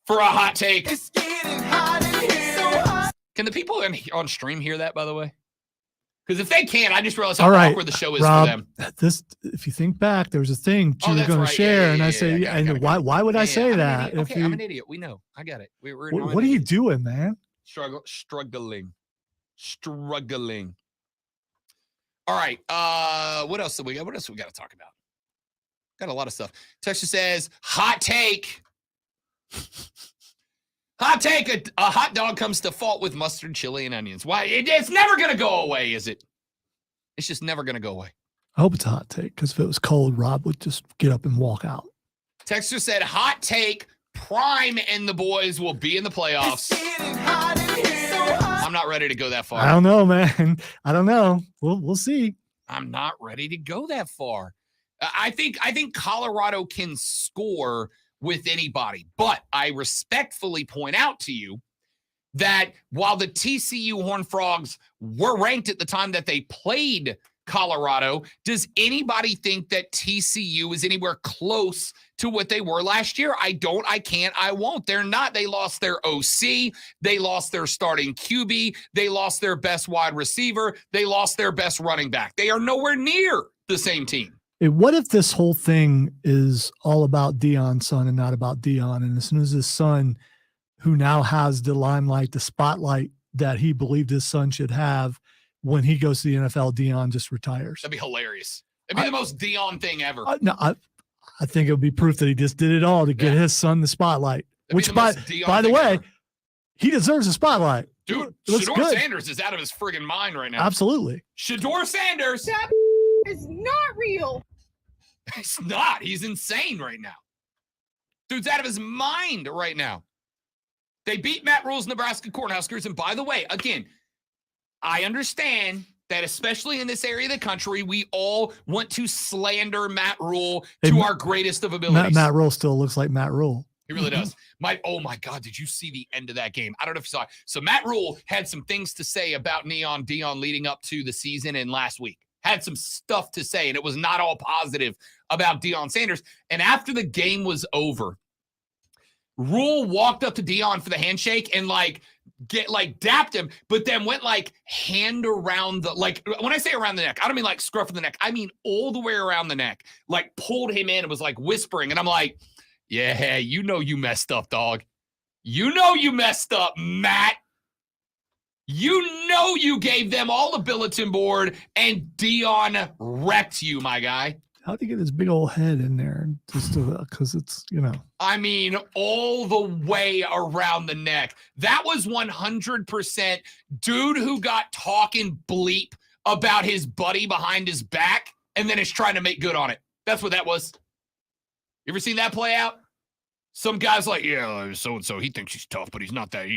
for a hot take? It's getting hot in here. So hot. Can the people on stream hear that, by the way? Because if they can't, I just realized All how right, awkward the show is Rob, for them. If you think back, there was a thing you were that's going right. to share, and I Yeah, say, got it. why would I say I'm that? an idiot. If Okay, you, I'm an idiot. We know. I got it. what are you doing, man? Struggling. All right. What else do we got? What else do we got to talk about? Got a lot of stuff. Texture says, hot take. Hot take. A hot dog comes to fault with mustard, chili, and onions. Why? It's never going to go away, is it? It's just never going to go away. I hope it's a hot take, because if it was cold, Rob would just get up and walk out. Texture said, hot take. Prime and the boys will be in the playoffs. I'm not ready to go that far. I don't know, man. I don't know. We'll see. I'm not ready to go that far. I think Colorado can score with anybody, but I respectfully point out to you that while the TCU Horned Frogs were ranked at the time that they played Colorado. Does anybody think that TCU is anywhere close to what they were last year? I don't, I can't, I won't. They're not. They lost their OC. They lost their starting QB. They lost their best wide receiver. They lost their best running back. They are nowhere near the same team. Hey, what if this whole thing is all about Deion's son and not about Deion? And as soon as his son, who now has the limelight, the spotlight that he believed his son should have, when he goes to the NFL, Deion just retires. That'd be hilarious. It'd be the most Deion thing ever. I think it would be proof that he just did it all to get his son the spotlight. Which, by the way, he deserves a spotlight. Dude, looks Shedeur good. Sanders is out of his friggin' mind right now. Absolutely. Shedeur Sanders. That is not real. It's not. He's insane right now. Dude's out of his mind right now. They beat Matt Rule's Nebraska Cornhuskers. And by the way, again, I understand that especially in this area of the country, we all want to slander Matt Rule to our greatest of abilities. Matt Rule still looks like Matt Rule. He really does. Oh my God, did you see the end of that game? I don't know if you saw it. So Matt Rule had some things to say about Deion leading up to the season and last week. Had some stuff to say, and it was not all positive about Deion Sanders. And after the game was over, Rule walked up to Deion for the handshake and dapped him, but then went hand around the, when I say around the neck, I don't mean scruff of the neck. I mean all the way around the neck, pulled him in and was whispering. And I'm like, yeah, you know you messed up, dog. You know you messed up, Matt. You know you gave them all the bulletin board and Deion wrecked you, my guy. How'd he get his big old head in there? Just because it's, I mean, all the way around the neck. That was 100% dude who got talking bleep about his buddy behind his back and then is trying to make good on it. That's what that was. You ever seen that play out? Some guy's like, yeah, so-and-so, he thinks he's tough, but he's not that.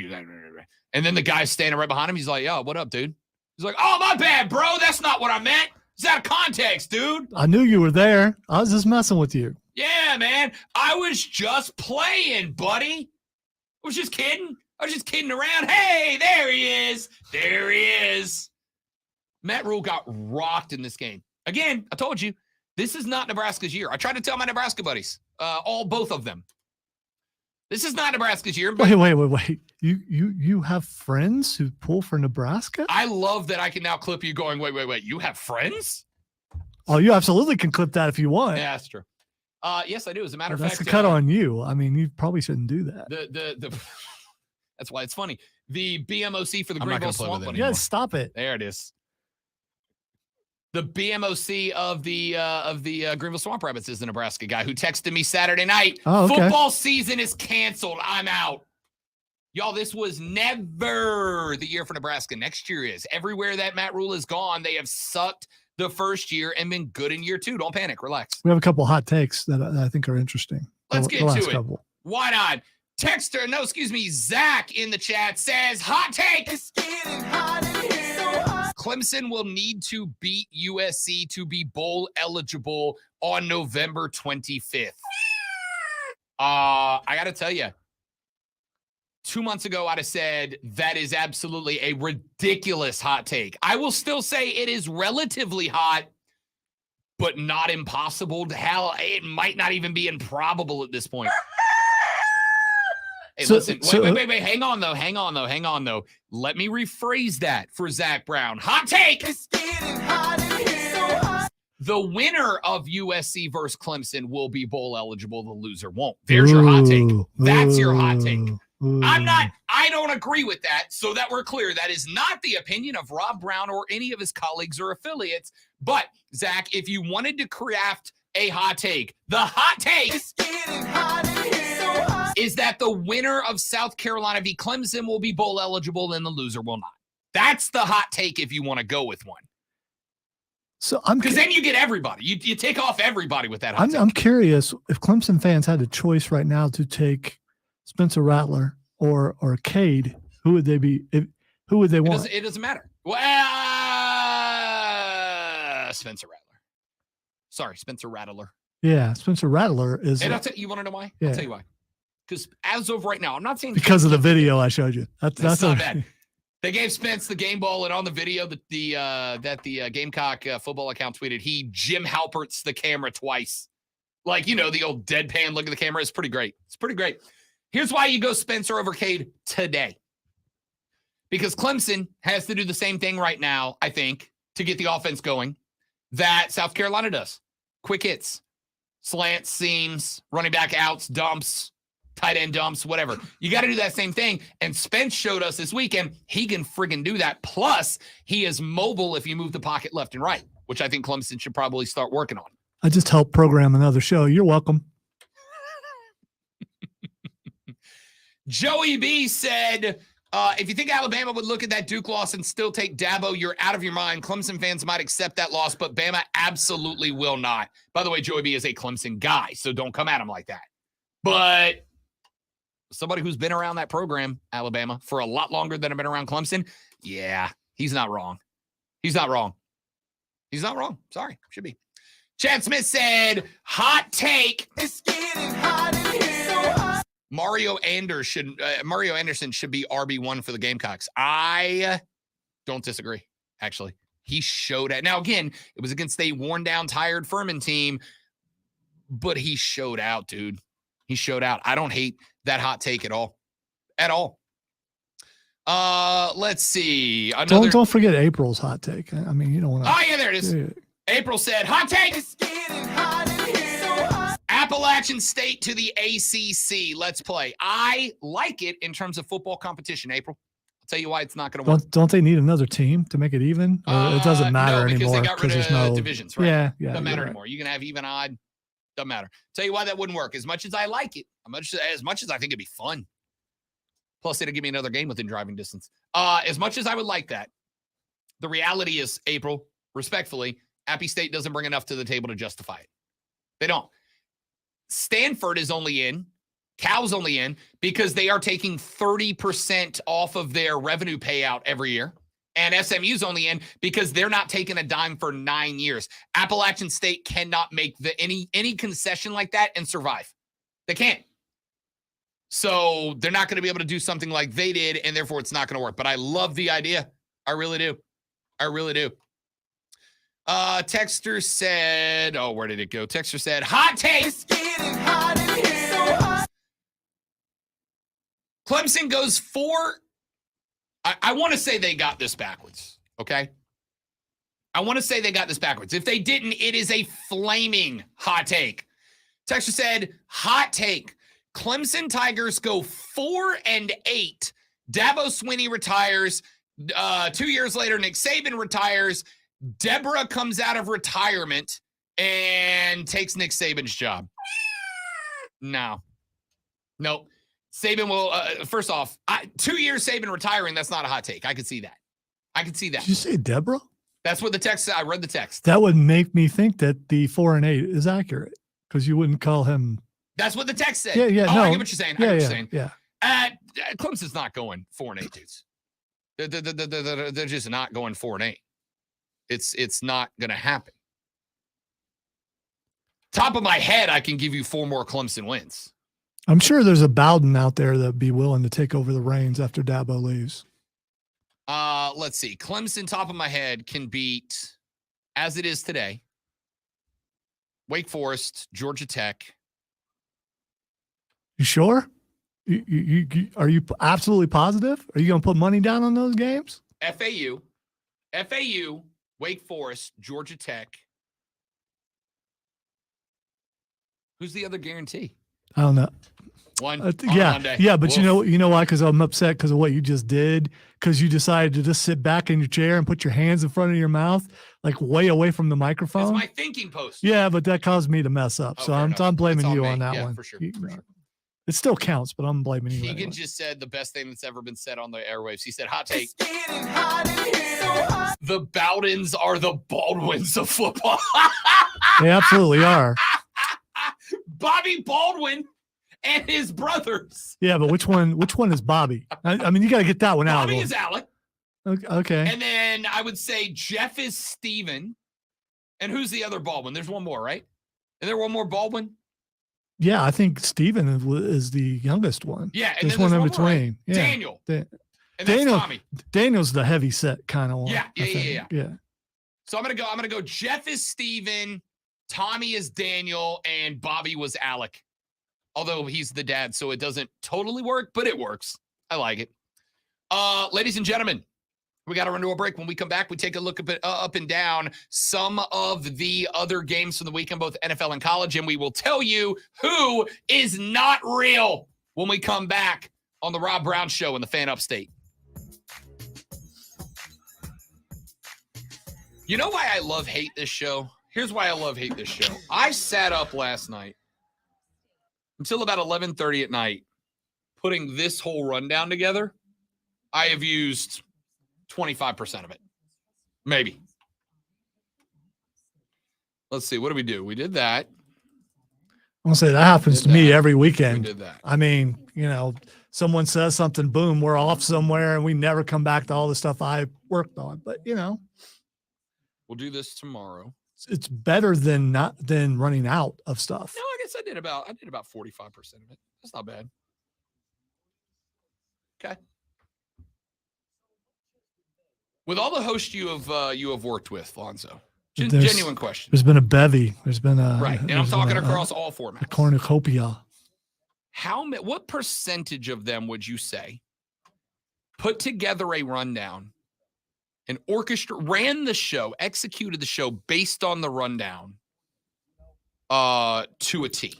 And then the guy's standing right behind him. He's like, yo, what up, dude? He's like, oh, my bad, bro. That's not what I meant. It's out of context, dude. I knew you were there. I was just messing with you. Yeah, man. I was just playing, buddy. I was just kidding. I was just kidding around. Hey, there he is. There he is. Matt Rule got rocked in this game. Again, I told you, this is not Nebraska's year. I tried to tell my Nebraska buddies, both of them. This is not Nebraska's year. Wait. You have friends who pull for Nebraska? I love that I can now clip you going, wait. You have friends? Oh, you absolutely can clip that if you want. Yeah, that's true. Yes, I do. As a matter of that's fact, the cut on you. I mean, you probably shouldn't do that. That's why it's funny. The BMOC for the Greenville Swamp. Yeah, stop it. There it is. The BMOC of the Greenville Swamp Rabbits is the Nebraska guy who texted me Saturday night. Oh, okay. Football season is canceled. I'm out. Y'all, this was never the year for Nebraska. Next year is. Everywhere that Matt Rule is gone, they have sucked the first year and been good in year two. Don't panic. Relax. We have a couple hot takes that I think are interesting. Let's get to it. Why not? Zach in the chat says, hot take. It's getting hot in here. So hot. Clemson will need to beat USC to be bowl eligible on November 25th. I got to tell you, 2 months ago, I'd have said that is absolutely a ridiculous hot take. I will still say it is relatively hot, but not impossible. Hell, it might not even be improbable at this point. Hey, listen, wait. Hang on, though. Let me rephrase that for Zach Brown. Hot take. It's getting hot in here. So hot. The winner of USC versus Clemson will be bowl eligible. The loser won't. There's your hot take. That's your hot take. I don't agree with that. So that we're clear, that is not the opinion of Rob Brown or any of his colleagues or affiliates. But Zach, if you wanted to craft a hot take, the hot take It's getting hot in here. So hot. is that the winner of South Carolina v. Clemson will be bowl eligible and the loser will not. That's the hot take if you want to go with one. So because then you get everybody. You take off everybody with that hot take. I'm curious if Clemson fans had a choice right now to take Spencer Rattler or Cade, who would they be? Who would they want? It doesn't matter. Well, Spencer Rattler. Sorry, Spencer Rattler. Yeah, Spencer Rattler is. And you want to know why? Yeah. I'll tell you why. Because as of right now, I'm not saying because of the video I showed you. That's not bad. They gave Spence the game ball, and on the video that the Gamecock football account tweeted, he Jim Halperts the camera twice. Like, the old deadpan look at the camera. It's pretty great. It's pretty great. Here's why you go Spencer over Cade today. Because Clemson has to do the same thing right now, I think, to get the offense going that South Carolina does. Quick hits, slants, seams, running back outs, dumps, tight end dumps, whatever. You got to do that same thing. And Spence showed us this weekend he can friggin' do that. Plus, he is mobile if you move the pocket left and right, which I think Clemson should probably start working on. I just helped program another show. You're welcome. Joey B said, if you think Alabama would look at that Duke loss and still take Dabo, you're out of your mind. Clemson fans might accept that loss, but Bama absolutely will not. By the way, Joey B is a Clemson guy, so don't come at him like that. But somebody who's been around that program, Alabama, for a lot longer than I've been around Clemson, yeah, he's not wrong. He's not wrong. He's not wrong. Sorry, should be. Chad Smith said, hot take. It's getting hot in here. So hot. Mario Anderson should be RB1 for the Gamecocks. I don't disagree, actually. He showed it. Now, again, it was against a worn-down, tired Furman team, but he showed out, dude. He showed out. I don't hate that hot take at all. At all. Let's see. Don't forget April's hot take. I mean, you don't want to. Oh, yeah, there it is. Yeah. April said, hot take. It's getting hot in here. So hot. Appalachian State to the ACC. Let's play. I like it in terms of football competition, April. I'll tell you why it's not going to work. Don't they need another team to make it even? Or it doesn't matter because anymore. They got rid of divisions, right? Yeah. Doesn't matter anymore. You can have even, odd. Doesn't matter. Tell you why that wouldn't work. As much as I like it, as much as I think it'd be fun. Plus, it'll give me another game within driving distance. As much as I would like that, the reality is, April, respectfully, Appy State doesn't bring enough to the table to justify it. They don't. Stanford is only in. Cal's only in because they are taking 30% off of their revenue payout every year. And SMU's only in because they're not taking a dime for 9 years. Appalachian State cannot make any concession like that and survive. They can't. So they're not going to be able to do something like they did, and therefore it's not going to work. But I love the idea. I really do. I really do. Texter said, oh, where did it go? Texter said, hot take. It's getting hot in here. So hot. Clemson goes 4. I want to say they got this backwards, okay? I want to say they got this backwards. If they didn't, it is a flaming hot take. Texter said, hot take. Clemson Tigers go 4-8. Dabo Swinney retires. 2 years later, Nick Saban retires. Deborah comes out of retirement and takes Nick Saban's job. No. Nope. Saban will, first off, 2 years Saban retiring, that's not a hot take. I could see that. Did you say Deborah? That's what the text said. I read the text. That would make me think that the 4-8 is accurate because you wouldn't call him. That's what the text said. Yeah. Oh, No. I get what you're saying. I get what you're saying. Yeah. Clemson's not going 4-8, dudes. They're just not going 4-8. It's not going to happen. Top of my head, I can give you 4 more Clemson wins. I'm sure there's a Bowden out there that'd be willing to take over the reins after Dabo leaves. Let's see. Clemson, top of my head, can beat, as it is today, Wake Forest, Georgia Tech. You sure? Are you absolutely positive? Are you going to put money down on those games? FAU, Wake Forest, Georgia Tech. Who's the other guarantee? I don't know. One. Monday. Yeah, but Wolf. you know why? Because I'm upset because of what you just did. Because you decided to just sit back in your chair and put your hands in front of your mouth, like way away from the microphone. It's my thinking post. Yeah, but that caused me to mess up. So I'm blaming you on that yeah, one. For sure. It still counts, but I'm blaming you. Keegan anyway. just said the best thing that's ever been said on the airwaves. He said, hot take. It's getting hot in here. So hot. The Bowdens are the Baldwins of football. They absolutely are. Bobby Baldwin and his brothers. Yeah, but which one is Bobby? I mean, you got to get that one out. Bobby is Alec. Okay. And then I would say Jeff is Steven. And who's the other Baldwin? There's one more, right? Is there one more Baldwin? Yeah, I think Steven is the youngest one. Yeah, and there's then one in more, between. right? Yeah. Daniel. And And that's Tommy. Daniel's the heavy set kind of one. Yeah. Yeah. So I'm gonna go. Jeff is Steven, Tommy is Daniel, and Bobby was Alec. Although he's the dad, so it doesn't totally work, but it works. I like it. Ladies and gentlemen, we got to run to a break. When we come back, we take a look up and down some of the other games from the weekend, both NFL and college, and we will tell you who is not real when we come back on the Rob Brown Show in the Fan Upstate. You know why I hate this show? Here's why I hate this show. I sat up last night until about 11:30 at night putting this whole rundown together. I have used 25% of it. Maybe. Let's see. What do we do? We did that. I'm going to say that happens to me every weekend. We did that. I mean, someone says something, boom, we're off somewhere, and we never come back to all the stuff I worked on. But, we'll do this tomorrow. It's better than running out of stuff. No, I guess I did about 45% of it. That's not bad. Okay. With all the hosts you have worked with, Lonzo, genuine question. There's been a bevy. There's been a right, and I'm talking across all formats. A cornucopia. What percentage of them would you say put together a rundown, an orchestra, ran the show, executed the show based on the rundown, to a T?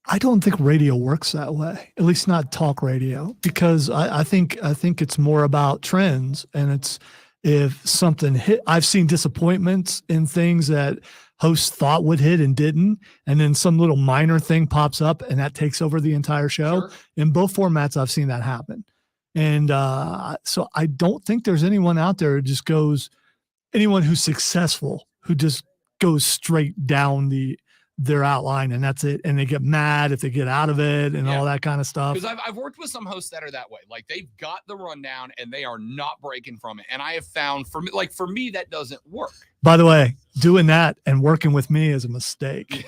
I don't think radio works that way, at least not talk radio, because I think it's more about trends, and it's if something hit. I've seen disappointments in things that hosts thought would hit and didn't, and then some little minor thing pops up and that takes over the entire show. Sure. In both formats, I've seen that happen, and so I don't think there's anyone out there who just goes, anyone who's successful who just goes straight down their outline and that's it, and they get mad if they get out of it and all that kind of stuff. Because I've worked with some hosts that are that way. Like, they've got the rundown and they are not breaking from it. And I have found for me that doesn't work. By the way, doing that and working with me is a mistake.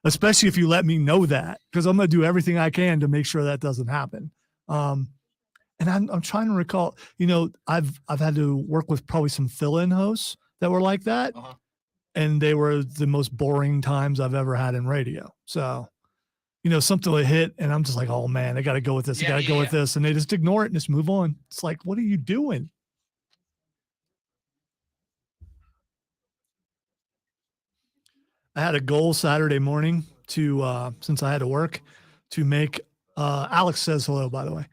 Especially if you let me know that, because I'm going to do everything I can to make sure that doesn't happen. And I'm trying to recall, I've had to work with probably some fill-in hosts that were like that. Uh-huh. And they were the most boring times I've ever had in radio. So, something would hit and I'm just like, oh man, I got to go with this. I got to go with this. And they just ignore it and just move on. It's like, what are you doing? I had a goal Saturday morning to, since I had to work, to make, Alex says hello, by the way,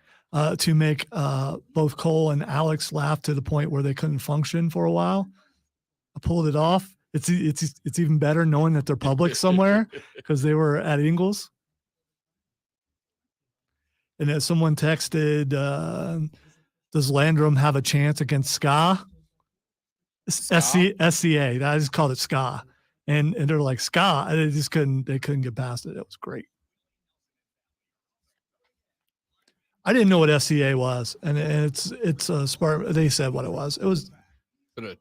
to make both Cole and Alex laugh to the point where they couldn't function for a while. I pulled it off. It's even better knowing that they're public somewhere because they were at Ingles. And as someone texted, does Landrum have a chance against SCA? SCA. I just called it SCA. And they're like, SCA. And they couldn't get past it. It was great. I didn't know what SCA was. And it's a Spartan. They said what it was. It was a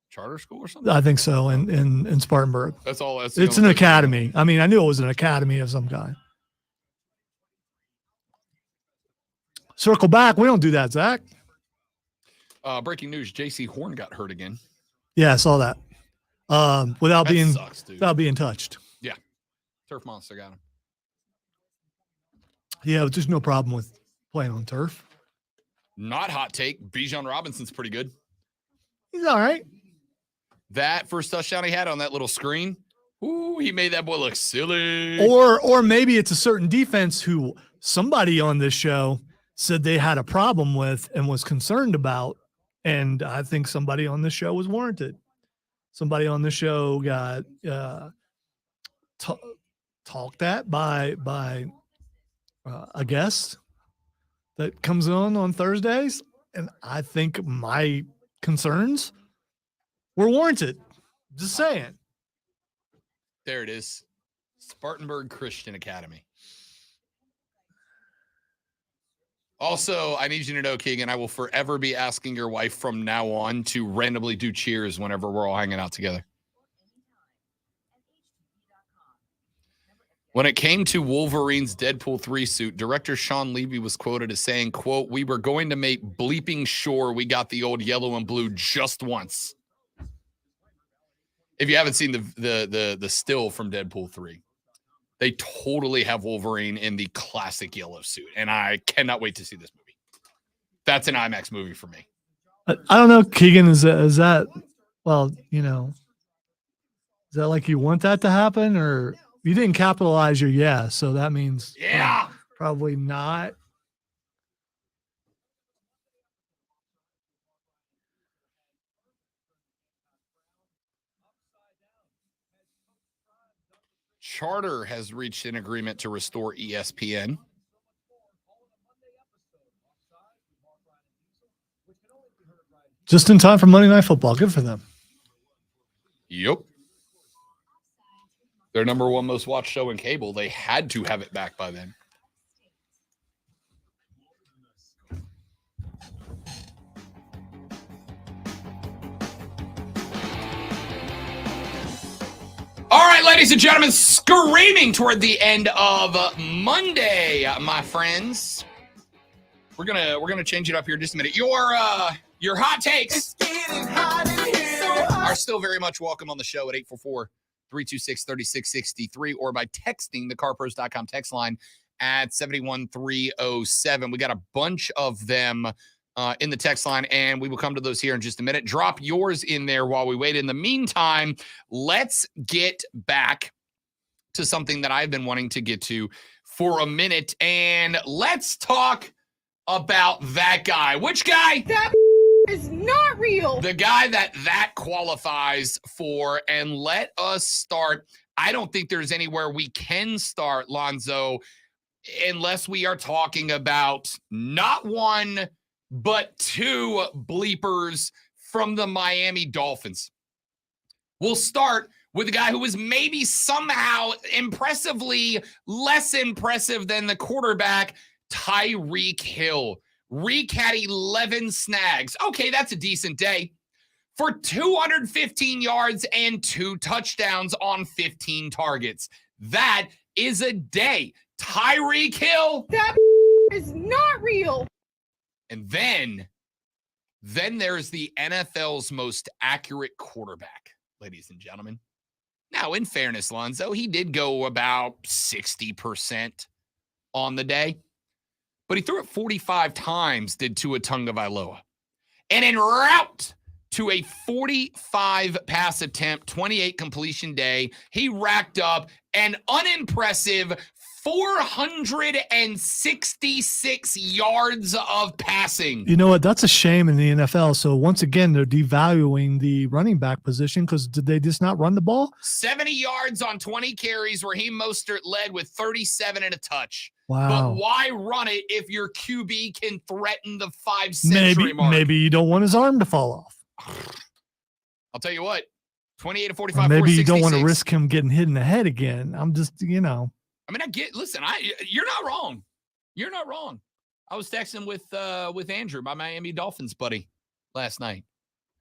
charter school or something? I think so, in Spartanburg. That's all. It's an academy. I mean, I knew it was an academy of some kind. Circle back. We don't do that, Zach. Breaking news: J.C. Horn got hurt again. Yeah, I saw that. Without That being touched. Yeah, turf monster got him. Yeah, there's no problem with playing on turf. Not hot take. Bijan Robinson's pretty good. He's all right. That first touchdown he had on that little screen, ooh, he made that boy look silly. Or maybe it's a certain defense who somebody on this show said they had a problem with and was concerned about, and I think somebody on this show was warranted. Somebody on the show got talked at by a guest that comes on Thursdays, and I think my concerns were warranted. Just saying. There it is. Spartanburg Christian Academy. Also, I need you to know, Keegan, I will forever be asking your wife from now on to randomly do cheers whenever we're all hanging out together. When it came to Wolverine's Deadpool 3 suit, director Sean Levy was quoted as saying, quote, "We were going to make bleeping sure we got the old yellow and blue just once." If you haven't seen the still from Deadpool 3, they totally have Wolverine in the classic yellow suit, and I cannot wait to see this movie. That's an IMAX movie for me. I don't know, Keegan, is that well, you know, is that like you want that to happen, or you didn't capitalize your yeah, so that means yeah, probably not. Charter has reached an agreement to restore ESPN. Just in time for Monday Night Football. Good for them. Yep. Their number one most watched show in cable. They had to have it back by then. All right, ladies and gentlemen, screaming toward the end of Monday, my friends. We're gonna change it up here in just a minute. Your hot takes are still very much welcome on the show at 844-326-3663 or by texting the carpros.com text line at 71307. We got a bunch of them in the text line, and we will come to those here in just a minute. Drop yours in there while we wait. In the meantime, let's get back to something that I've been wanting to get to for a minute, and let's talk about that guy. Which guy? That is not real. The guy that qualifies for, and let us start. I don't think there's anywhere we can start, Lonzo, unless we are talking about not one, but two bleepers from the Miami Dolphins. We'll start with a guy who was maybe somehow impressively less impressive than the quarterback, Tyreek Hill. Reek had 11 snags. Okay, that's a decent day. For 215 yards and 2 touchdowns on 15 targets. That is a day. Tyreek Hill. That is not real. And then there's the NFL's most accurate quarterback, ladies and gentlemen. Now, in fairness, Lonzo, he did go about 60% on the day, but he threw it 45 times, did Tua Tagovailoa. And en route to a 45 pass attempt, 28 completion day, he racked up an unimpressive 466 yards of passing. You know what? That's a shame in the NFL. So once again, they're devaluing the running back position because did they just not run the ball? 70 yards on 20 carries. Raheem Mostert led with 37 and a touch. Wow. But why run it if your QB can threaten the 5-century mark? Maybe you don't want his arm to fall off. I'll tell you what, 28 to 45, or maybe you don't want to 466. risk him getting hit in the head again. I'm just, you know. I mean, you're not wrong. You're not wrong. I was texting with Andrew, my Miami Dolphins buddy, last night,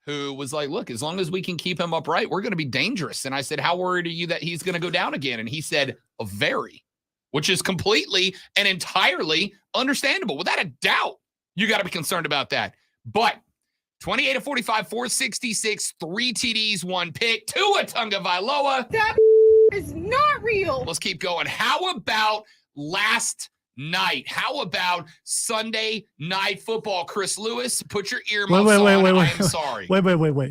who was like, look, as long as we can keep him upright, we're going to be dangerous. And I said, how worried are you that he's going to go down again? And he said, very, which is completely and entirely understandable. Without a doubt, you got to be concerned about that. But 28 to 45, 466, 3 TDs, 1 pick, Tua Tagovailoa. That is not real. Let's keep going. How about last night? How about Sunday Night Football? Chris Lewis, put your earmuffs on. I am sorry. Wait.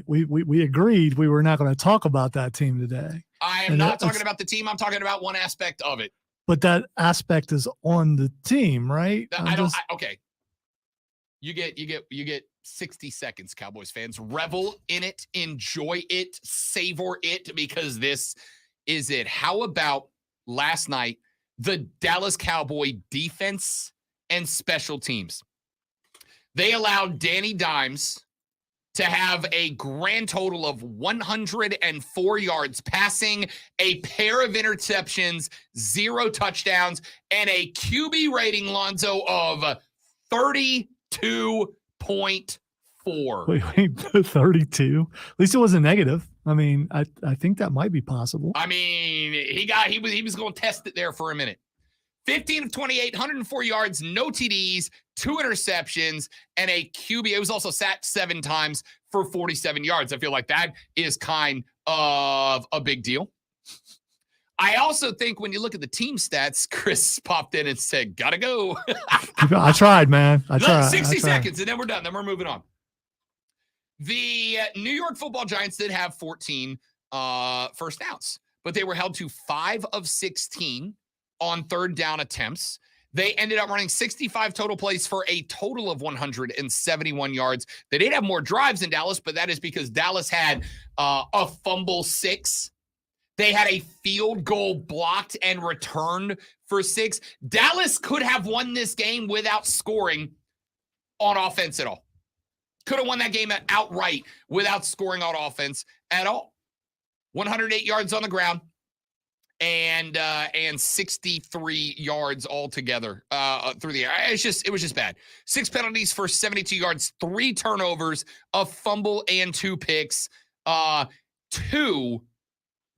We agreed we were not going to talk about that team today. I am not talking about the team. I'm talking about one aspect of it. But that aspect is on the team, right? Okay. You get 60 seconds, Cowboys fans. Revel in it, enjoy it, savor it, because this is it. How about last night, the Dallas Cowboy defense and special teams? They allowed Danny Dimes to have a grand total of 104 yards passing, a pair of interceptions, 0 touchdowns, and a QB rating, Lonzo, of 32.5. 4. Wait, 32? At least it wasn't negative. I mean, I think that might be possible. I mean, he was going to test it there for a minute. 15 of 28, 104 yards, no TDs, 2 interceptions, and a QB. It was also sacked 7 times for 47 yards. I feel like that is kind of a big deal. I also think when you look at the team stats, Chris popped in and said, gotta go. I tried, man. I tried. 60 seconds, and then we're done. Then we're moving on. The New York Football Giants did have 14 first downs, but they were held to 5 of 16 on third down attempts. They ended up running 65 total plays for a total of 171 yards. They did have more drives than Dallas, but that is because Dallas had a fumble 6. They had a field goal blocked and returned for 6. Dallas could have won this game without scoring on offense at all. Could have won that game outright without scoring on offense at all. 108 yards on the ground and 63 yards altogether through the air. It was just bad. 6 penalties for 72 yards, 3 turnovers, a fumble and 2 picks, 2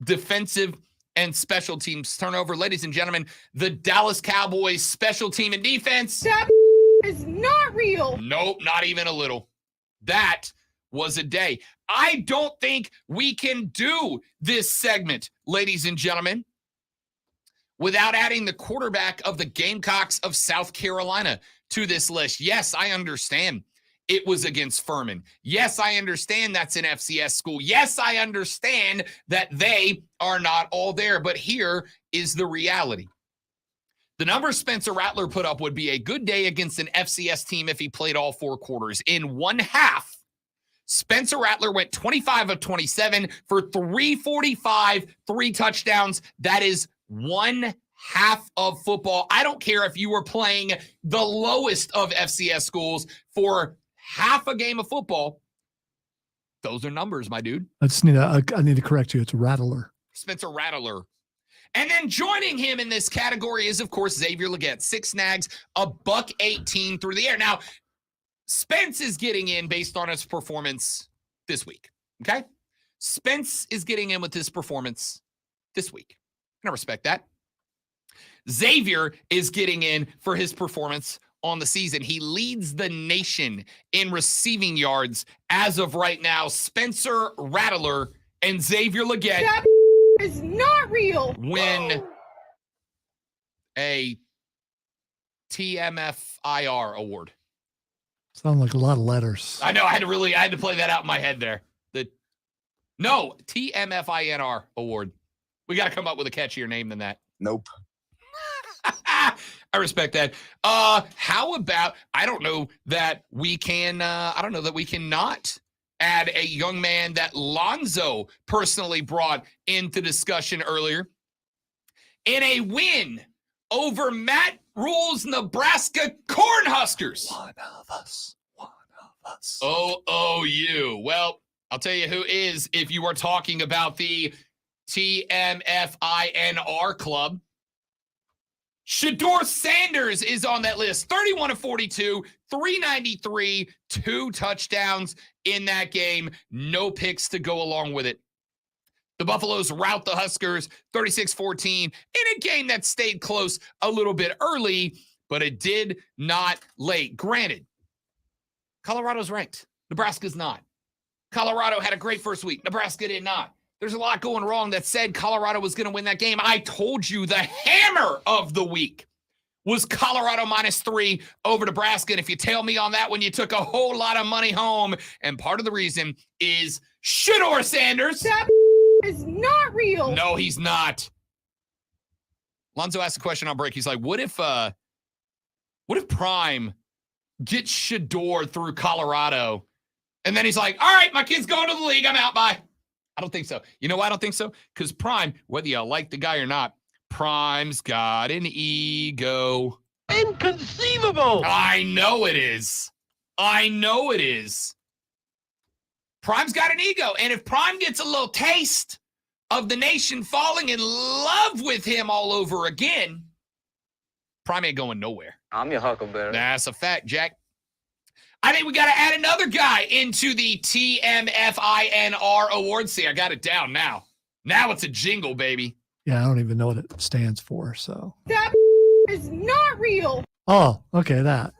defensive and special teams turnover. Ladies and gentlemen, the Dallas Cowboys special team and defense. That is not real. Nope, not even a little. That was a day. I don't think we can do this segment, ladies and gentlemen, without adding the quarterback of the Gamecocks of South Carolina to this list. Yes, I understand it was against Furman. Yes, I understand that's an FCS school. Yes, I understand that they are not all there. But here is the reality. The number Spencer Rattler put up would be a good day against an FCS team if he played all 4 quarters. In one half, Spencer Rattler went 25 of 27 for 345, 3 touchdowns. That is one half of football. I don't care if you were playing the lowest of FCS schools for half a game of football. Those are numbers, my dude. I need to correct you. It's Rattler. Spencer Rattler. And then joining him in this category is, of course, Xavier Legette. 6 snags, $118 through the air. Now, Spence is getting in based on his performance this week, okay? Spence is getting in with his performance this week. And I respect that. Xavier is getting in for his performance on the season. He leads the nation in receiving yards as of right now. Spencer Rattler and Xavier Legette. That is not real. Win a TMFIR award. Sound like a lot of letters. I know. I had to play that out in my head there. No, TMFINR award. We got to come up with a catchier name than that. Nope. I respect that. How about, I don't know that we cannot add a young man that Lonzo personally brought into discussion earlier. In a win over Matt Rule's Nebraska Cornhuskers. One of us. OOU. Well, I'll tell you who is, if you are talking about the TMFINR club. Shedeur Sanders is on that list. 31 of 42, 393, 2 touchdowns in that game. No picks to go along with it. The Buffaloes rout the Huskers 36-14 in a game that stayed close a little bit early, but it did not late. Granted, Colorado's ranked. Nebraska's not. Colorado had a great first week. Nebraska did not. There's a lot going wrong that said Colorado was going to win that game. I told you the hammer of the week was Colorado -3 over Nebraska. And if you tail me on that one, you took a whole lot of money home. And part of the reason is Shedeur Sanders. That is not real. No, he's not. Lonzo asked a question on break. He's like, what if Prime gets Shedeur through Colorado? And then he's like, all right, my kid's going to the league. I'm out. Bye. I don't think so. You know why I don't think so? Because Prime, whether you like the guy or not, Prime's got an ego. Inconceivable. I know it is. Prime's got an ego. And if Prime gets a little taste of the nation falling in love with him all over again, Prime ain't going nowhere. I'm your huckleberry. That's a fact, Jack. I think we got to add another guy into the TMFINR awards. See, I got it down now. Now it's a jingle, baby. Yeah, I don't even know what it stands for. So That is not real. Oh, okay, that.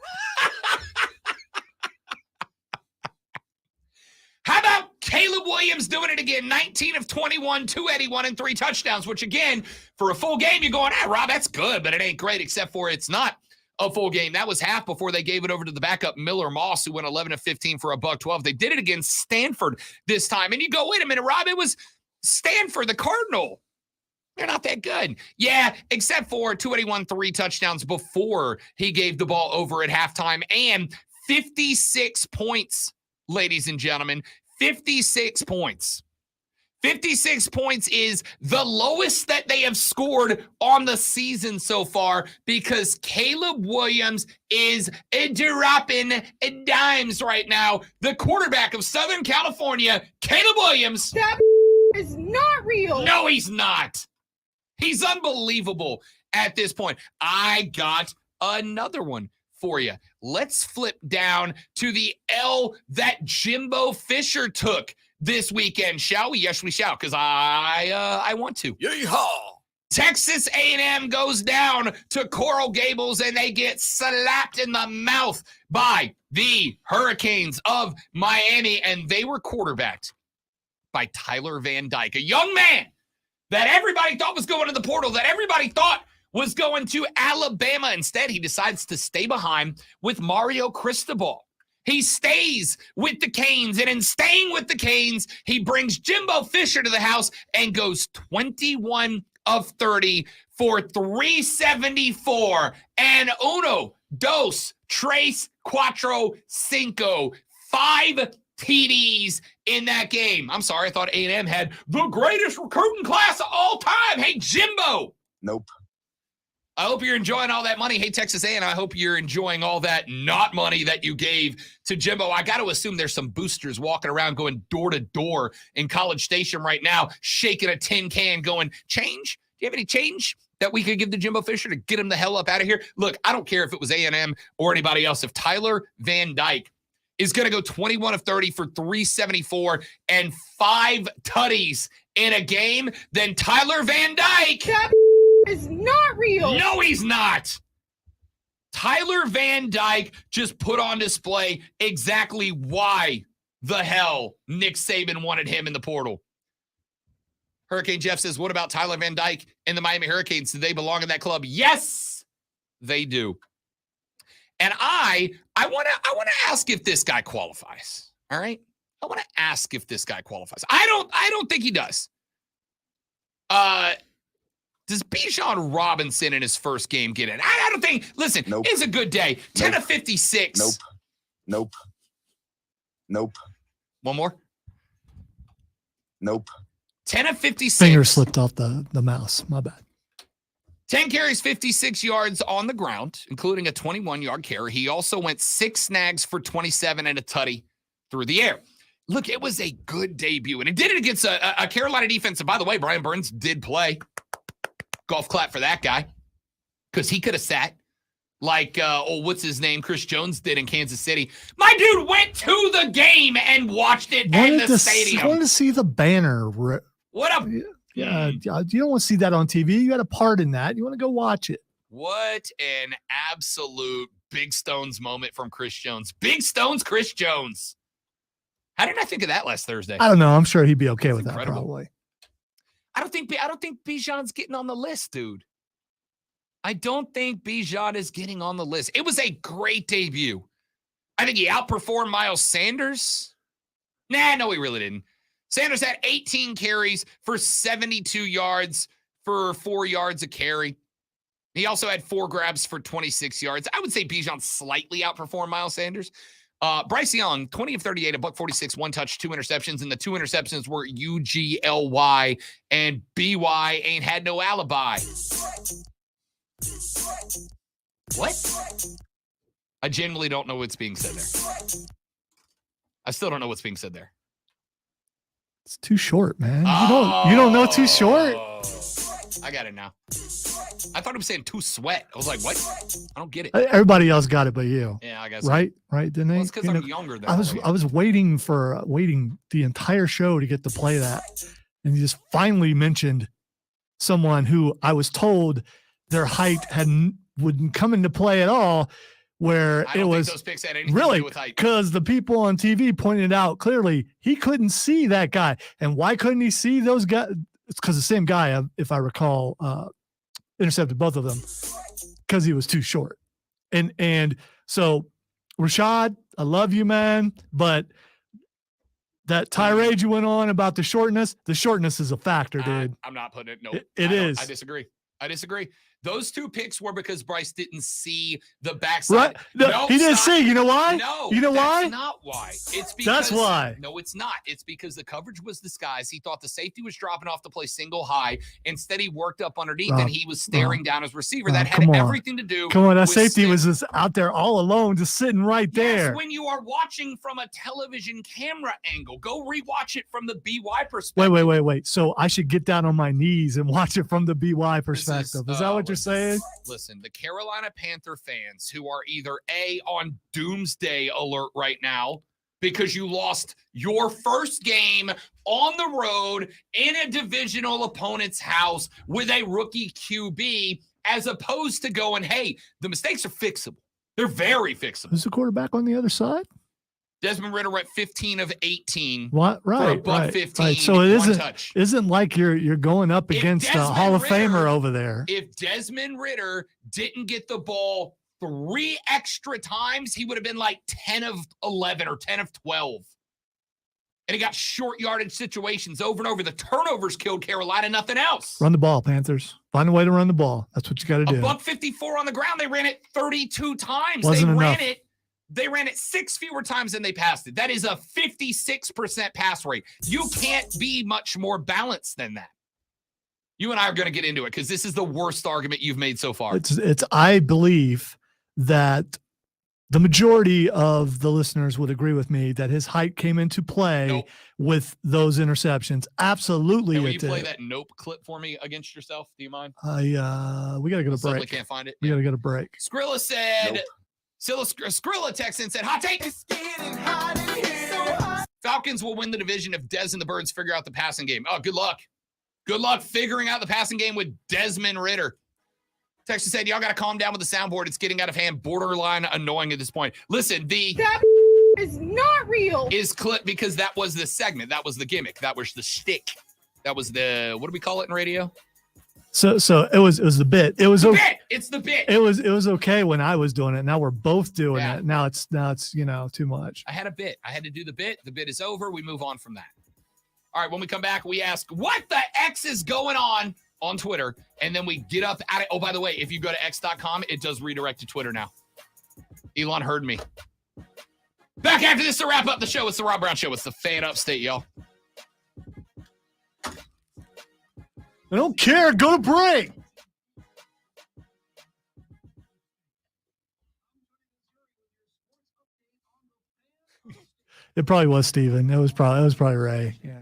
How about Caleb Williams doing it again? 19 of 21, 281, and 3 touchdowns, which again, for a full game, you're going, Rob, that's good, but it ain't great, except for it's not a full game. That was half before they gave it over to the backup Miller Moss, who went 11 of 15 for $112. They did it against Stanford this time. And you go, wait a minute, Rob, it was Stanford, the Cardinal. They're not that good. Yeah, except for 281, 3 touchdowns before he gave the ball over at halftime, and 56 points, ladies and gentlemen. 56 points. 56 points is the lowest that they have scored on the season so far because Caleb Williams is dropping dimes right now. The quarterback of Southern California, Caleb Williams. That is not real. No, he's not. He's unbelievable at this point. I got another one for you. Let's flip down to the L that Jimbo Fisher took this weekend, shall we? Yes, we shall, because I want to. Yeehaw! Texas A&M goes down to Coral Gables, and they get slapped in the mouth by the Hurricanes of Miami, and they were quarterbacked by Tyler Van Dyke, a young man that everybody thought was going to the portal, that everybody thought was going to Alabama. Instead, he decides to stay behind with Mario Cristobal. He stays with the Canes, and in staying with the Canes, he brings Jimbo Fisher to the house and goes 21 of 30 for 374 and uno, dos, tres, cuatro, cinco, 5 TDs in that game. I'm sorry, I thought A&M had the greatest recruiting class of all time. Hey, Jimbo. Nope. I hope you're enjoying all that money. Hey, Texas A&M, I hope you're enjoying all that not money that you gave to Jimbo. I got to assume there's some boosters walking around going door to door in College Station right now, shaking a tin can going, change? Do you have any change that we could give to Jimbo Fisher to get him the hell up out of here? Look, I don't care if it was A&M or anybody else. If Tyler Van Dyke is going to go 21 of 30 for 374 and 5 tutties in a game, then Tyler Van Dyke is not real. No, he's not. Tyler Van Dyke just put on display exactly why the hell Nick Saban wanted him in the portal. Hurricane Jeff says, what about Tyler Van Dyke and the Miami Hurricanes? Do they belong in that club? Yes, they do. And I want to ask if this guy qualifies. All right? I want to ask if this guy qualifies. I don't think he does. Does Bijan Robinson in his first game get in? I don't think. Listen, nope. It's a good day. 10 of 56. Nope. One more. Nope. 10 of 56. Finger slipped off the mouse. My bad. 10 carries, 56 yards on the ground, including a 21-yard carry. He also went 6 snags for 27 and a tutty through the air. Look, it was a good debut, and it did it against a Carolina defense. And by the way, Brian Burns did play. Golf clap for that guy, because he could have sat like, what's his name? Chris Jones did in Kansas City. My dude went to the game and watched it in the stadium. I wanted to see the banner. What up? Yeah, you don't want to see that on TV. You got a part in that. You want to go watch it. What an absolute Big Stones moment from Chris Jones. Big Stones, Chris Jones. How did I think of that last Thursday? I don't know. I'm sure he'd be okay with that, probably. I don't think Bijan's getting on the list, dude. I don't think Bijan is getting on the list. It was a great debut. I think he outperformed Miles Sanders. No, he really didn't. Sanders had 18 carries for 72 yards for 4 yards a carry. He also had 4 grabs for 26 yards. I would say Bijan slightly outperformed Miles Sanders. Bryce Young, 20 of 38, $146, 1 touch, 2 interceptions, and the 2 interceptions were UGLY, and BY ain't had no alibi. What? I genuinely don't know what's being said there. I still don't know what's being said there. It's too short, man. You don't know too short? I got it now. I thought he was saying too sweat. I was like, what? I don't get it. Everybody else got it but you. Yeah, I guess. Right? Right? Didn't they? Well, it's because I'm younger than I was waiting the entire show to get to play that. And you just finally mentioned someone who I was told their height wouldn't come into play at all, where I it don't was think those picks had anything really to do with height. because the people on TV pointed out clearly he couldn't see that guy. And why couldn't he see those guys? It's because the same guy, if I recall, intercepted both of them because he was too short. And so Rashad, I love you, man, but that tirade you went on about the shortness is a factor, dude. I'm not putting it. No, it is. I disagree. Those two picks were because Bryce didn't see the backside. Right? No, he didn't see. You know why? No, you know why? That's not why. It's because that's why. No, it's not. It's because the coverage was disguised. He thought the safety was dropping off to play single high. Instead, he worked up underneath and he was staring down his receiver. That had everything to do. Come on, that safety was just out there all alone, just sitting right there. Yes, when you are watching from a television camera angle, go rewatch it from the BY perspective. Wait. So I should get down on my knees and watch it from the BY perspective. Is that what you're saying? Listen, the Carolina Panther fans who are either A, on doomsday alert right now because you lost your first game on the road in a divisional opponent's house with a rookie QB, as opposed to going, hey, the mistakes are fixable. They're very fixable. Who's the quarterback on the other side? Desmond Ridder went 15 of 18. What? Right. For a buck 15. Right. So it touch. isn't like you're going up against a Hall of Famer over there. If Desmond Ridder didn't get the ball 3 extra times, he would have been like 10 of 11 or 10 of 12. And he got short yardage situations over and over. The turnovers killed Carolina, nothing else. Run the ball, Panthers. Find a way to run the ball. That's what you got to do. A buck 54 on the ground. They ran it 32 times. Wasn't enough. They ran it 6 fewer times than they passed it. That is a 56% pass rate. You can't be much more balanced than that. You and I are going to get into it because this is the worst argument you've made so far. I believe that the majority of the listeners would agree with me that his height came into play with those interceptions. Absolutely. Can you play that nope clip for me against yourself? Do you mind? We got to go to break. Can't find it. We got to go to break. Skrilla said, Skrilla texted and said, hot take. Falcons will win the division if Dez and the Birds figure out the passing game. Oh, good luck. Good luck figuring out the passing game with Desmond Ridder. Texas said, y'all got to calm down with the soundboard. It's getting out of hand, borderline annoying at this point. Listen, that is not real. Is clip because that was the segment. That was the gimmick. That was the shtick. That was the, what do we call it in radio? So it was the bit. It was okay. It's the bit. It was okay when I was doing it. Now we're both doing it. Now it's too much. I had a bit. I had to do the bit. The bit is over. We move on from that. All right. When we come back, we ask what the X is going on Twitter, and then we get up at it. Oh, by the way, if you go to x.com, it does redirect to Twitter now. Elon heard me. Back after this to wrap up the show. It's the Rob Brown Show. It's the Fan Upstate, y'all. I don't care. Go to break. It probably was Steven. It was probably Ray. Yeah.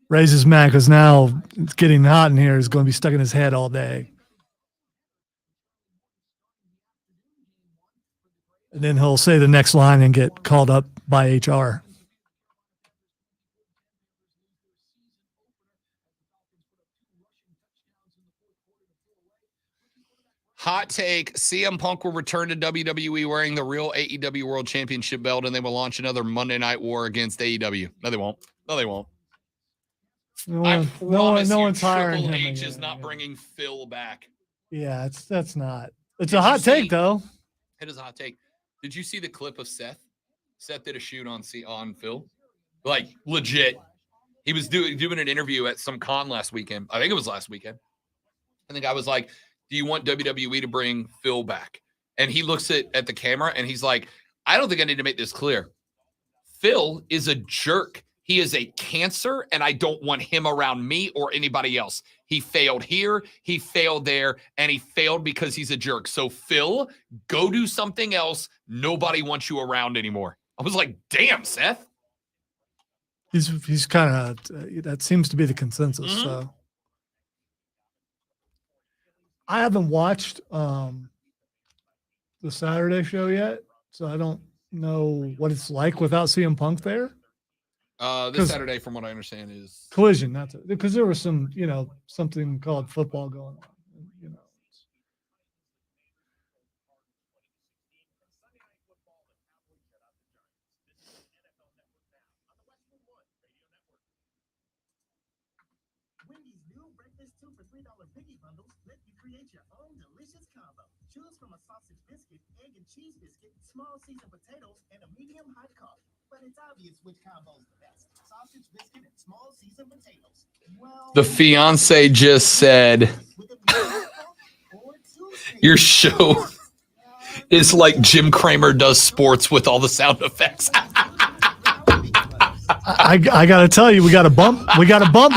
Ray's is mad because now it's getting hot in here. It's going to be stuck in his head all day. And then he'll say the next line and get called up by HR. Hot take, CM Punk will return to WWE wearing the real AEW World Championship belt, and they will launch another Monday Night War against AEW. No, they won't. No, they won't. I promise no you, one's hiring Triple him H again. is not bringing Phil back. Yeah, that's not. It's a hot take, though. It is a hot take. Did you see the clip of Seth? Seth did a shoot on Phil. Like, legit. He was doing an interview at some con last weekend. I think it was last weekend. And the guy was like, do you want WWE to bring Phil back? And he looks at the camera and he's like, I don't think I need to make this clear. Phil is a jerk. He is a cancer, and I don't want him around me or anybody else. He failed here, he failed there, and he failed because he's a jerk. So, Phil, go do something else. Nobody wants you around anymore. I was like, damn, Seth. He's kind of that seems to be the consensus. Mhm. So I haven't watched the Saturday show yet, so I don't know what it's like without CM Punk there. This 'Cause- Saturday, from what I understand, is Collision, not because there was some, something called football going on. Wendy's new breakfast 2 for $3 Biggie bundles let you create your own delicious combo. Choose from a sausage biscuit, egg and cheese biscuit, small seasoned potatoes, and a medium hot coffee. But it's obvious which combo is the best. Sausage biscuit and small seasoned potatoes. Well, the fiance just said, your show is like Jim Cramer does sports with all the sound effects. I got to tell you, we got a bump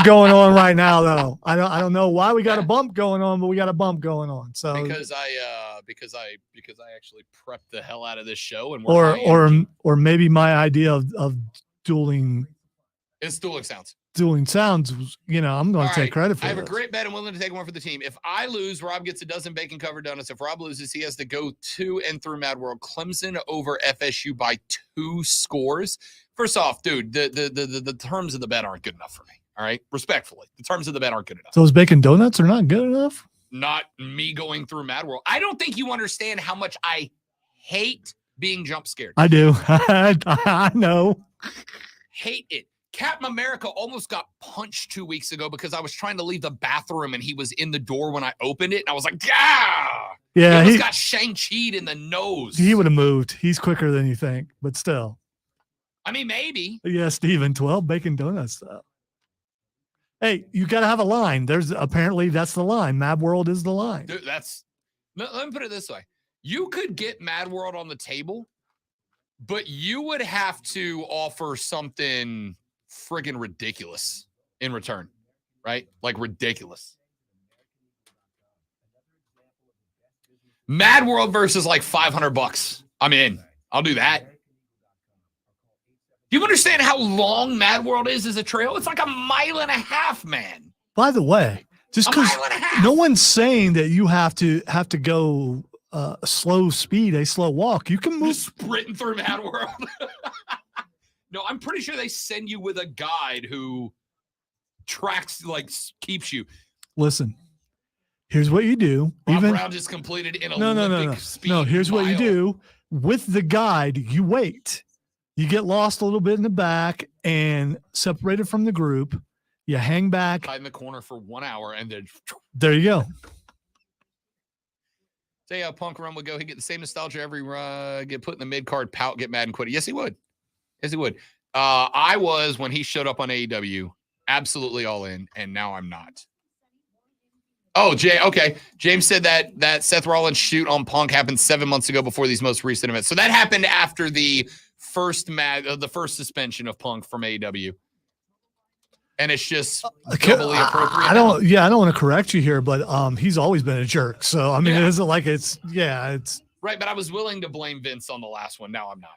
going on right now, though. I don't know why we got a bump going on, but we got a bump going on. So because I actually prepped the hell out of this show, and we're high energy. or maybe my idea of dueling It's dueling sounds. was, I'm going to take credit for I have this. a great bet. I'm willing to take one for the team. If I lose, Rob gets a dozen bacon covered donuts. If Rob loses, he has to go to and through Mad World. Clemson over FSU by 2 scores. First off, dude, the terms of the bet aren't good enough for me. All right, respectfully, the terms of the bet aren't good enough. Those bacon donuts are not good enough. Not me going through Mad World. I don't think you understand how much I hate being jump scared. I do. I know. Hate it. Captain America almost got punched 2 weeks ago because I was trying to leave the bathroom and he was in the door when I opened it. And I was like, yeah. Yeah. He almost got Shang-Chi'd in the nose. He would have moved. He's quicker than you think, but still. I mean, maybe. Yeah, Steven, 12 bacon donuts, though. Hey, you got to have a line. Apparently that's the line. Mad World is the line. Dude, let me put it this way. You could get Mad World on the table, but you would have to offer something friggin' ridiculous in return, right? Like ridiculous. Mad World versus like $500. I'm in. I'll do that. Do you understand how long Mad World is as a trail? It's like 1.5 miles, man. By the way, just because no one's saying that you have to go a slow speed, a slow walk. You can move sprinting through Mad World. No, I'm pretty sure they send you with a guide who tracks, like, keeps you. Listen, here's what you do. Rob Brown just completed an Olympic speed No, here's what you mile. do. With the guide, you wait. You get lost a little bit in the back and separated from the group. You hang back. Hide in the corner for 1 hour and then. There you go. Say how Punk Run would go. He'd get the same nostalgia every get put in the mid-card, pout, get mad, and quit it. Yes, he would. Yes, he would. I was, when he showed up on AEW, absolutely all in, and now I'm not. Oh, okay. James said that Seth Rollins shoot on Punk happened 7 months ago before these most recent events. So that happened after the first suspension of Punk from AEW. And it's just doubly appropriate. I don't want to correct you here, but he's always been a jerk. So I mean, it isn't like it's right. But I was willing to blame Vince on the last one. Now I'm not.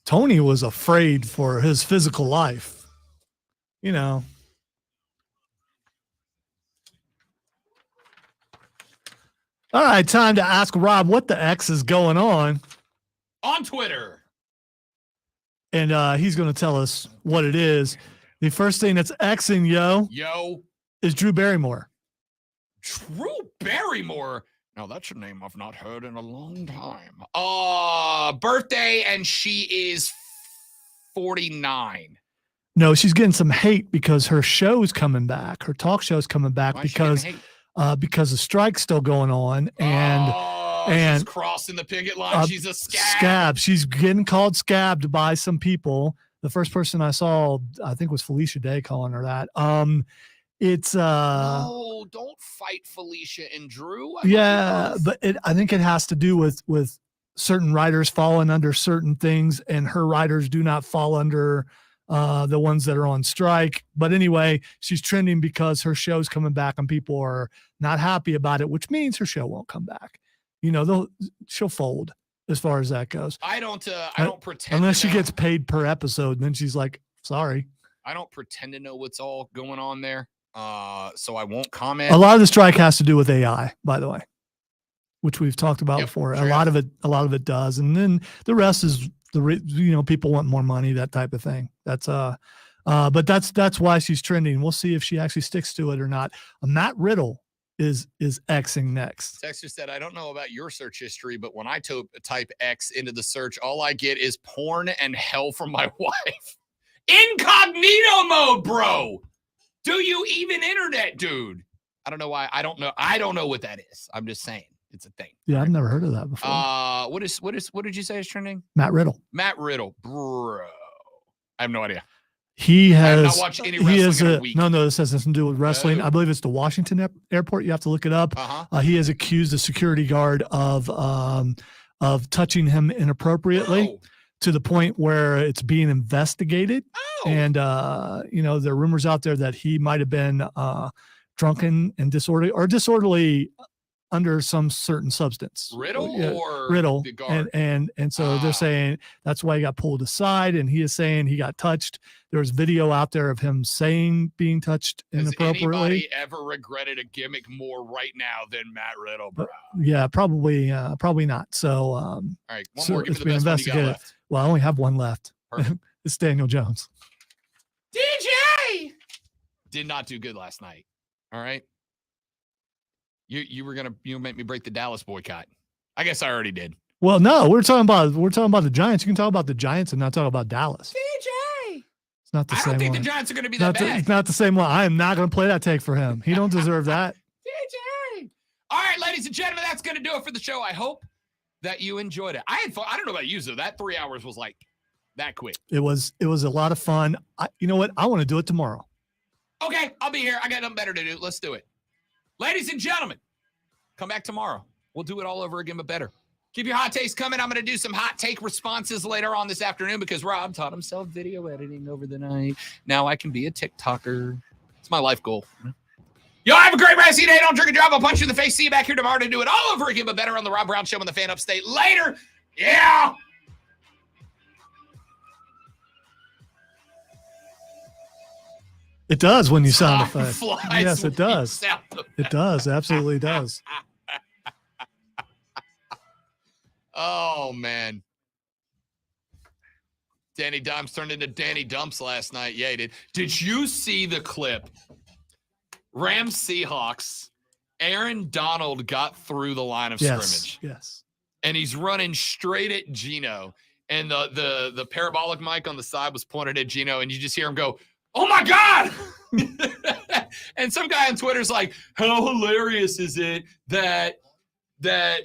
Tony was afraid for his physical life. All right, time to ask Rob what the X is going on Twitter. And he's going to tell us what it is. The first thing that's Xing is Drew Barrymore. Drew Barrymore? Now, that's a name I've not heard in a long time. Birthday, and she is 49. No, she's getting some hate because her show's coming back. Her talk show's coming back because the strike's still going on. And she's crossing the picket line. She's a scab. She's getting called scabbed by some people. The first person I saw, I think, was Felicia Day calling her that. It's no, don't fight Felicia and Drew. But I think it has to do with certain writers falling under certain things, and her writers do not fall under the ones that are on strike. But anyway, she's trending because her show's coming back and people are not happy about it, which means her show won't come back. She'll fold. as far as that goes. I don't pretend unless to she know. gets paid per episode, and then she's like, sorry. I don't pretend to know what's all going on there. So I won't comment. A lot of the strike has to do with AI, by the way, which we've talked about before. sure A lot of it does, and then the rest is people want more money, that type of thing. But that's why she's trending. We'll see if she actually sticks to it or not. Matt Riddle is Xing next. Texter said, I don't know about your search history, but when I type X into the search, all I get is porn and hell from my wife. Incognito mode, bro. Do you even internet, dude? I don't know why. I don't know what that is. I'm just saying it's a thing. Yeah, I've never heard of that before. What did you say is trending? Matt Riddle, bro. I have no idea. He has. I have not watched any wrestling in a week. No, this has nothing to do with wrestling. I believe it's the Washington airport. You have to look it up. He has accused a security guard of touching him inappropriately to the point where it's being investigated. And there are rumors out there that he might have been drunken and disorderly under some certain substance. Riddle, the guard? and so they're saying that's why he got pulled aside, and he is saying he got touched. There's video out there of him saying being touched inappropriately. Has anybody ever regretted a gimmick more right now than Matt Riddle, bro? Yeah, probably not. So all right, one so more. Give it's me the been best one you got investigated. left. Well, I only have one left. It's Daniel Jones. DJ did not do good last night. All right. You were gonna make me break the Dallas boycott. I guess I already did. Well, no, we're talking about the Giants. You can talk about the Giants and not talk about Dallas. DJ. It's not the same. I don't think one. the Giants are going to be that bad. It's not the same one. I am not going to play that take for him. He don't deserve that. DJ. All right, ladies and gentlemen, that's going to do it for the show. I hope that you enjoyed it. I had fun. I don't know about you, though. That 3 hours was like that quick. It was a lot of fun. You know what? I want to do it tomorrow. Okay, I'll be here. I got nothing better to do. Let's do it. Ladies and gentlemen, come back tomorrow. We'll do it all over again, but better. Keep your hot takes coming. I'm going to do some hot take responses later on this afternoon because Rob taught himself video editing over the night. Now I can be a TikToker. It's my life goal. Y'all have a great rest of your day. Don't drink and drive. I'll punch you in the face. See you back here tomorrow to do it all over again, but better on the Rob Brown Show on the Fan Upstate. Later. Yeah. It does when you sound effect. Flies Yes, it does. It does. Absolutely does. Oh, man. Danny Dimes turned into Danny Dumps last night. Yeah, he did. Did you see the clip? Rams Seahawks. Aaron Donald got through the line of scrimmage. Yes. And he's running straight at Geno. And the parabolic mic on the side was pointed at Geno. And you just hear him go, oh, my God. And some guy on Twitter's like, how hilarious is it that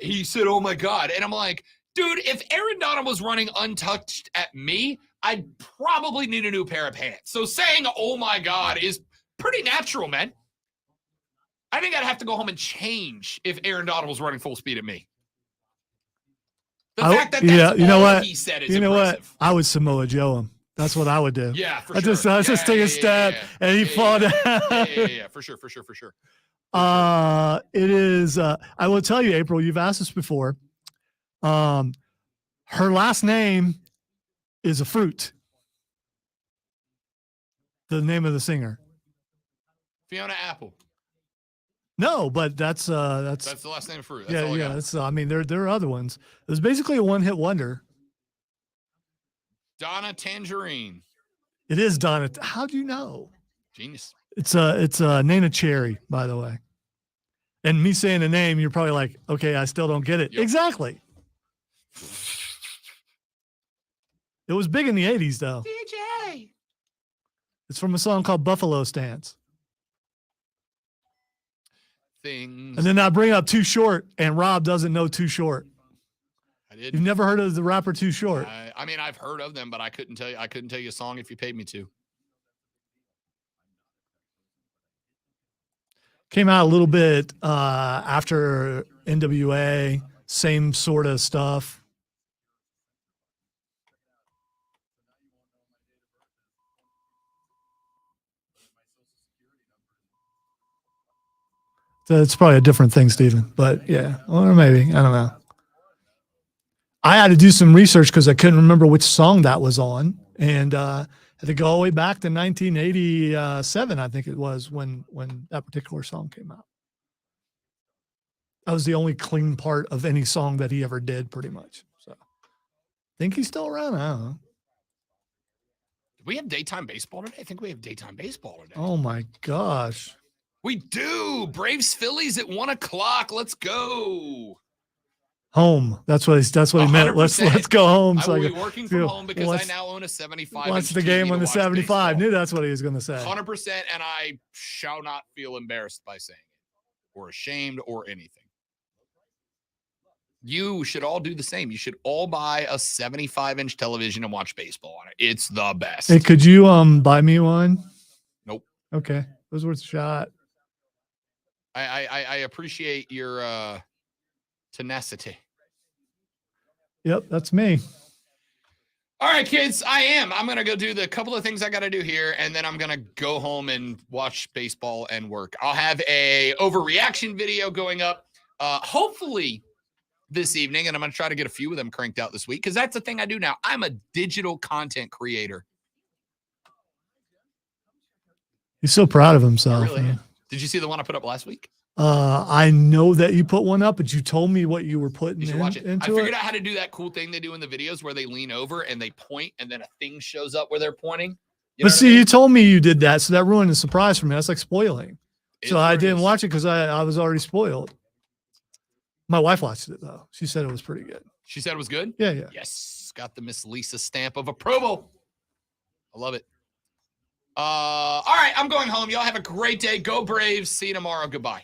he said, oh, my God. And I'm like, dude, if Aaron Donald was running untouched at me, I'd probably need a new pair of pants. So saying, oh, my God, is pretty natural, man. I think I'd have to go home and change if Aaron Donald was running full speed at me. The fact that that's you know all what? he said is you know impressive. what? I would Samoa Joe him. That's what I would do. Yeah, for I sure. just take a step and he fall down. Yeah, for sure. It is. I will tell you, April. You've asked us before. Her last name is a fruit. The name of the singer. Fiona Apple. No, but that's the last name of fruit. That's all I got. That's, I mean, there are other ones. It was basically a one-hit wonder. Donna Tangerine. It is Donna. How do you know? Genius. It's Nana Cherry, by the way. And me saying the name, you're probably like, okay, I still don't get it. Yep. Exactly. It was big in the 80s, though. DJ. It's from a song called Buffalo Stance. Things. And then I bring up Too Short, and Rob doesn't know Too Short. I did. You've never heard of the rapper Too Short? I mean, I've heard of them, but I couldn't tell you a song if you paid me to. Came out a little bit after NWA, same sort of stuff. So it's probably a different thing, Stephen. But yeah, or maybe, I don't know. I had to do some research because I couldn't remember which song that was on, and had to go all the way back to 1987. I think it was when that particular song came out. That was the only clean part of any song that he ever did, pretty much. So, I think he's still around. I don't know. Do we have daytime baseball today? I think we have daytime baseball today. Oh my gosh. We do. Braves Phillies at 1:00. Let's go. Home. That's what he meant. Let's go home. I will be working from home because I now own a 75. Watch the game on the 75. Knew that's what he was going to say. 100%, and I shall not feel embarrassed by saying it or ashamed or anything. You should all do the same. You should all buy a 75-inch television and watch baseball on it. It's the best. Hey, could you buy me one? Nope. Okay. It was worth a shot. I appreciate your tenacity. Yep, that's me. All right, kids, I'm going to go do the couple of things I got to do here, and then I'm going to go home and watch baseball and work. I'll have a overreaction video going up, hopefully this evening, and I'm going to try to get a few of them cranked out this week because that's the thing I do now. I'm a digital content creator. He's so proud of himself. I really am. Did you see the one I put up last week? I know that you put one up, but you told me what you were putting You should watch it. I into figured it. out how to do that cool thing they do in the videos where they lean over and they point and then a thing shows up where they're pointing. But see, you told me you did that, so that ruined the surprise for me. That's like spoiling. So I didn't watch it because I was already spoiled. My wife watched it, though. She said it was pretty good. She said it was good? Yeah, yeah. Yes. Got the Miss Lisa stamp of approval. I love it. All right, I'm going home. Y'all have a great day. Go Braves. See you tomorrow. Goodbye.